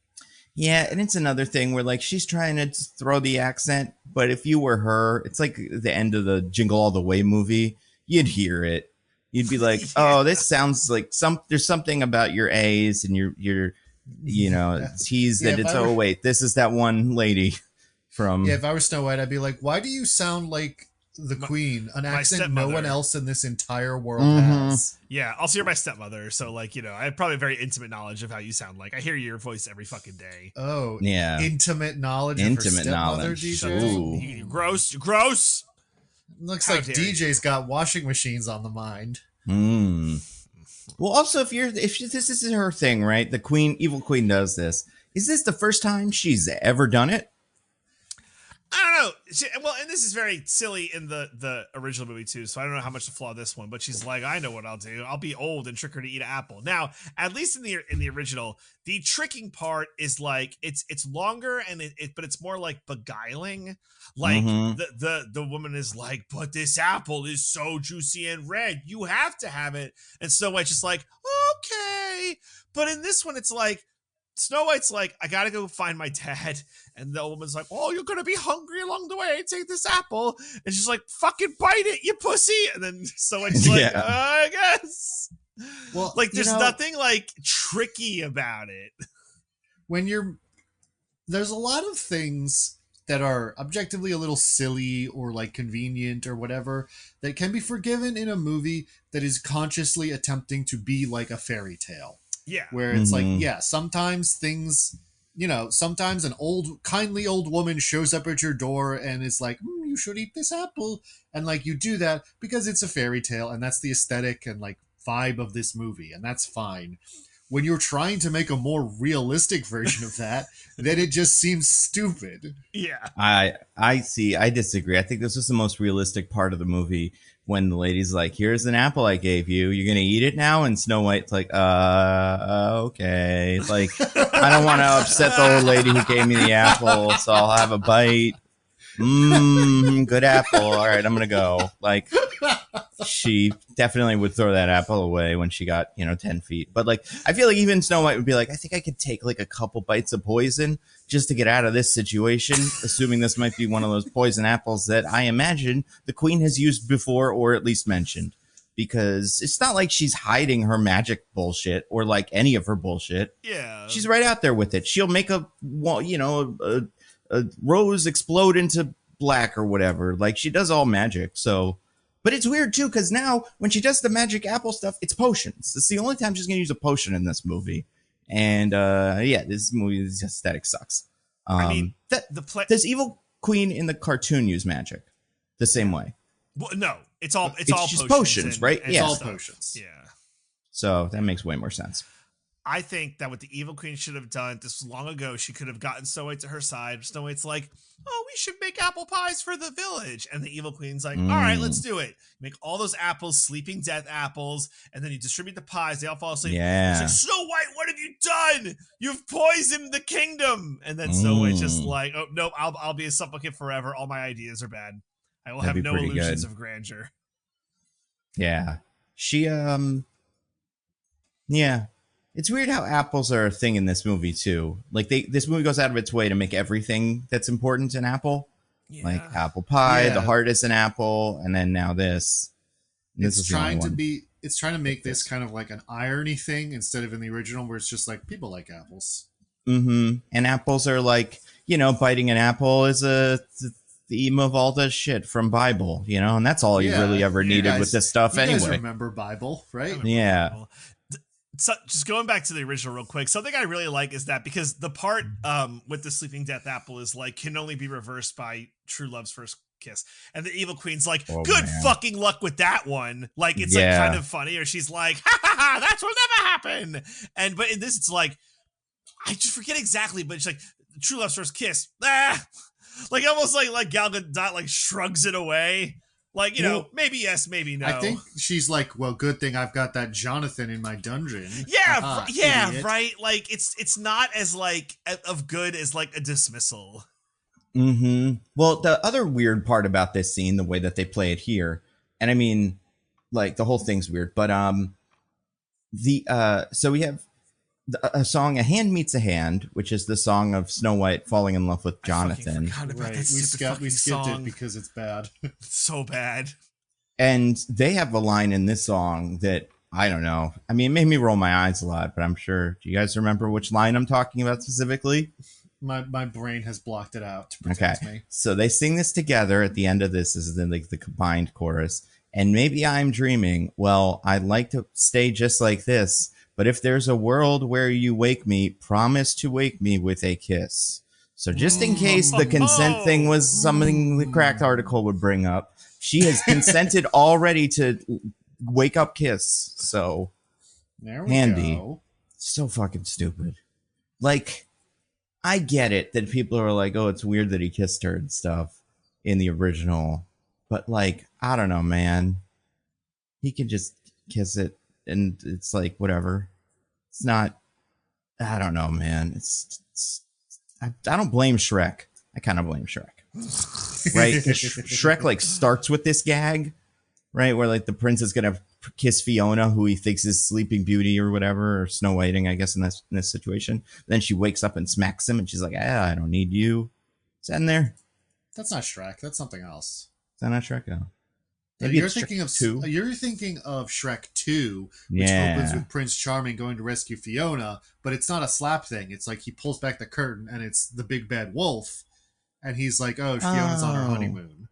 Yeah, and it's another thing where like she's trying to throw the accent, but if you were her, it's like the end of the Jingle All the Way movie. You'd hear it. You'd be like, "Oh, this sounds like there's something about your A's and your tease that it's wait, this is that one lady from." Yeah, if I were Snow White, I'd be like, "Why do you sound like the queen, an accent no one else in this entire world has?" Yeah, also you're my stepmother, so like, I have probably very intimate knowledge of how you sound like. I hear your voice every fucking day. Oh, yeah. Intimate knowledge of her stepmother, DJ? Ooh. Gross. Looks like DJ's got washing machines on the mind. Well, also, if this is her thing, right? The Evil Queen does this. Is this the first time she's ever done it? I don't know. Well, and this is very silly in the original movie too, so I don't know how much to flaw this one. But she's like, I know what I'll do. I'll be old and trick her to eat an apple. Now, at least in the original, the tricking part is like it's longer and but it's more like beguiling. Like the woman is like, but this apple is so juicy and red, you have to have it. And Snow White's just like, okay. But in this one, it's like, Snow White's like, I gotta go find my dad. And the old woman's like, oh, you're gonna be hungry along the way. Take this apple. And she's like, fucking bite it, you pussy. And then Snow White's like, I guess. Well, like, there's nothing like tricky about it. There's a lot of things that are objectively a little silly or like convenient or whatever that can be forgiven in a movie that is consciously attempting to be like a fairy tale. Yeah. Where it's like, sometimes things, sometimes an kindly old woman shows up at your door and is like, you should eat this apple. And like, you do that because it's a fairy tale and that's the aesthetic and like vibe of this movie. And that's fine. When you're trying to make a more realistic version of that, then it just seems stupid. Yeah. I see. I disagree. I think this was the most realistic part of the movie when the lady's like, here's an apple I gave you. You're going to eat it now? And Snow White's like, okay. Like, I don't want to upset the old lady who gave me the apple, so I'll have a bite. Good apple. All right, I'm going to go. Like, she definitely would throw that apple away when she got, 10 feet. But like, I feel like even Snow White would be like, I think I could take like a couple bites of poison just to get out of this situation, assuming this might be one of those poison apples that I imagine the queen has used before or at least mentioned. Because it's not like she's hiding her magic bullshit or like any of her bullshit. Yeah. She's right out there with it. She'll make a rose explode into black or whatever. Like, she does all magic. So, but it's weird too, because now when she does the magic apple stuff, it's potions. It's the only time she's gonna use a potion in this movie. And this movie's aesthetic sucks. I mean, does Evil Queen in the cartoon use magic the same way? Well, no, it's all just potions, right? It's all potions. Yeah. So that makes way more sense. I think that what the Evil Queen should have done, this was long ago, she could have gotten Snow White to her side. Snow White's like, oh, we should make apple pies for the village. And the Evil Queen's like, all right, let's do it. Make all those apples, sleeping death apples, and then you distribute the pies. They all fall asleep. Yeah. It's like, Snow White, what have you done? You've poisoned the kingdom. And then Snow White's just like, oh, no, I'll be a supplicant forever. All my ideas are bad. I will have no illusions of grandeur. Yeah. She, It's weird how apples are a thing in this movie too. Like this movie goes out of its way to make everything that's important an apple. Yeah. Like apple pie, the heart is an apple, and then now this. It's trying to make this kind of like an irony thing instead of in the original where it's just like people like apples. And apples are like, biting an apple is theme of all the shit from Bible, you know, and that's all you really ever needed with this stuff you anyway. guys remember Bible, right? Yeah. So just going back to the original real quick, something I really like is that because the part with the sleeping death apple is like can only be reversed by true love's first kiss, and the evil queen's like, good fucking luck with that one. Like it's like kind of funny, or she's like, ha ha ha, that's what never happened. And but in this it's like I just forget exactly, but it's like true love's first kiss, like almost like Gal Gadot like shrugs it away. Like, you know, maybe yes, maybe no. I think she's like, well, good thing I've got that Jonathan in my dungeon. Yeah, idiot. Right? Like, it's not as, like, of good as, like, a dismissal. Mm-hmm. Well, the other weird part about this scene, the way that they play it here, and I mean, like, the whole thing's weird, but, so we have a song, A Hand Meets a Hand, which is the song of Snow White falling in love with Jonathan. Right. We skipped it because it's bad. It's so bad. And they have a line in this song that, I don't know. I mean, it made me roll my eyes a lot, but I'm sure. Do you guys remember which line I'm talking about specifically? My brain has blocked it out to protect me. So they sing this together at the end of this is then like the combined chorus. And maybe I'm dreaming. Well, I'd like to stay just like this. But if there's a world where you wake me, promise to wake me with a kiss. So just in case the consent thing was something the Cracked article would bring up, she has consented already to wake up kiss. So there we handy. go. So fucking stupid. Like, I get it that people are like, oh, it's weird that he kissed her and stuff in the original. But like, I don't know, man. He can just kiss it. And it's like, whatever. It's not, I don't know, man. I don't blame Shrek. I kind of blame Shrek. Right? Shrek like starts with this gag, right? Where like the prince is going to kiss Fiona, who he thinks is Sleeping Beauty or whatever, or Snow Whiting, I guess, in this situation. Then she wakes up and smacks him and she's like, I don't need you. Is that in there? That's not Shrek. That's something else. Is that not Shrek? No. You're thinking of Shrek 2, which opens with Prince Charming going to rescue Fiona, but it's not a slap thing. It's like he pulls back the curtain and it's the big bad wolf, and he's like, "Oh, Fiona's on her honeymoon."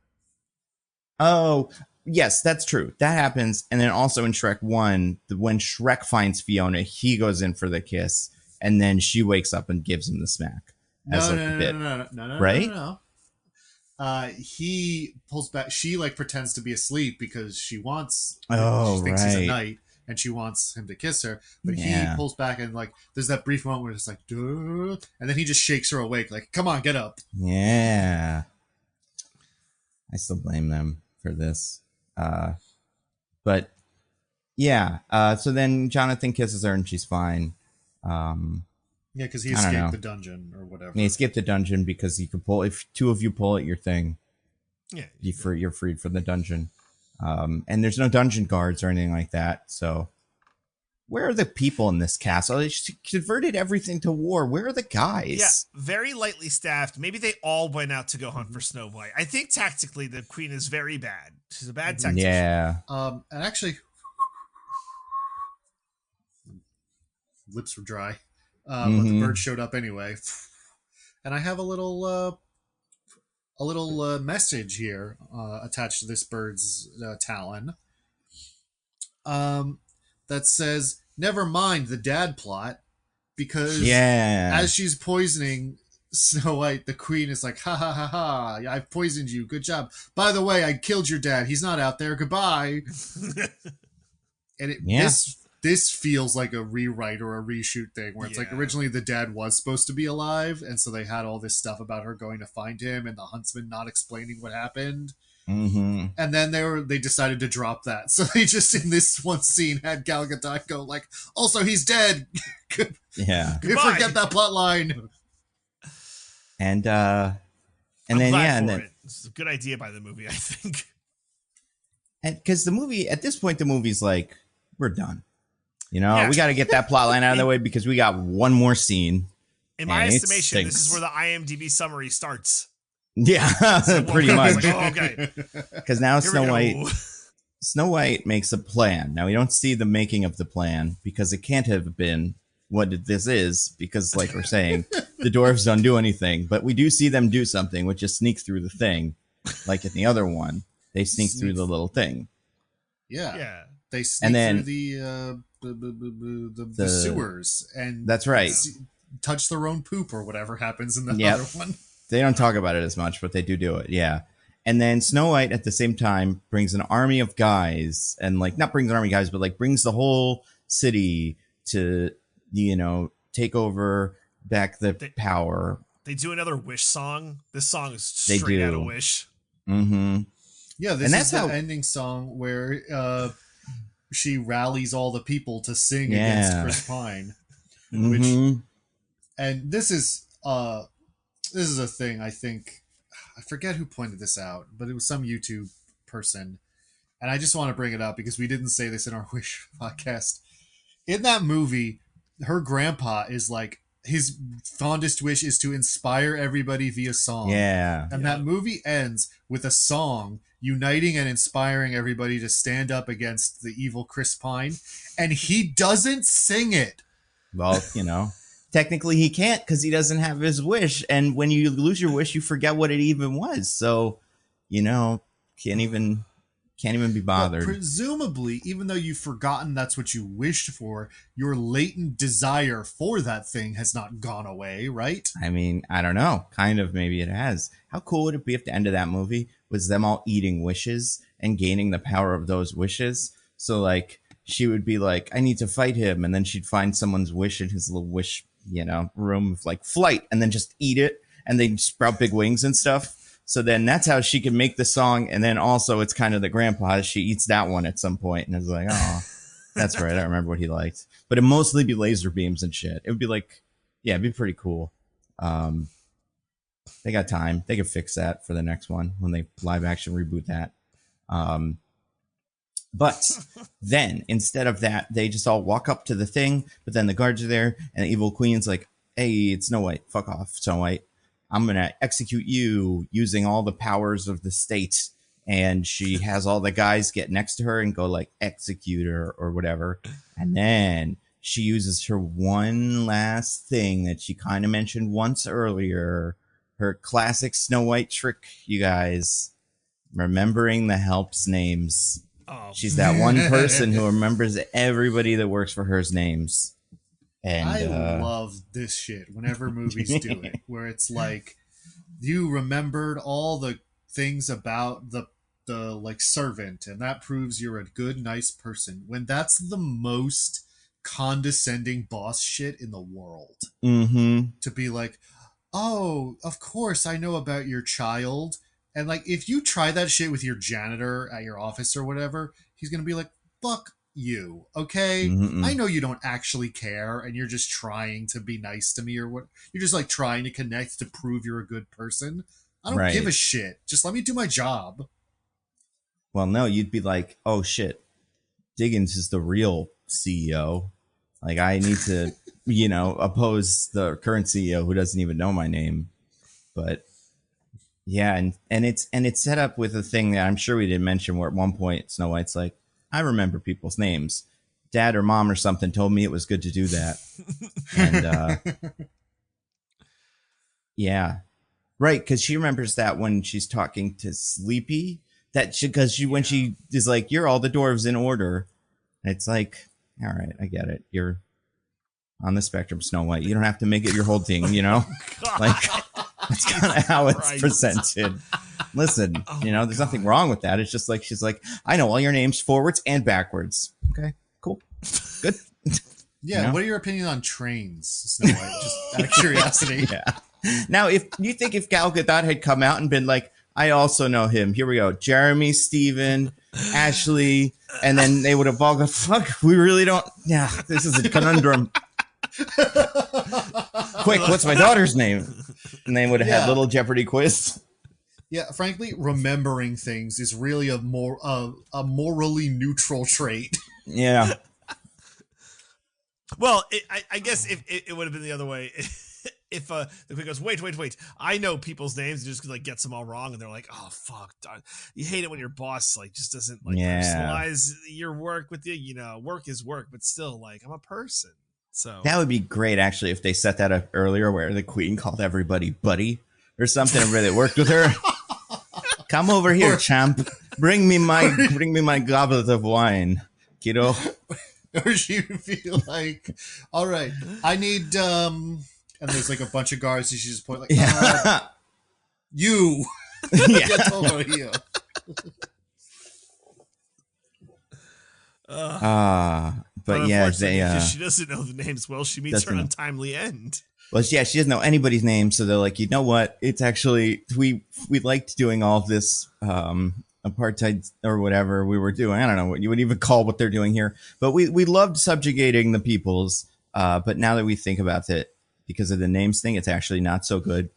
Oh, yes, that's true. That happens, and then also in Shrek 1, when Shrek finds Fiona, he goes in for the kiss, and then she wakes up and gives him the smack. No. He pulls back. She like pretends to be asleep because she wants. She thinks he's a knight and she wants him to kiss her. But he pulls back and like there's that brief moment where it's like, duh, and then he just shakes her awake. Like, come on, get up. Yeah, I still blame them for this. But yeah. So then Jonathan kisses her and she's fine. Yeah, because he escaped the dungeon or whatever. He escaped the dungeon because you could pull. If two of you pull at your thing, you're freed from the dungeon. And there's no dungeon guards or anything like that. So, where are the people in this castle? They converted everything to war. Where are the guys? Yeah, very lightly staffed. Maybe they all went out to go hunt for Snow White. I think tactically the queen is very bad. She's a bad tactician. Yeah. And actually, lips were dry. But the bird showed up anyway, and I have a little message here attached to this bird's talon that says, "Never mind the dad plot," because as she's poisoning Snow White, the queen is like, "Ha ha ha ha! I've poisoned you. Good job. By the way, I killed your dad. He's not out there. Goodbye." And This feels like a rewrite or a reshoot thing where it's like originally the dad was supposed to be alive. And so they had all this stuff about her going to find him and the huntsman not explaining what happened. Mm-hmm. And then they decided to drop that. So they just in this one scene had Gal Gadot go like, also he's dead. Yeah. Forget that plot line. And then it's a good idea by the movie, I think. And because the movie at this point, the movie's like, we're done. You know, we got to get that plot line out of the way because we got one more scene. In my estimation, this is where the IMDb summary starts. Yeah, pretty much. Like, oh, okay. Because now Snow White makes a plan. Now we don't see the making of the plan because it can't have been what this is because, like we're saying, the dwarves don't do anything. But we do see them do something, which is sneak through the thing. like in the other one. They sneak through the little thing. Yeah. Yeah. They sneak And then through the sewers and that's right. Touch their own poop or whatever happens in the Yep. other one. They don't talk about it as much, but they do it. Yeah. And then Snow White at the same time brings an army of guys, and like not brings an army of guys, but like brings the whole city to, you know, take over back the power. They do another Wish song. This song is They straight do. out of Wish. Mm-hmm. Yeah, this And is that's the how- ending song where she rallies all the people to sing Yeah. against Chris Pine. Mm-hmm. And this is a thing I think, I forget who pointed this out, but it was some YouTube person. And I just want to bring it up because we didn't say this in our Wish podcast. In that movie, her grandpa is like, his fondest wish is to inspire everybody via song. Yeah. And that movie ends with a song uniting and inspiring everybody to stand up against the evil Chris Pine. And he doesn't sing it. Well, you know, technically he can't because he doesn't have his wish. And when you lose your wish, you forget what it even was. So, you know, can't even be bothered. But presumably, even though you've forgotten that's what you wished for, your latent desire for that thing has not gone away, right? I mean, I don't know. Kind of, maybe it has. How cool would it be if the end of that movie was them all eating wishes and gaining the power of those wishes? So, like, she would be like, I need to fight him. And then she'd find someone's wish in his little wish, you know, room of like flight, and then just eat it. And they sprout big wings and stuff. So then that's how she can make the song. And then also it's kind of the grandpa. She eats that one at some point and is like, oh, that's right. I remember what he liked. But it'd mostly be laser beams and shit. It would be like, yeah, it'd be pretty cool. They got time. They could fix that for the next one when they live action reboot that. But then instead of that, they just all walk up to the thing. But then the guards are there and the evil queen's like, hey, it's Snow White. Fuck off, Snow White. I'm going to execute you using all the powers of the state. And she has all the guys get next to her and go like execute her or whatever. And then she uses her one last thing that she kind of mentioned once earlier. Her classic Snow White trick, you guys. Remembering the help's names. Oh, She's that one person who remembers everybody that works for her's names. And I love this shit whenever movies do it, where it's like you remembered all the things about the like servant, and that proves you're a good, nice person. When that's the most condescending boss shit in the world. Mm-hmm. To be like, oh, of course I know about your child. And like, if you try that shit with your janitor at your office or whatever, he's gonna be like, fuck you, okay? Mm-mm. I know you don't actually care and you're just trying to be nice to me or what. You're just like trying to connect to prove you're a good person. I don't Right. give a shit. Just let me do my job. Well, no, you'd be like, oh shit, Diggins is the real CEO. Like, I need to, you know, oppose the current CEO who doesn't even know my name. But yeah, and it's set up with a thing that I'm sure we didn't mention, where at one point Snow White's like, I remember people's names. Dad or mom or something told me it was good to do that. And yeah, right, because she remembers that when she's talking to Sleepy, that because when she is like, you're all the dwarves in order. And it's like, all right, I get it. You're on the spectrum, Snow White. You don't have to make it your whole thing, you know? Like, that's kind of how it's Christ. presented. Listen, you know, there's nothing wrong with that. It's just like, she's like, I know all your names forwards and backwards. Okay, cool. Good. Yeah, You know? what are your opinion on trains, Snow White? Just out of curiosity. Yeah. Now, if you think if Gal Gadot had come out and been like, I also know him. Here we go. Jeremy, Steven, Ashley. And then they would have all gone, fuck, we really don't. Yeah, this is a conundrum. Quick, what's my daughter's name? And they would have had little Jeopardy quiz. Yeah, frankly, remembering things is really a morally neutral trait. Yeah. Well, I guess if it would have been the other way, if the queen goes, wait, I know people's names, and just like gets them all wrong, and they're like, oh fuck, you hate it when your boss like just doesn't like personalize your work with you. You know, work is work, but still, like, I'm a person. So That would be great, actually, if they set that up earlier, where the queen called everybody buddy or something, and really worked with her. Come over here, champ. Bring me my goblet of wine, kiddo. Or she would be like, all right, I need, and there's like a bunch of guards, and she just point like, you, get over here. But yeah, she doesn't know the names. Well, she meets her untimely end. Well, yeah, she doesn't know anybody's name, so they're like, you know what? It's actually we liked doing all of this apartheid or whatever we were doing. I don't know what you would even call what they're doing here, but we loved subjugating the peoples. But now that we think about it, because of the names thing, it's actually not so good.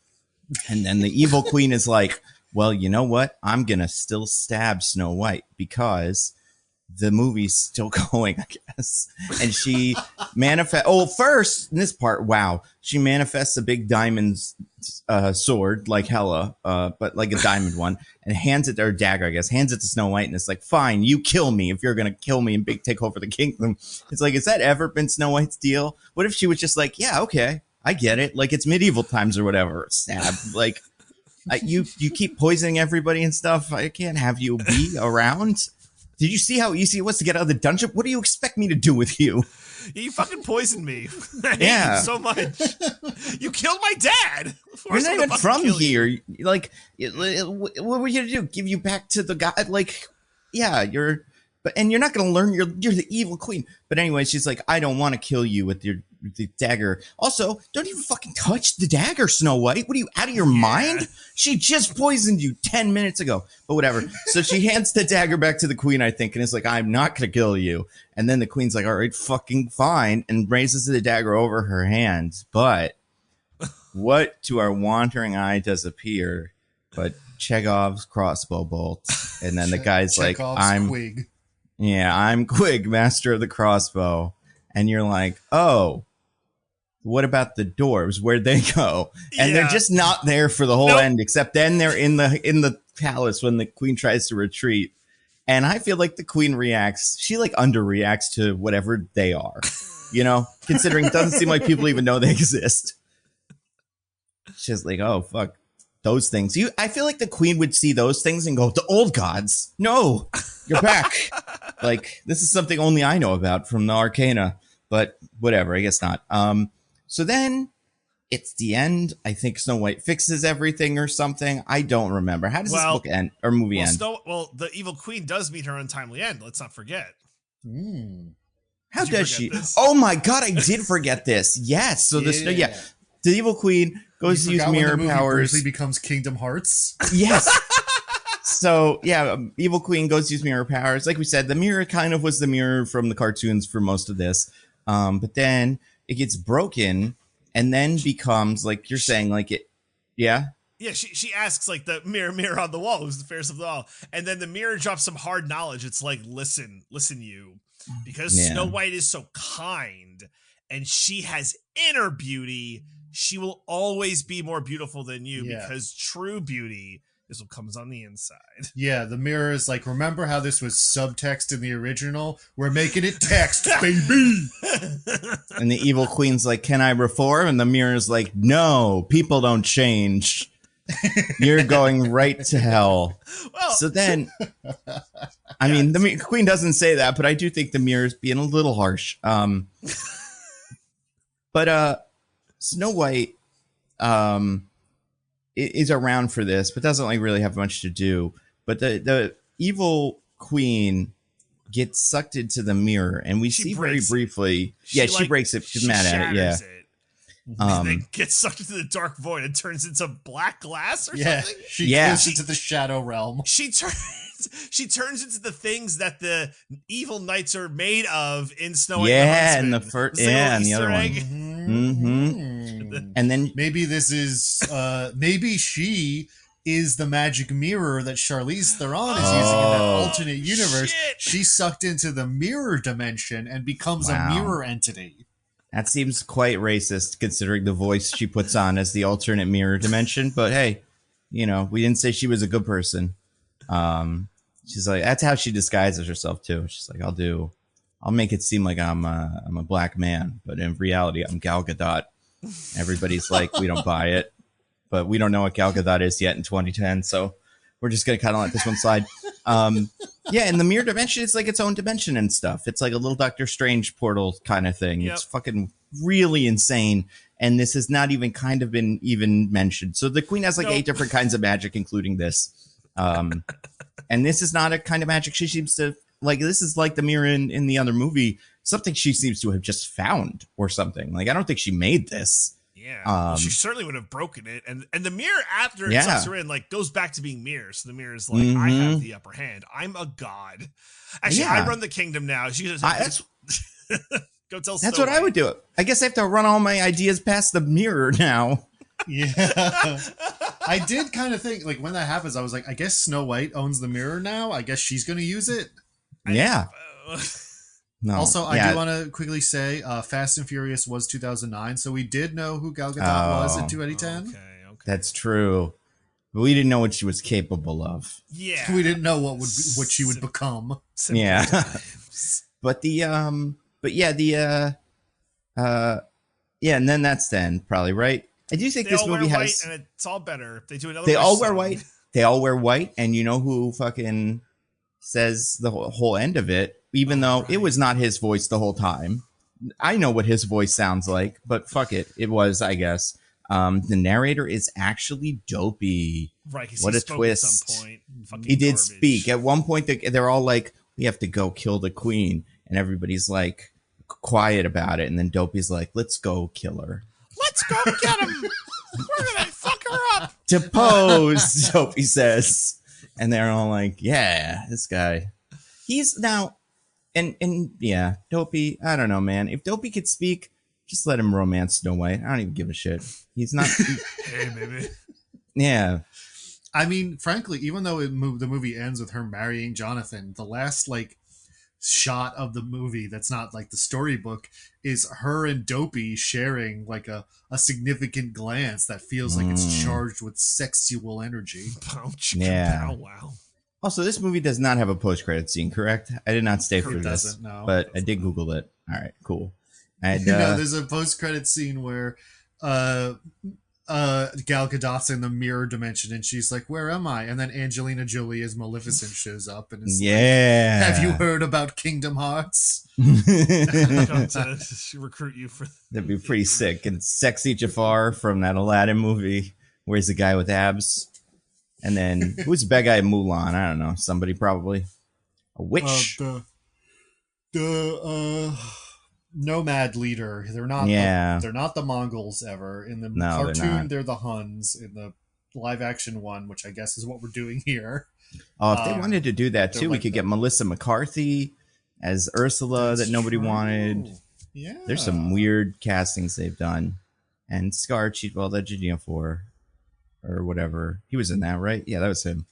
And then the evil queen is like, well, you know what? I'm gonna still stab Snow White because the movie's still going, I guess. And she first in this part, wow, she manifests a big diamond sword like Hela, but like a diamond one, and hands it, or dagger, I guess, hands it to Snow White, and it's like, fine, you kill me if you're gonna kill me and take over the kingdom. It's like, has that ever been Snow White's deal? What if she was just like, yeah, okay, I get it, like it's medieval times or whatever, stab, like you keep poisoning everybody and stuff. I can't have you be around. Did you see how easy it was to get out of the dungeon? What do you expect me to do with you? You fucking poisoned me. I hate you so much. You killed my dad. You're not even from here. Like, what were you gonna do? Give you back to the guy? Like, yeah, you're not gonna learn. You're the evil queen. But anyway, she's like, I don't want to kill you with the dagger. Also, don't even fucking touch the dagger, Snow White. What are you, out of your mind? She just poisoned you 10 minutes ago. But whatever. So she hands the dagger back to the queen, I think, and is like, I'm not gonna kill you. And then the queen's like, all right, fucking fine, and raises the dagger over her hand. But what to our wandering eye does appear but Chekhov's crossbow bolt. And then the guy's like, I'm Quig. Yeah, I'm Quig, master of the crossbow. And you're like, oh, what about the dwarves? Where'd they go? And they're just not there for the whole end, except then they're in the palace when the queen tries to retreat. And I feel like the queen reacts. She like underreacts to whatever they are, you know, considering it doesn't seem like people even know they exist. She's like, oh, fuck those things. I feel like the queen would see those things and go, the old gods. No, you're back. Like, this is something only I know about from the Arcana, but whatever, I guess not. So then it's the end. I think Snow White fixes everything or something. I don't remember. How does this book end or movie end? The evil queen does meet her untimely end. Let's not forget. How does she? This? Oh my God, I did forget this. Yes. So the evil queen goes to use mirror powers. Briefly becomes Kingdom Hearts. Yes. So yeah, evil queen goes to use mirror powers. Like we said, the mirror kind of was the mirror from the cartoons for most of this. But then it gets broken and then becomes like you're saying, like it. Yeah. Yeah, she asks like the mirror on the wall, who's the fairest of the all, and then the mirror drops some hard knowledge. It's like, listen, you, because Snow White is so kind and she has inner beauty. She will always be more beautiful than you because true beauty is what comes on the inside. Yeah, the mirror is like, remember how this was subtext in the original? We're making it text, baby. And the evil queen's like, can I reform? And the mirror's like, no, people don't change. You're going right to hell. Well, so then, I mean, the queen doesn't say that, but I do think the mirror's being a little harsh. But Snow White is around for this, but doesn't like really have much to do. But the evil queen gets sucked into the mirror, and we see very briefly. She breaks it. She's mad at it. Yeah. And then gets sucked into the dark void and turns into black glass or something. She goes into the shadow realm. She turns into the things that the evil knights are made of in Snow White. Yeah, and the first, and the other one. And then maybe this is maybe she is the magic mirror that Charlize Theron is using in that alternate universe. Shit. She's sucked into the mirror dimension and becomes a mirror entity. That seems quite racist, considering the voice she puts on as the alternate mirror dimension. But hey, you know, we didn't say she was a good person. She's like, that's how she disguises herself too. She's like, I'll make it seem like I'm a black man, but in reality, I'm Gal Gadot. Everybody's like, we don't buy it, but we don't know what Gal Gadot is yet in 2010, so We're just gonna kind of let this one slide. Yeah, and the mirror dimension is like its own dimension and stuff. It's like a little Doctor Strange portal kind of thing. Yep. It's fucking really insane. And this has not even kind of been even mentioned. So the queen has like 8 different kinds of magic, including this. And this is not a kind of magic she seems to like. This is like the mirror in the other movie, something she seems to have just found or something. Like, I don't think she made this. Yeah, she certainly would have broken it, and the mirror after it sucks her in, like, goes back to being mirror. So the mirror is like, I have the upper hand. I'm a god. Actually, I run the kingdom now. She just go tell. That's what I would do. I guess I have to run all my ideas past the mirror now. Yeah, I did kind of think like when that happens, I was like, I guess Snow White owns the mirror now. I guess she's going to use it. Yeah. No. Also, I do want to quickly say, Fast and Furious was 2009, so we did know who Gal Gadot was in 2010. Okay. That's true. But we didn't know what she was capable of. Yeah, We didn't know what she would become. Yeah. But yeah, and then that's then probably, right? I do think they this all movie wear has. white, and it's all better if they do another. They all wear song. white. They all wear white, and you know who fucking says the whole end of it, even though it was not his voice the whole time. I know what his voice sounds like, but fuck it, it was, I guess. The narrator is actually Dopey. Right? What he a spoke twist! At some point. Fucking He did garbage. speak at one point. They're all like, "We have to go kill the queen," and everybody's like quiet about it, and then Dopey's like, "Let's go kill her." Let's go get him. We're gonna fuck her up. Depose, Dopey says. And they're all like, yeah, this guy. He's now, and yeah, Dopey, I don't know, man. If Dopey could speak, just let him romance Snow White. I don't even give a shit. He's not. Hey, baby. Yeah. I mean, frankly, even though the movie ends with her marrying Jonathan, the last like shot of the movie that's not like the storybook is her and Dopey sharing like a significant glance that feels like it's charged with sexual energy. Yeah. Wow. Also, this movie does not have a post-credit scene, correct? I did not stay through this, doesn't, no. but I did Google it. All right, cool. And There's a post-credit scene where Gal Gadot's in the mirror dimension and she's like, "Where am I?" And then Angelina Jolie as Maleficent shows up and is like, "Have you heard about Kingdom Hearts?" Come to recruit you for. That'd be pretty sick. And sexy Jafar from that Aladdin movie. Where's the guy with abs? And then who's the bad guy in Mulan? I don't know. Somebody probably. A witch. The nomad leader. They're not. Yeah. They're not the Mongols ever. In the cartoon, they're the Huns. In the live action one, which I guess is what we're doing here. Oh, if they wanted to do that too, we like could get Melissa McCarthy as Ursula that nobody wanted. Yeah. There's some weird castings they've done. And Scar Chief, well, Legend for or whatever. He was in that, right? Yeah, that was him.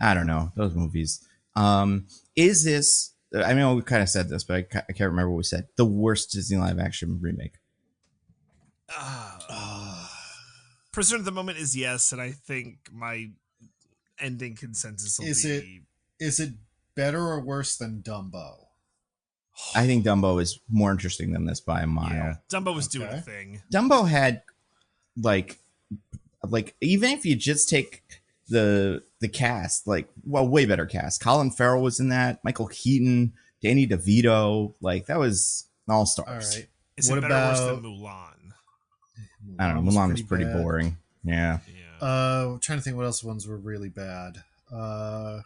I don't know. Those movies. Is this, I mean, we kind of said this, but I can't remember what we said. The worst Disney live action remake. Prisoner of the Moment is yes, and I think my ending consensus will be. Is it better or worse than Dumbo? I think Dumbo is more interesting than this by a mile. Yeah, Dumbo was doing a thing. Dumbo had like even if you just take the cast, like, well, way better cast. Colin Farrell was in that. Michael Keaton, Danny DeVito, like that was all stars. All right. Is it better or worse than Mulan? I don't know. Mulan was pretty boring. Yeah. I'm trying to think what else ones were really bad. I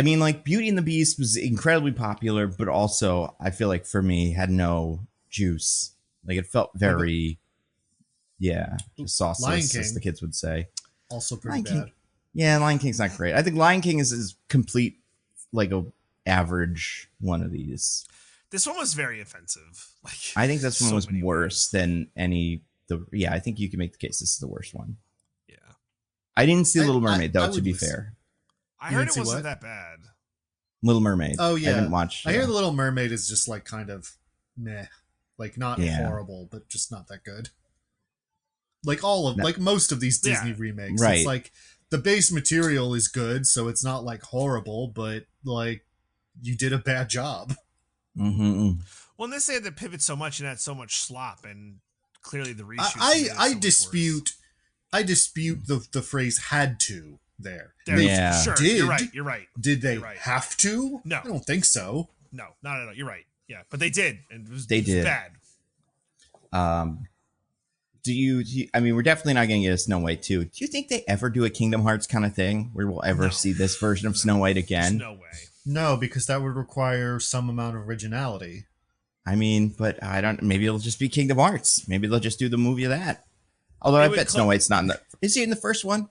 mean, like Beauty and the Beast was incredibly popular, but also I feel like for me had no juice. Like it felt very, just sauceless, as the kids would say. Also pretty bad. King, yeah, Lion King's not great. I think Lion King is complete, like a average one of these. This one was very offensive. Like I think this one was worse than any. I think you can make the case this is the worst one. Yeah. I didn't see Little Mermaid though. To be fair, I heard it wasn't that bad. Little Mermaid. Oh yeah, I haven't watched. I hear the Little Mermaid is just like kind of meh, like not horrible, but just not that good. Like like most of these Disney remakes, right? It's like the base material is good, so it's not like horrible, but like you did a bad job. Mm-hmm. Well, and they say that pivot so much and had so much slop, and clearly the reshoots. I dispute the phrase "had to." there. Yeah. Sure. Did- You're right. Did they You're right. have to? No. I don't think so. No, not at all. You're right. Yeah, but they did, and it was They bad. Do you, I mean, we're definitely not going to get a Snow White 2. Do you think they ever do a Kingdom Hearts kind of thing where we'll ever see this version of Snow White again? There's no way. No, because that would require some amount of originality. I mean, but I don't, maybe it'll just be Kingdom Hearts. Maybe they'll just do the movie of that. Although I bet Snow White's not in the, is he in the first one?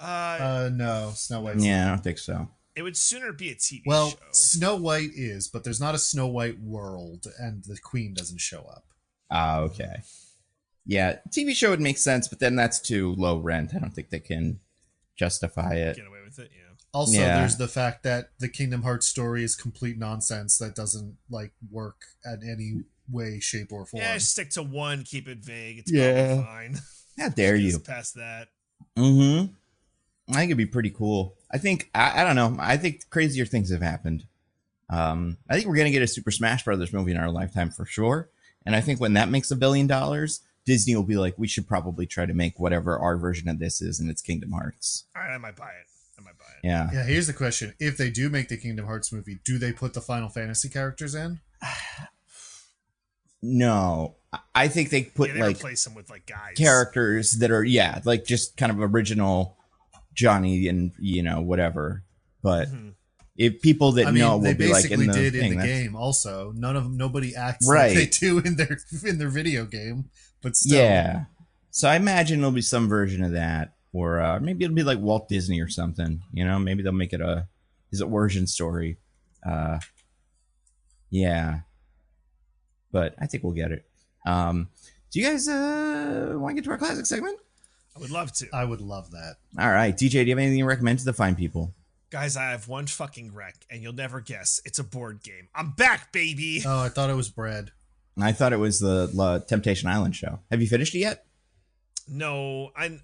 No, Snow White. Yeah, I don't think so. It would sooner be a TV Well, show. Snow White is, but there's not a Snow White world, and the Queen doesn't show up. Okay. Yeah, TV show would make sense, but then that's too low rent. I don't think they can justify it. Get away with it, yeah. Also, Yeah. there's the fact that the Kingdom Hearts story is complete nonsense that doesn't like work at any way, shape, or form. Yeah, stick to one, keep it vague. It's Yeah. probably fine. How dare you? Just past that. Mm-hmm. I think it'd be pretty cool. I think, I don't know. I think crazier things have happened. I think we're going to get a Super Smash Brothers movie in our lifetime for sure. And I think when that makes $1 billion, Disney will be like, we should probably try to make whatever our version of this is, and it's Kingdom Hearts. All right, I might buy it. Yeah. Yeah, here's the question. If they do make the Kingdom Hearts movie, do they put the Final Fantasy characters in? No. I think they put They like replace them with like guys. characters that are, yeah, like just kind of original Johnny and, you know, whatever. But if people that know will they be like in basically the did thing, in the that's- game. Also, nobody acts Right. like they do in their video game, but still, Yeah. So I imagine there'll be some version of that, or maybe it'll be like Walt Disney or something. You know, maybe they'll make it his origin story. Yeah. But I think we'll get it. Do you guys want to get to our classic segment? I would love to. I would love that. All right, DJ, do you have anything to recommend to the fine people? Guys, I have one fucking rec, and you'll never guess. It's a board game. I'm back, baby. Oh, I thought it was bread. I thought it was the Temptation Island show. Have you finished it yet? No, I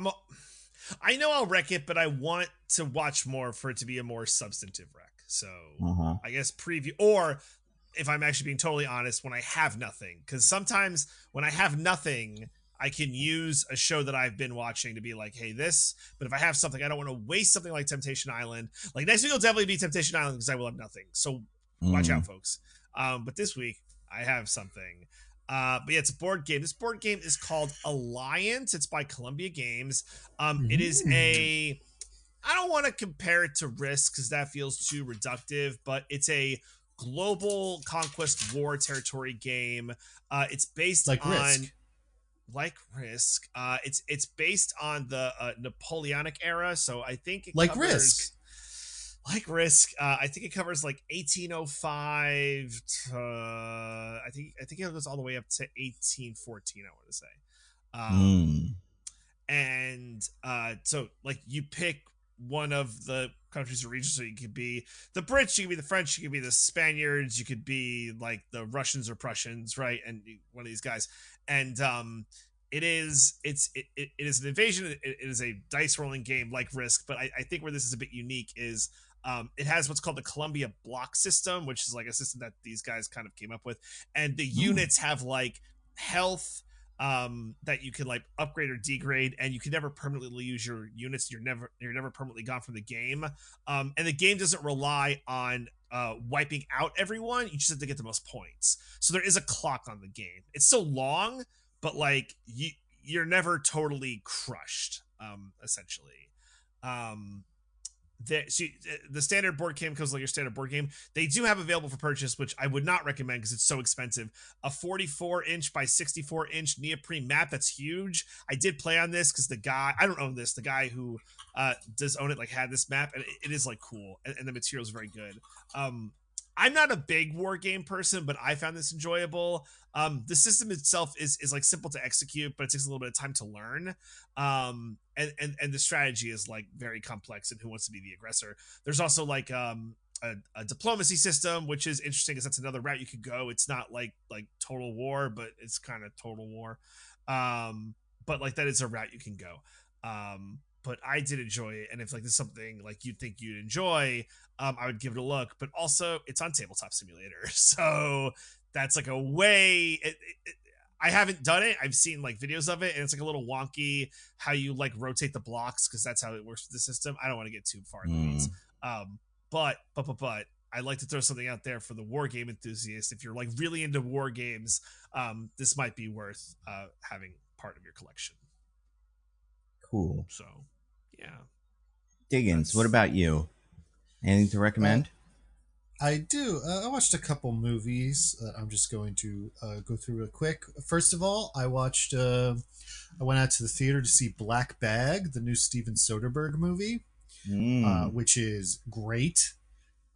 know I'll wreck it, but I want to watch more for it to be a more substantive wreck. So I guess preview, or if I'm actually being totally honest, when I have nothing, because sometimes when I have nothing, I can use a show that I've been watching to be like, hey, this. But if I have something, I don't want to waste something like Temptation Island. Like next week will definitely be Temptation Island because I will have nothing. So watch out, folks. But this week I have something. But yeah, it's a board game. This board game is called Alliance. It's by Columbia Games. It is I don't want to compare it to Risk because that feels too reductive, but it's a global conquest war territory game. It's based Like on Risk. Like Risk. It's based on the Napoleonic era, so I think it Like covers, Risk. Like Risk. I think it covers like 1805 to I think it goes all the way up to 1814, I want to say. And so like you pick one of the countries or regions, so you could be the Brits, you could be the French, you could be the Spaniards, you could be like the Russians or Prussians, right? And one of these guys. And it is an invasion. It is a dice rolling game like Risk, but I think where this is a bit unique is it has what's called the Columbia block system, which is like a system that these guys kind of came up with, and the units have like health that you can like upgrade or degrade, and you can never permanently lose your units. You're never permanently gone from the game, and the game doesn't rely on wiping out everyone. You just have to get the most points. So there is a clock on the game. It's still long, but like you're never totally crushed, essentially. The standard board game comes like your standard board game. They do have available for purchase, which I would not recommend because it's so expensive. A 44-inch by 64-inch neoprene map. That's huge. I did play on this because I don't own this. The guy who does own it like had this map, and it is like cool, and the material is very good. I'm not a big war game person, but I found this enjoyable. The system itself is like simple to execute, but it takes a little bit of time to learn. And the strategy is like very complex and who wants to be the aggressor. There's also like a diplomacy system, which is interesting because that's another route you could go. It's not like total war, but it's kind of total war. But like that is a route you can go. But I did enjoy it, and if like this is something like you'd think you'd enjoy, I would give it a look. But also, it's on Tabletop Simulator, so that's like a way. I haven't done it. I've seen like videos of it, and it's like a little wonky how you like rotate the blocks because that's how it works with the system. I don't want to get too far in the weeds. But I'd like to throw something out there for the war game enthusiast. If you're like really into war games, this might be worth having part of your collection. Cool. So, yeah. Diggins, what about you? Anything to recommend? I do. I watched a couple movies that I'm just going to go through real quick. First of all, I watched. I went out to the theater to see Black Bag, the new Steven Soderbergh movie, which is great.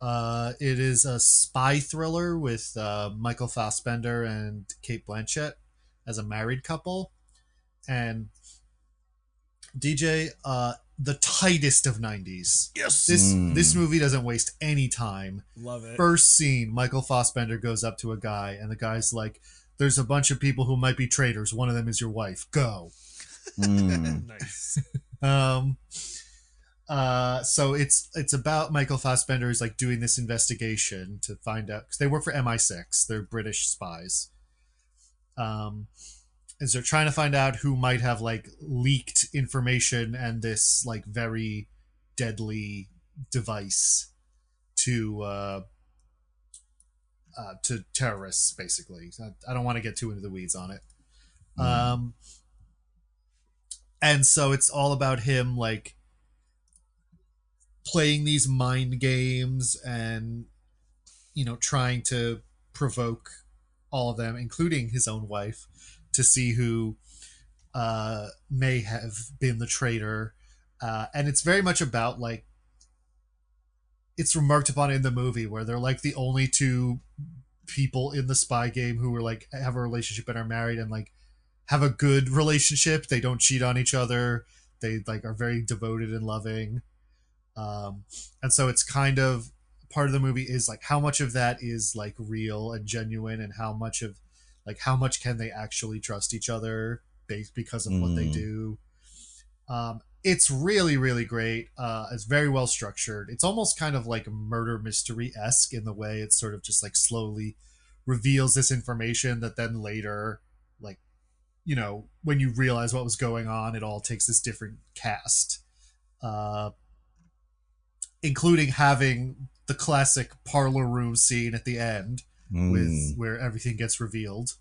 It is a spy thriller with Michael Fassbender and Cate Blanchett as a married couple, and DJ, the tightest of 90s. Yes. This movie doesn't waste any time. Love it. First scene, Michael Fassbender goes up to a guy, and the guy's like, "There's a bunch of people who might be traitors. One of them is your wife. Go." Nice. So it's about Michael Fassbender is like doing this investigation to find out, because they work for MI6. They're British spies. And so they're trying to find out who might have like leaked information and this like very deadly device to terrorists, basically. I don't want to get too into the weeds on it. And so it's all about him like playing these mind games and, you know, trying to provoke all of them, including his own wife, to see who may have been the traitor. And it's very much about like, it's remarked upon in the movie where they're like the only two people in the spy game who are like have a relationship and are married and like have a good relationship. They don't cheat on each other. They like are very devoted and loving. And so it's kind of part of the movie is like how much of that is like real and genuine, and how much can they actually trust each other because of what they do. It's really, really great. It's very well structured. It's almost kind of like murder mystery-esque in the way it sort of just like slowly reveals this information that then later, like, you know, when you realize what was going on, it all takes this different cast. Including having the classic parlor room scene at the end with where everything gets revealed.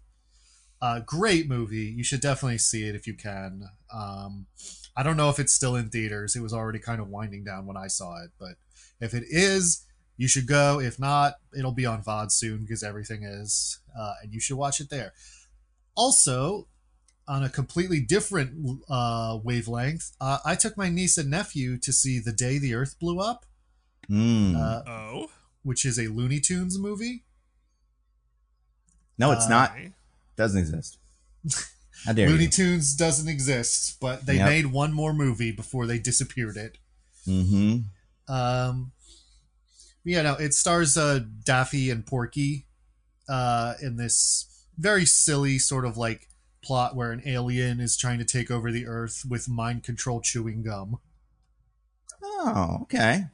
Great movie. You should definitely see it if you can. I don't know if it's still in theaters. It was already kind of winding down when I saw it, but if it is, you should go. If not, it'll be on VOD soon because everything is, and you should watch it there. Also, on a completely different wavelength, I took my niece and nephew to see The Day the Earth Blew Up, which is a Looney Tunes movie. No, it's not. Doesn't exist. How dare Looney you? Tunes doesn't exist, but they made one more movie before they disappeared it. Yeah, no, it stars Daffy and Porky in this very silly sort of like plot where an alien is trying to take over the Earth with mind control chewing gum. Oh, okay.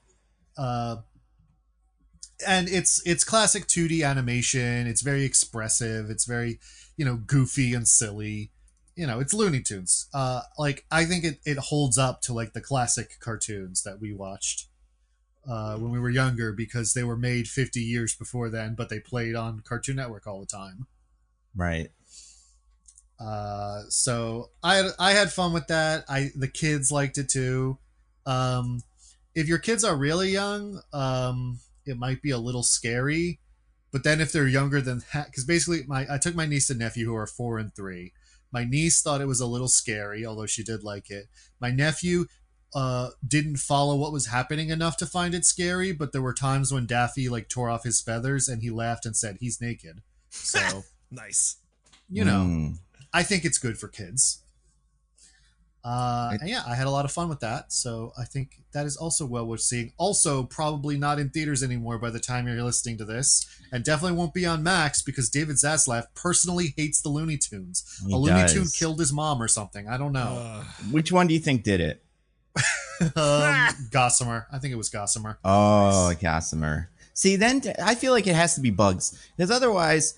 And it's classic 2D animation. It's very expressive. It's very, you know, goofy and silly. You know, it's Looney Tunes. Like, I think it holds up to like the classic cartoons that we watched when we were younger, because they were made 50 years before then, but they played on Cartoon Network all the time. Right. So I had fun with that. The kids liked it too. If your kids are really young, it might be a little scary, but then if they're younger than that, because basically I took my niece and nephew who are 4 and 3. My niece thought it was a little scary, although she did like it. My nephew didn't follow what was happening enough to find it scary, but there were times when Daffy like tore off his feathers and he laughed and said he's naked. So nice. You know, I think it's good for kids. And yeah, I had a lot of fun with that. So I think that is also well worth seeing. Also, probably not in theaters anymore by the time you're listening to this, and definitely won't be on Max because David Zaslav personally hates the Looney Tunes. Looney Tune killed his mom or something. I don't know. Which one do you think did it? Gossamer. I think it was Gossamer. Oh, Gossamer. See, then I feel like it has to be Bugs, because otherwise,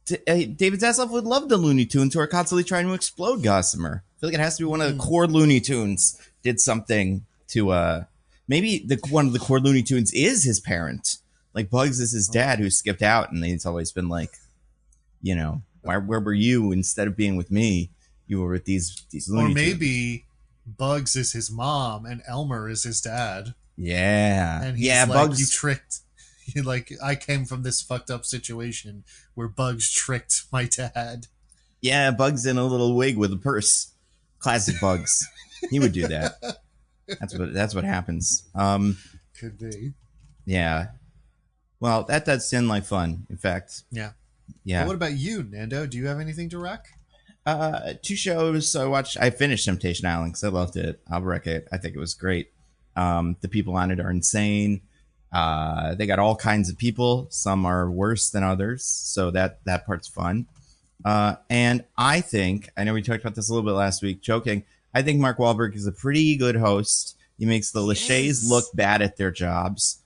David Zaslav would love the Looney Tunes who are constantly trying to explode Gossamer. I feel like it has to be one of the core Looney Tunes did something to maybe one of the core Looney Tunes is his parent. Like Bugs is his dad who skipped out, and he's always been like, where were you instead of being with me? You were with these Looney Tunes. Or maybe Bugs is his mom and Elmer is his dad. Yeah. And he's like, Bugs, you tricked. Like, I came from this fucked up situation where Bugs tricked my dad. Yeah, Bugs in a little wig with a purse. Classic Bugs. He would do that. That's what happens. Could be. Yeah. Well, that does sound like fun. In fact. Yeah. Yeah. Well, what about you, Nando? Do you have anything to rec? 2 shows. I finished Temptation Island because I loved it. I'll wreck it. I think it was great. The people on it are insane. They got all kinds of people. Some are worse than others, so that part's fun. And I know we talked about this a little bit last week, joking. I think Mark Wahlberg is a pretty good host. He makes the Lachey's look bad at their jobs.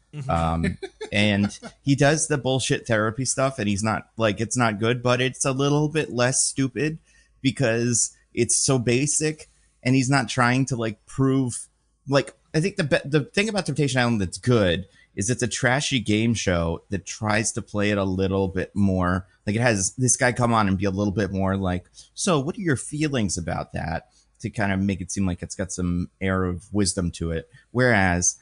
And he does the bullshit therapy stuff, and he's not like, it's not good, but it's a little bit less stupid because it's so basic, and he's not trying to like prove, like, I think the thing about Temptation Island that's good is it's a trashy game show that tries to play it a little bit more. Like, it has this guy come on and be a little bit more like, so what are your feelings about that? To kind of make it seem like it's got some air of wisdom to it. Whereas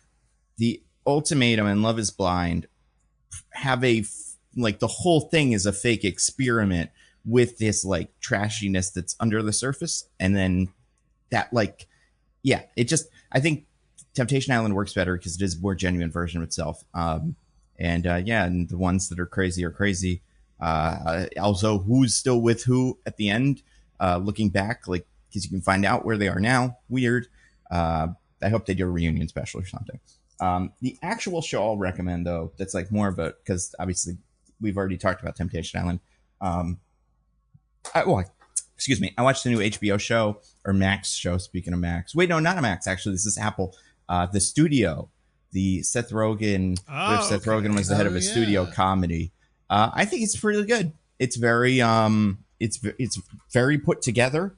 the Ultimatum and Love is Blind have like the whole thing is a fake experiment with this like trashiness that's under the surface. And then that like, yeah, I think Temptation Island works better because it is a more genuine version of itself. And the ones that are crazy are crazy. Also, who's still with who at the end, looking back, like, because you can find out where they are now. Weird. I hope they do a reunion special or something. The actual show I'll recommend, though, that's like more of a, because obviously we've already talked about Temptation Island. Excuse me. I watched the new HBO show, or Max show, speaking of Max. Wait, no, not a Max, actually. This is Apple. The Studio. The Seth Rogen, where Seth Rogen was the head of a studio comedy. I think it's pretty good. It's very it's very put together.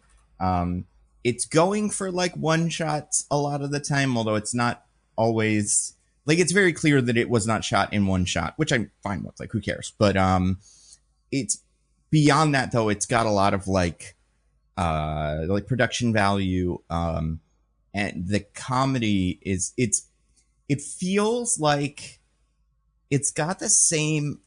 It's going for like one shots a lot of the time, although it's not always, like, it's very clear that it was not shot in one shot, which I'm fine with. Like, who cares? But it's beyond that, though. It's got a lot of like production value, and the comedy it feels like it's got the same,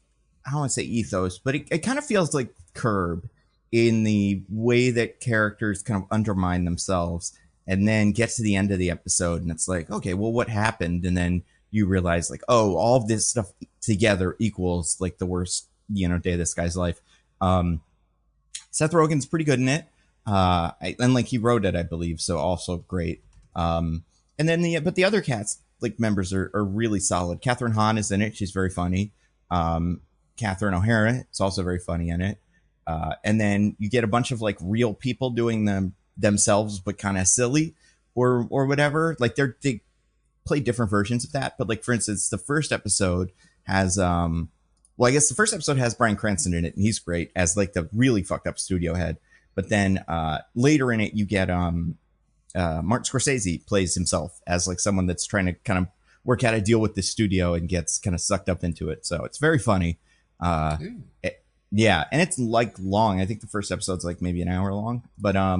I don't want to say ethos, but it kind of feels like Curb in the way that characters kind of undermine themselves and then get to the end of the episode and it's like, okay, well, what happened? And then you realize like, oh, all of this stuff together equals like the worst, day of this guy's life. Seth Rogen's pretty good in it. And like he wrote it, I believe. So also great. And then the other cast like members are really solid. Catherine Hahn is in it. She's very funny. Catherine O'Hara is also very funny in it. And then you get a bunch of like real people doing themselves, but kind of silly or whatever. Like they play different versions of that. But like, for instance, the first episode has, I guess the first episode has Bryan Cranston in it, and he's great as like the really fucked up studio head. But then later in it, you get Martin Scorsese plays himself as like someone that's trying to kind of work out a deal with the studio and gets kind of sucked up into it. So it's very funny. Yeah, and it's like long. I think the first episode's like maybe an hour long, but I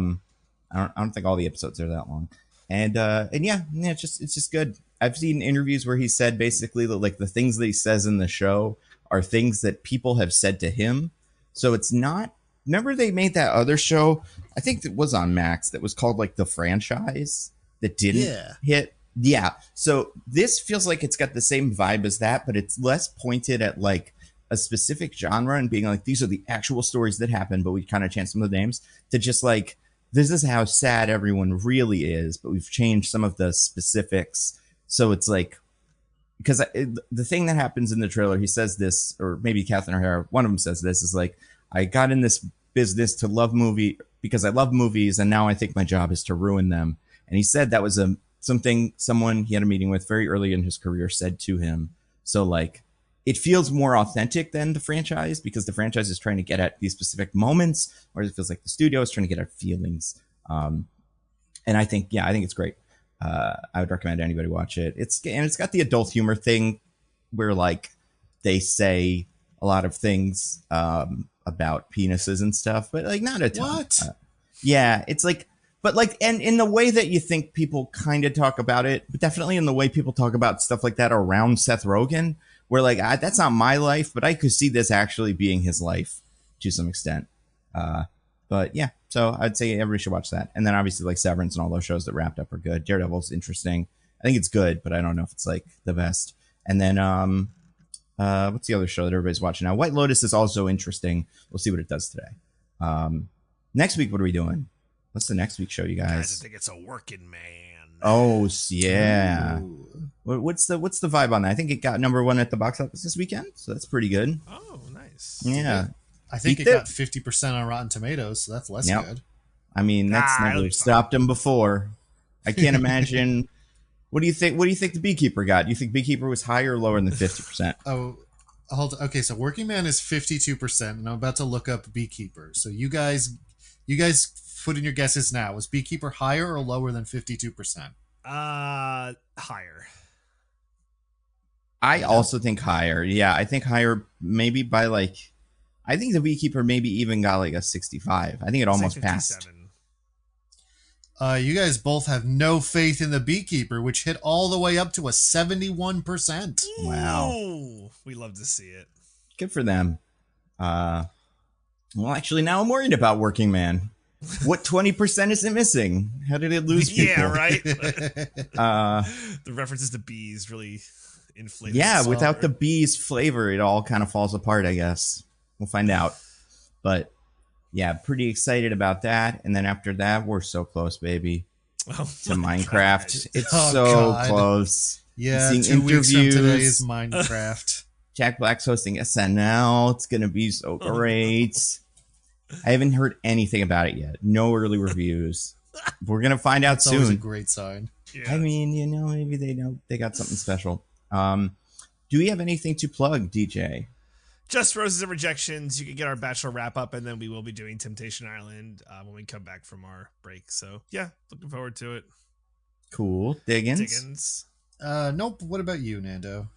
don't think all the episodes are that long. And yeah, it's just good. I've seen interviews where he said basically that like the things that he says in the show are things that people have said to him. So it's not. Remember they made that other show, I think it was on Max, that was called like The Franchise that didn't hit. Yeah. So this feels like it's got the same vibe as that, but it's less pointed at like a specific genre and being like, these are the actual stories that happen, but we kind of changed some of the names to just like, this is how sad everyone really is, but we've changed some of the specifics. So it's like, because the thing that happens in the trailer, he says this, or maybe Catherine O'Hara, one of them says this, is like, I got in this business to love movie because I love movies, and now I think my job is to ruin them. And he said that was something someone he had a meeting with very early in his career said to him. So like, it feels more authentic than the franchise because the franchise is trying to get at these specific moments, whereas it feels like the studio is trying to get at feelings. And I think it's great. I would recommend anybody watch it. It's got the adult humor thing where like they say a lot of things about penises and stuff, but like not a ton. What? Yeah, it's like, but like, and in the way that you think people kind of talk about it, but definitely in the way people talk about stuff like that around Seth Rogen, where like that's not my life, but I could see this actually being his life to some extent. But yeah, so I'd say everybody should watch that. And then obviously like Severance and all those shows that wrapped up are good. Daredevil's interesting. I think it's good, but I don't know if it's like the best. And then what's the other show that everybody's watching now? White Lotus is also interesting. We'll see what it does today. Next week, what are we doing? What's the next week show, you guys? I think it's a Working Man. Oh yeah. Ooh. What's the vibe on that? I think it got #1 at the box office this weekend, so that's pretty good. Oh, nice. Yeah. I think Beat it got 50% on Rotten Tomatoes, so that's less Yep. good. I mean, that's never stopped him before. I can't imagine. What do you think? What do you think the Beekeeper got? Do you think Beekeeper was higher or lower than 50%? Oh, hold on. Okay, so Working Man is 52%, and I'm about to look up Beekeeper. So you guys put in your guesses now. Was Beekeeper higher or lower than 52%? Higher. I also think higher. Yeah, I think higher, maybe by like. I think the Beekeeper maybe even got like a 65. I think it almost passed. You guys both have no faith in the Beekeeper, which hit all the way up to a 71%. Wow. Ooh, we love to see it. Good for them. Well, actually, now I'm worried about Working Man. What 20% is it missing? How did it lose people? Yeah, right. The references to bees really inflated. Yeah, without the bees flavor, it all kind of falls apart, I guess. We'll find out. But yeah, pretty excited about that. And then after that, we're so close, baby, to Minecraft. It's so close. Yeah, seeing 2 weeks from interviews. today is Minecraft. Jack Black's hosting SNL. It's going to be so great. I haven't heard anything about it yet. No early reviews. We're going to find out That's always a soon. great sign. Yeah. I mean, maybe they know they got something special. Do we have anything to plug, DJ? Just Roses and Rejections. You can get our Bachelor wrap up, and then we will be doing Temptation Island when we come back from our break. So yeah, looking forward to it. Cool. Diggins? Nope. What about you, Nando?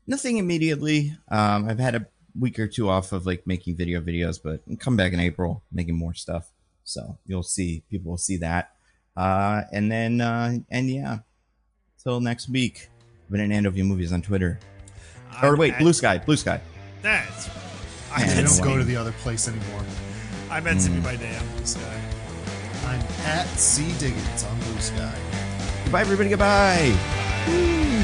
Nothing immediately. I've had a week or two off of like making videos, but I'll come back in April making more stuff. So you'll see, people will see that. And yeah. Till next week. I've been at Nando View Movies on Twitter. Bluesky. That's. I Man, don't no go way. to the other place anymore. I meant to be by day on Bluesky. I'm at C Diggins on Blue Sky. Goodbye, everybody. Goodbye. Woo.